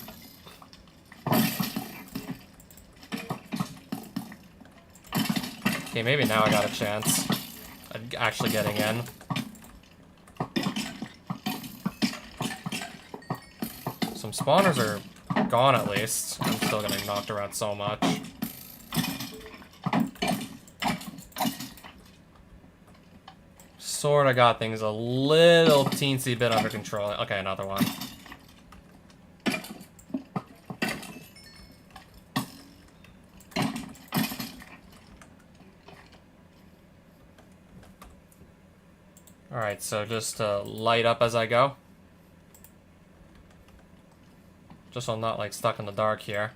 Okay, maybe now I got a chance at actually getting in. Some spawners are gone at least. I'm still getting knocked around so much. Sort of got things a little teensy bit under control. Okay, another one. Alright, so just light up as I go. Just so I'm not, like, stuck in the dark here.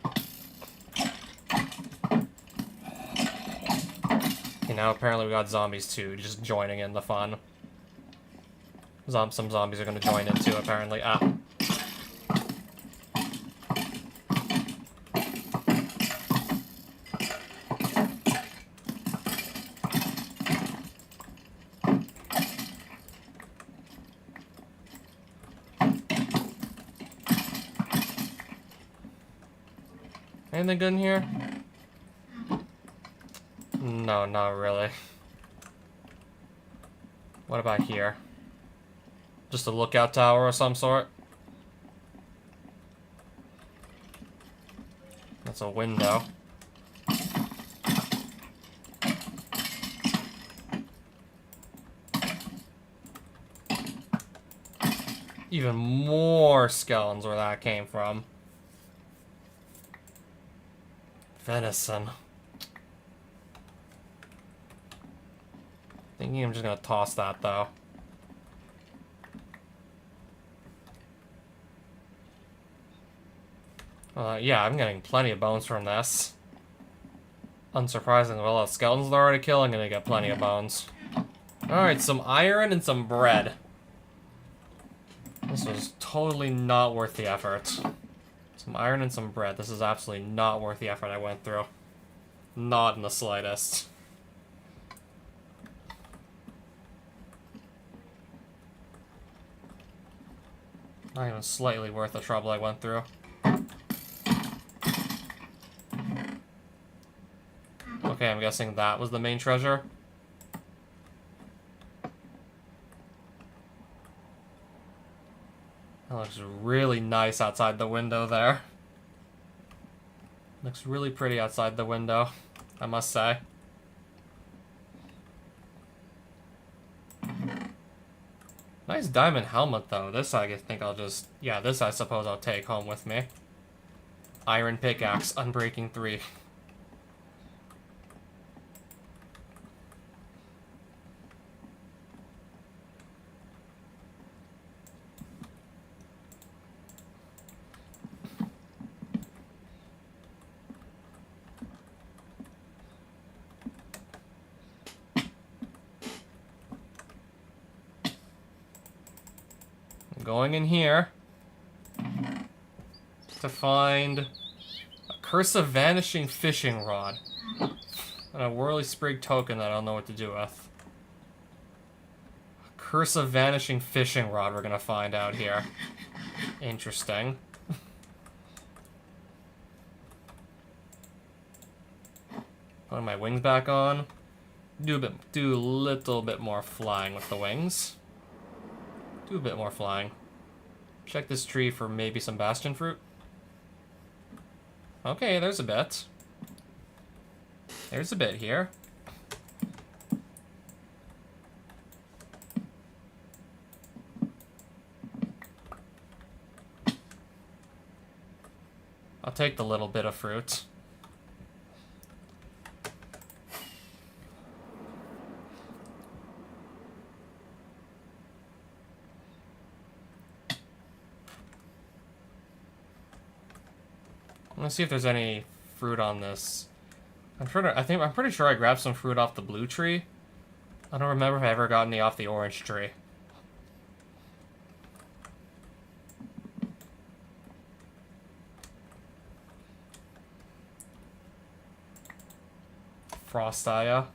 Okay, now apparently we got zombies too, just joining in the fun. Some zombies are gonna join in too, apparently. Ah. Anything good in here? No, not really. What about here? Just a lookout tower of some sort? That's a window. Even more skeletons where that came from. Venison. Thinking I'm just gonna toss that though. Yeah, I'm getting plenty of bones from this. Unsurprisingly, well, the skeletons are already killing, I'm gonna get plenty of bones. Alright, some iron and some bread. This was totally not worth the effort. Some iron and some bread. This is absolutely not worth the effort I went through. Not in the slightest. Not even slightly worth the trouble I went through. Okay, I'm guessing that was the main treasure. That looks really nice outside the window there. Looks really pretty outside the window, I must say. Nice diamond helmet, though. This I think I'll just... Yeah, this I suppose I'll take home with me. Iron pickaxe, Unbreaking 3. Going in here to find a Curse of Vanishing Fishing Rod and a Whirly Sprig token that I don't know what to do with. A Curse of Vanishing Fishing Rod we're gonna find out here. Interesting. Putting my wings back on. Do a little bit more flying with the wings. Do a bit more flying. Check this tree for maybe some bastion fruit. Okay, there's a bit. There's a bit here. I'll take the little bit of fruit. Let's see if there's any fruit on this. I'm pretty sure I grabbed some fruit off the blue tree. I don't remember if I ever got any off the orange tree. Frostaya.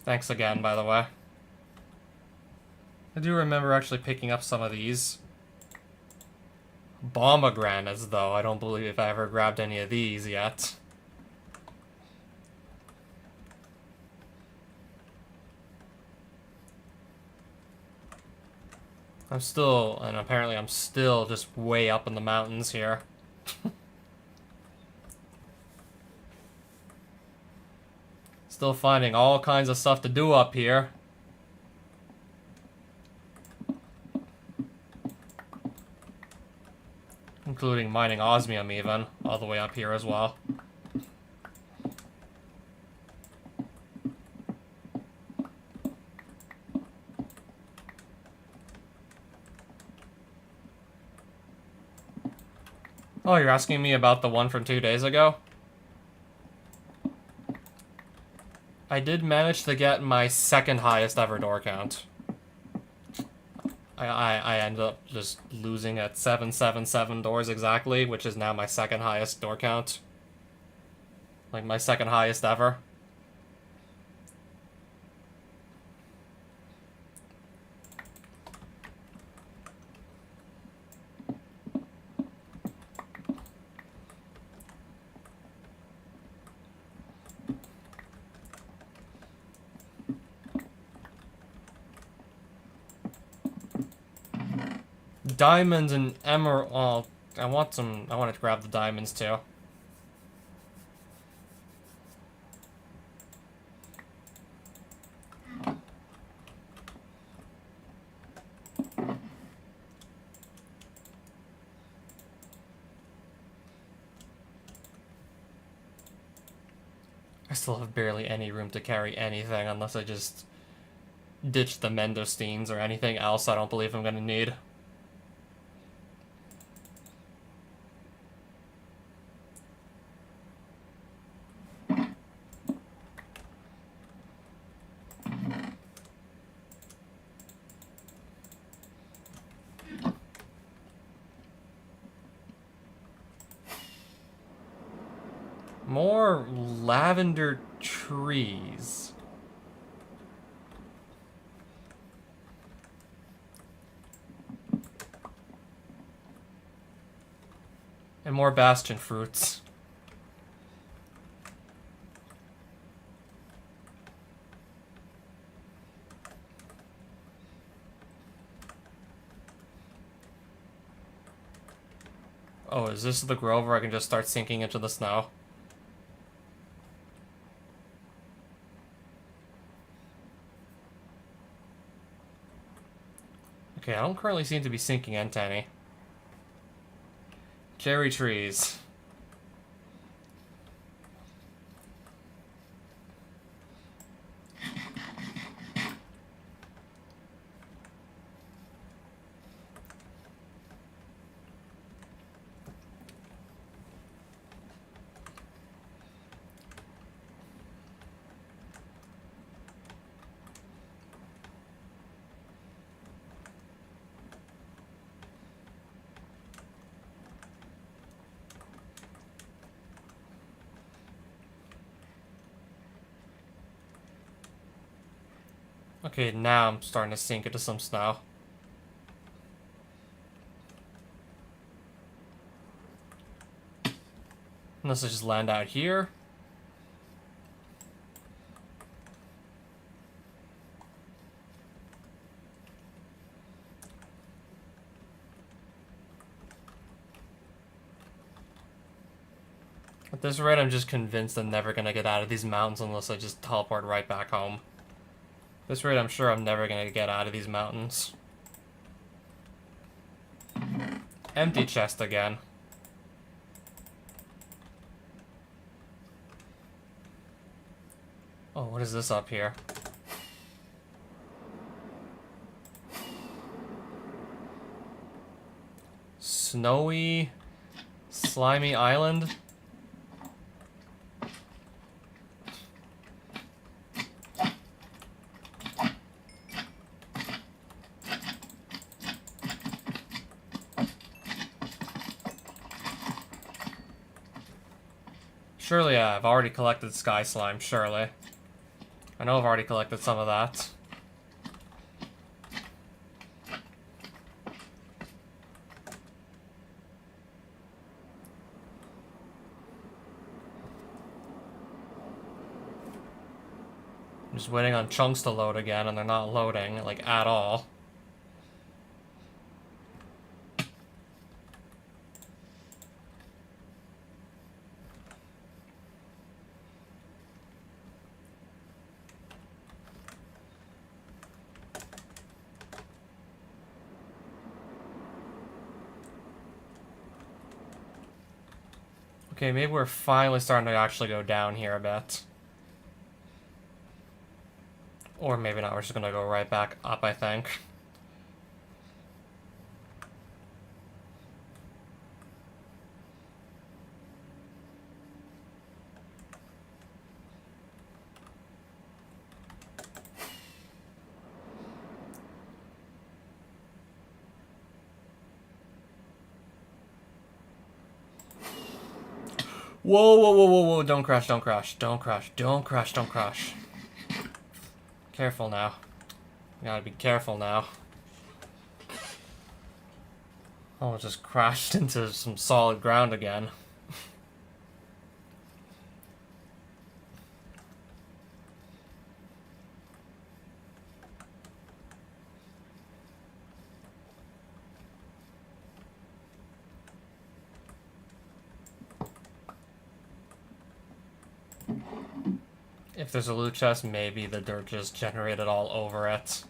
Thanks again, by the way. I do remember actually picking up some of these. Pomegranates, though. I don't believe I ever grabbed any of these yet. Apparently I'm still just way up in the mountains here. Still finding all kinds of stuff to do up here. Including mining osmium even, all the way up here as well. Oh, you're asking me about the one from 2 days ago? I did manage to get my second highest ever door count. I ended up just losing at 777 doors exactly, which is now my second highest door count. Like, my second highest ever. Diamonds and emerald. Oh, I want some. I want to grab the diamonds too. I still have barely any room to carry anything unless I just ditch the Mendosteins or anything else I don't believe I'm gonna need. More lavender trees. And more bastion fruits. Oh, is this the grove where I can just start sinking into the snow? Okay, I don't currently seem to be sinking into any. Cherry trees. Okay, now I'm starting to sink into some snow. Unless I just land out here. At this rate, I'm just convinced I'm never gonna get out of these mountains unless I just teleport right back home. At this rate, I'm sure I'm never gonna get out of these mountains. Empty chest again. Oh, what is this up here? Snowy, slimy island? Surely, yeah, I've already collected sky slime, surely. I know I've already collected some of that. I'm just waiting on chunks to load again, and they're not loading, like, at all. Okay, maybe we're finally starting to actually go down here a bit. Or maybe not, we're just gonna go right back up, I think. Whoa, whoa, whoa, whoa, whoa, don't crash, don't crash, don't crash, don't crash, don't crash. Careful now. You gotta be careful now. Oh, it just crashed into some solid ground again. If there's a loot chest, maybe the dirt just generated all over it.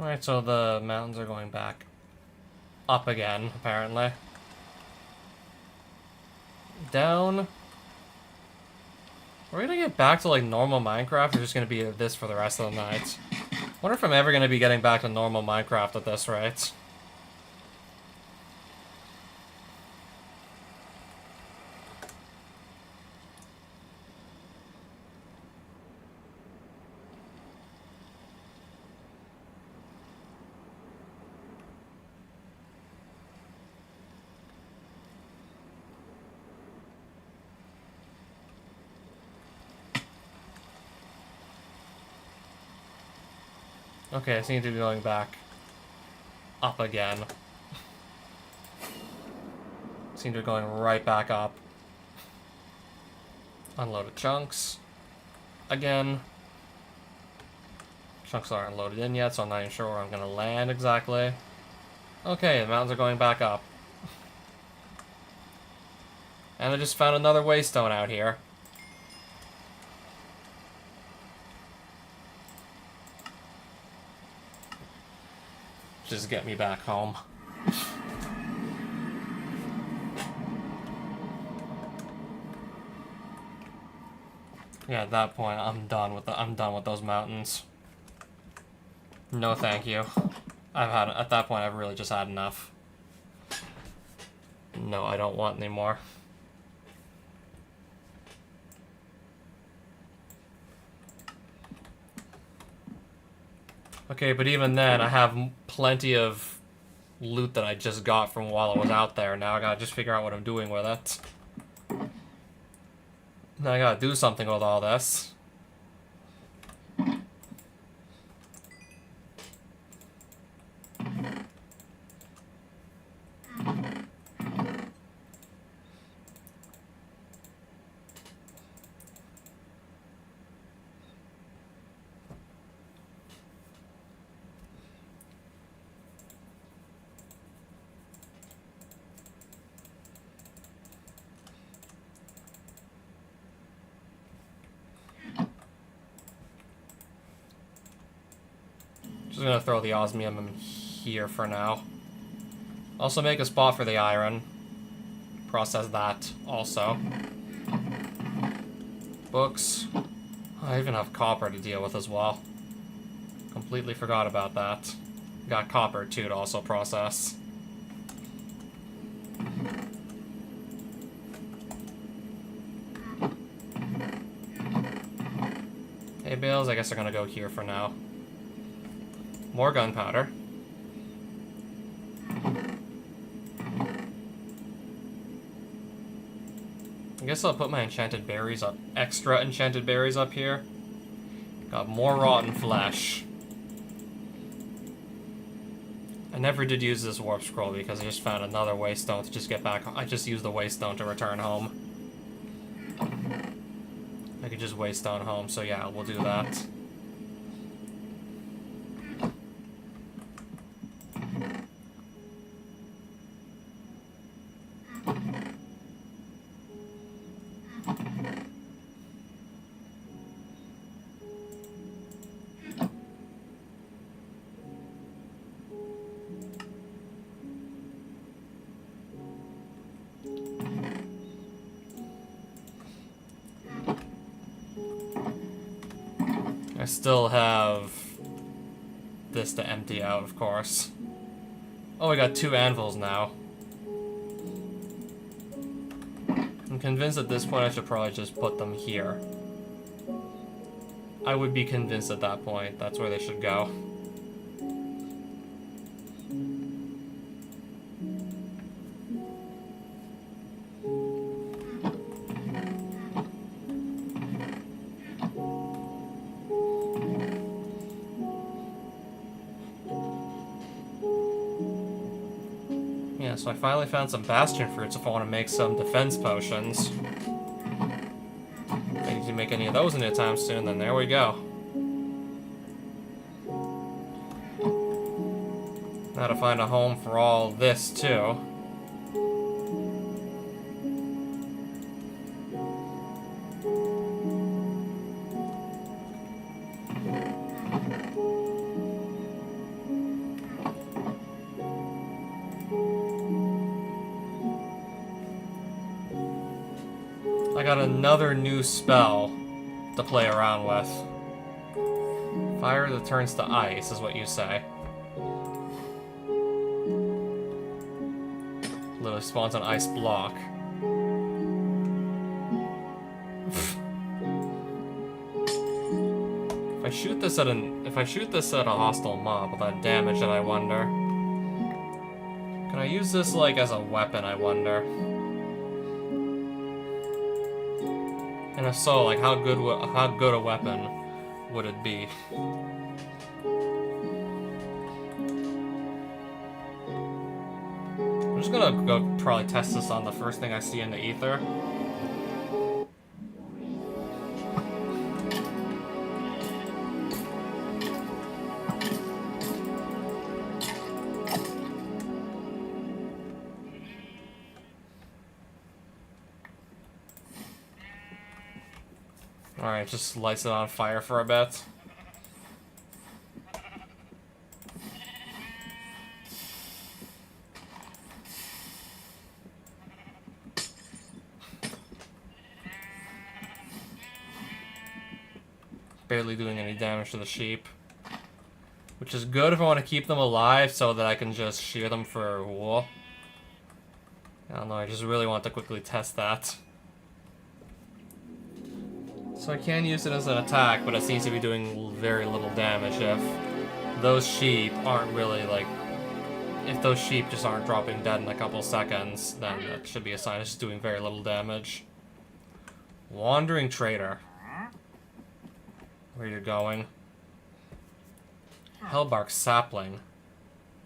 Alright, so the mountains are going back up again, apparently. Down. We're gonna get back to, like, normal Minecraft, or just gonna be this for the rest of the night? Wonder if I'm ever gonna be getting back to normal Minecraft at this rate. Okay, I seem to be going back up again. Seem to be going right back up. Unloaded chunks. Again. Chunks aren't loaded in yet, so I'm not even sure where I'm gonna land exactly. Okay, the mountains are going back up. And I just found another waystone out here. Just get me back home. Yeah, at that point, I'm done with those mountains. No, thank you. At that point, I've really just had enough. No, I don't want any more. Okay, but even then, I have plenty of loot that I just got from while I was out there. Now I gotta just figure out what I'm doing with it. Now I gotta do something with all this. Just gonna throw the osmium in here for now. Also make a spot for the iron. Process that also. Books. I even have copper to deal with as well. Completely forgot about that. Got copper too to also process. Hay bales, I guess they're gonna go here for now. More gunpowder. I guess I'll put my enchanted berries up, extra enchanted berries up here. Got more rotten flesh. I never did use this warp scroll because I just found another waystone to just get back. I just used the waystone to return home. I could just waystone home, so yeah, we'll do that. I still have this to empty out, of course. Oh, we got 2 anvils now. I'm convinced at this point I should probably just put them here. I would be convinced at that point that's where they should go. Yeah, so I finally found some bastion fruits if I want to make some defense potions. Maybe need to make any of those anytime soon, then there we go. Now to find a home for all this, too. I got another new spell to play around with. Fire that turns to ice, is what you say. Literally spawns an ice block. If I shoot this at a hostile mob, will that damage it, I wonder? Can I use this like as a weapon, I wonder? And if so, like how good a weapon would it be? I'm just gonna go probably test this on the first thing I see in the ether. Alright, just lights it on fire for a bit. Barely doing any damage to the sheep. Which is good if I want to keep them alive so that I can just shear them for wool. I don't know, I just really want to quickly test that. So I can use it as an attack, but it seems to be doing very little damage if those sheep aren't really, like... If those sheep just aren't dropping dead in a couple seconds, then that should be a sign it's just doing very little damage. Wandering Trader. Where you going? Hellbark Sapling.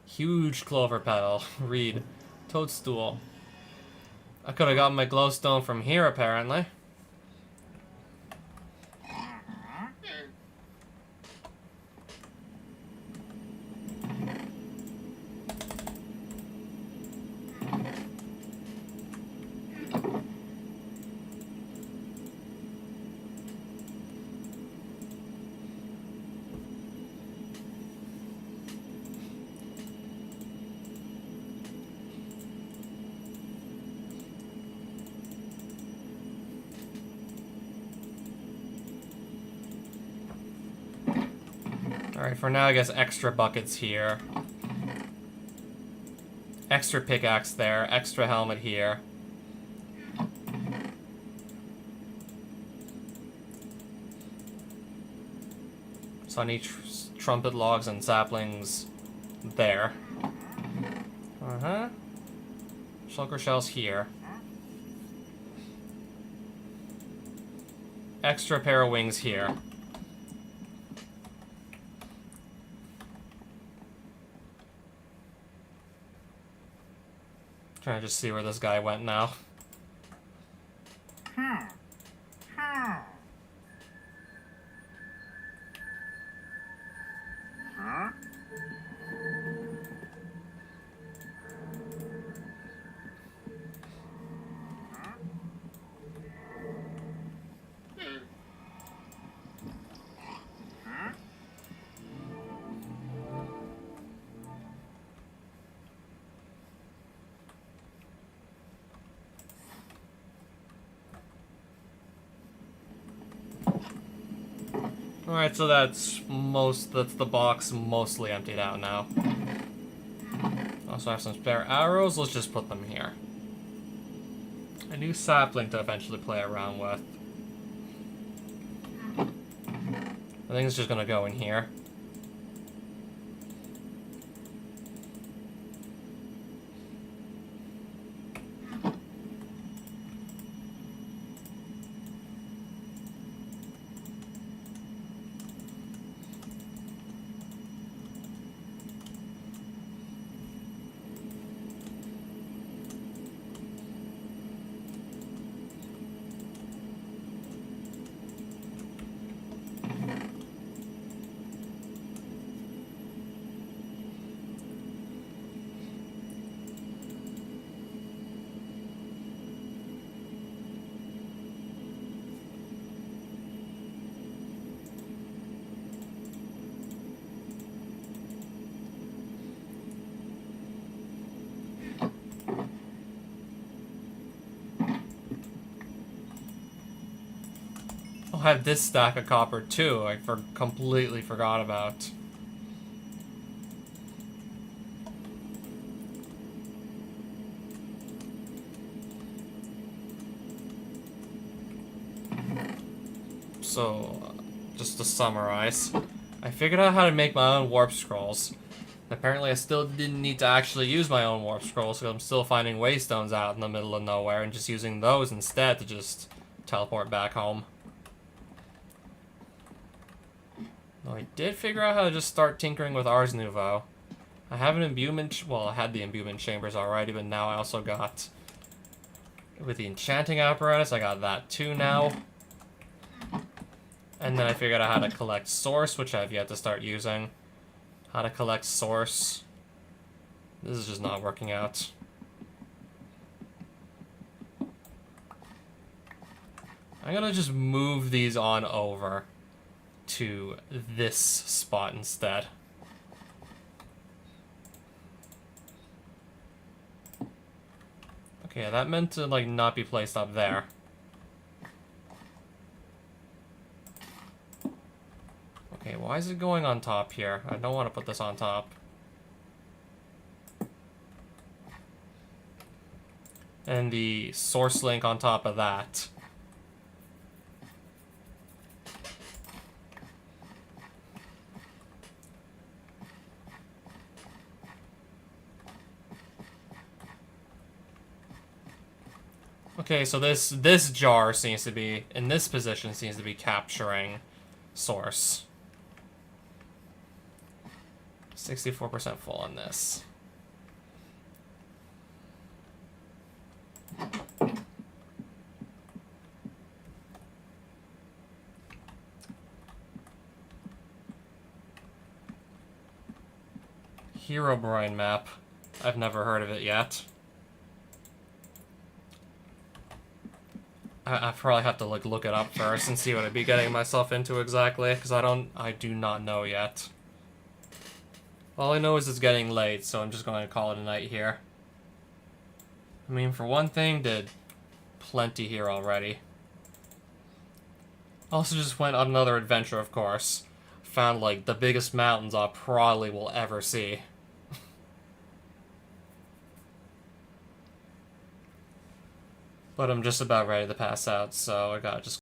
Huge Clover Petal. Reed. Toadstool. I could have gotten my glowstone from here, apparently. Alright, for now I guess extra buckets here. Extra pickaxe there, extra helmet here. So I need trumpet logs and saplings there. Uh-huh. Shulker shells here. Extra pair of wings here. Trying to just see where this guy went now. Alright, so that's the box mostly emptied out now. Also have some spare arrows, let's just put them here. A new sapling to eventually play around with. I think it's just gonna go in here. I have this stack of copper too. I completely forgot about. So, just to summarize, I figured out how to make my own warp scrolls. Apparently I still didn't need to actually use my own warp scrolls, because I'm still finding waystones out in the middle of nowhere and just using those instead to just teleport back home. Though I did figure out how to just start tinkering with Ars Nouveau. I have an imbuement, well, I had the imbuement chambers already, but now I also got, with the enchanting apparatus, I got that too now. And then I figured out how to collect source, which I've yet to start using. How to collect source. This is just not working out. I'm gonna just move these on over to this spot instead. Okay, that meant to, like, not be placed up there. Okay, why is it going on top here? I don't want to put this on top. And the source link on top of that. Okay, so this jar seems to be, in this position, seems to be capturing source. 64% full on this. Herobrine map. I've never heard of it yet. I probably have to like look it up first and see what I'd be getting myself into exactly, because I do not know yet. All I know is it's getting late, so I'm just going to call it a night here. I mean, for one thing, did plenty here already. Also just went on another adventure, of course. Found, like, the biggest mountains I probably will ever see. But I'm just about ready to pass out, so I gotta just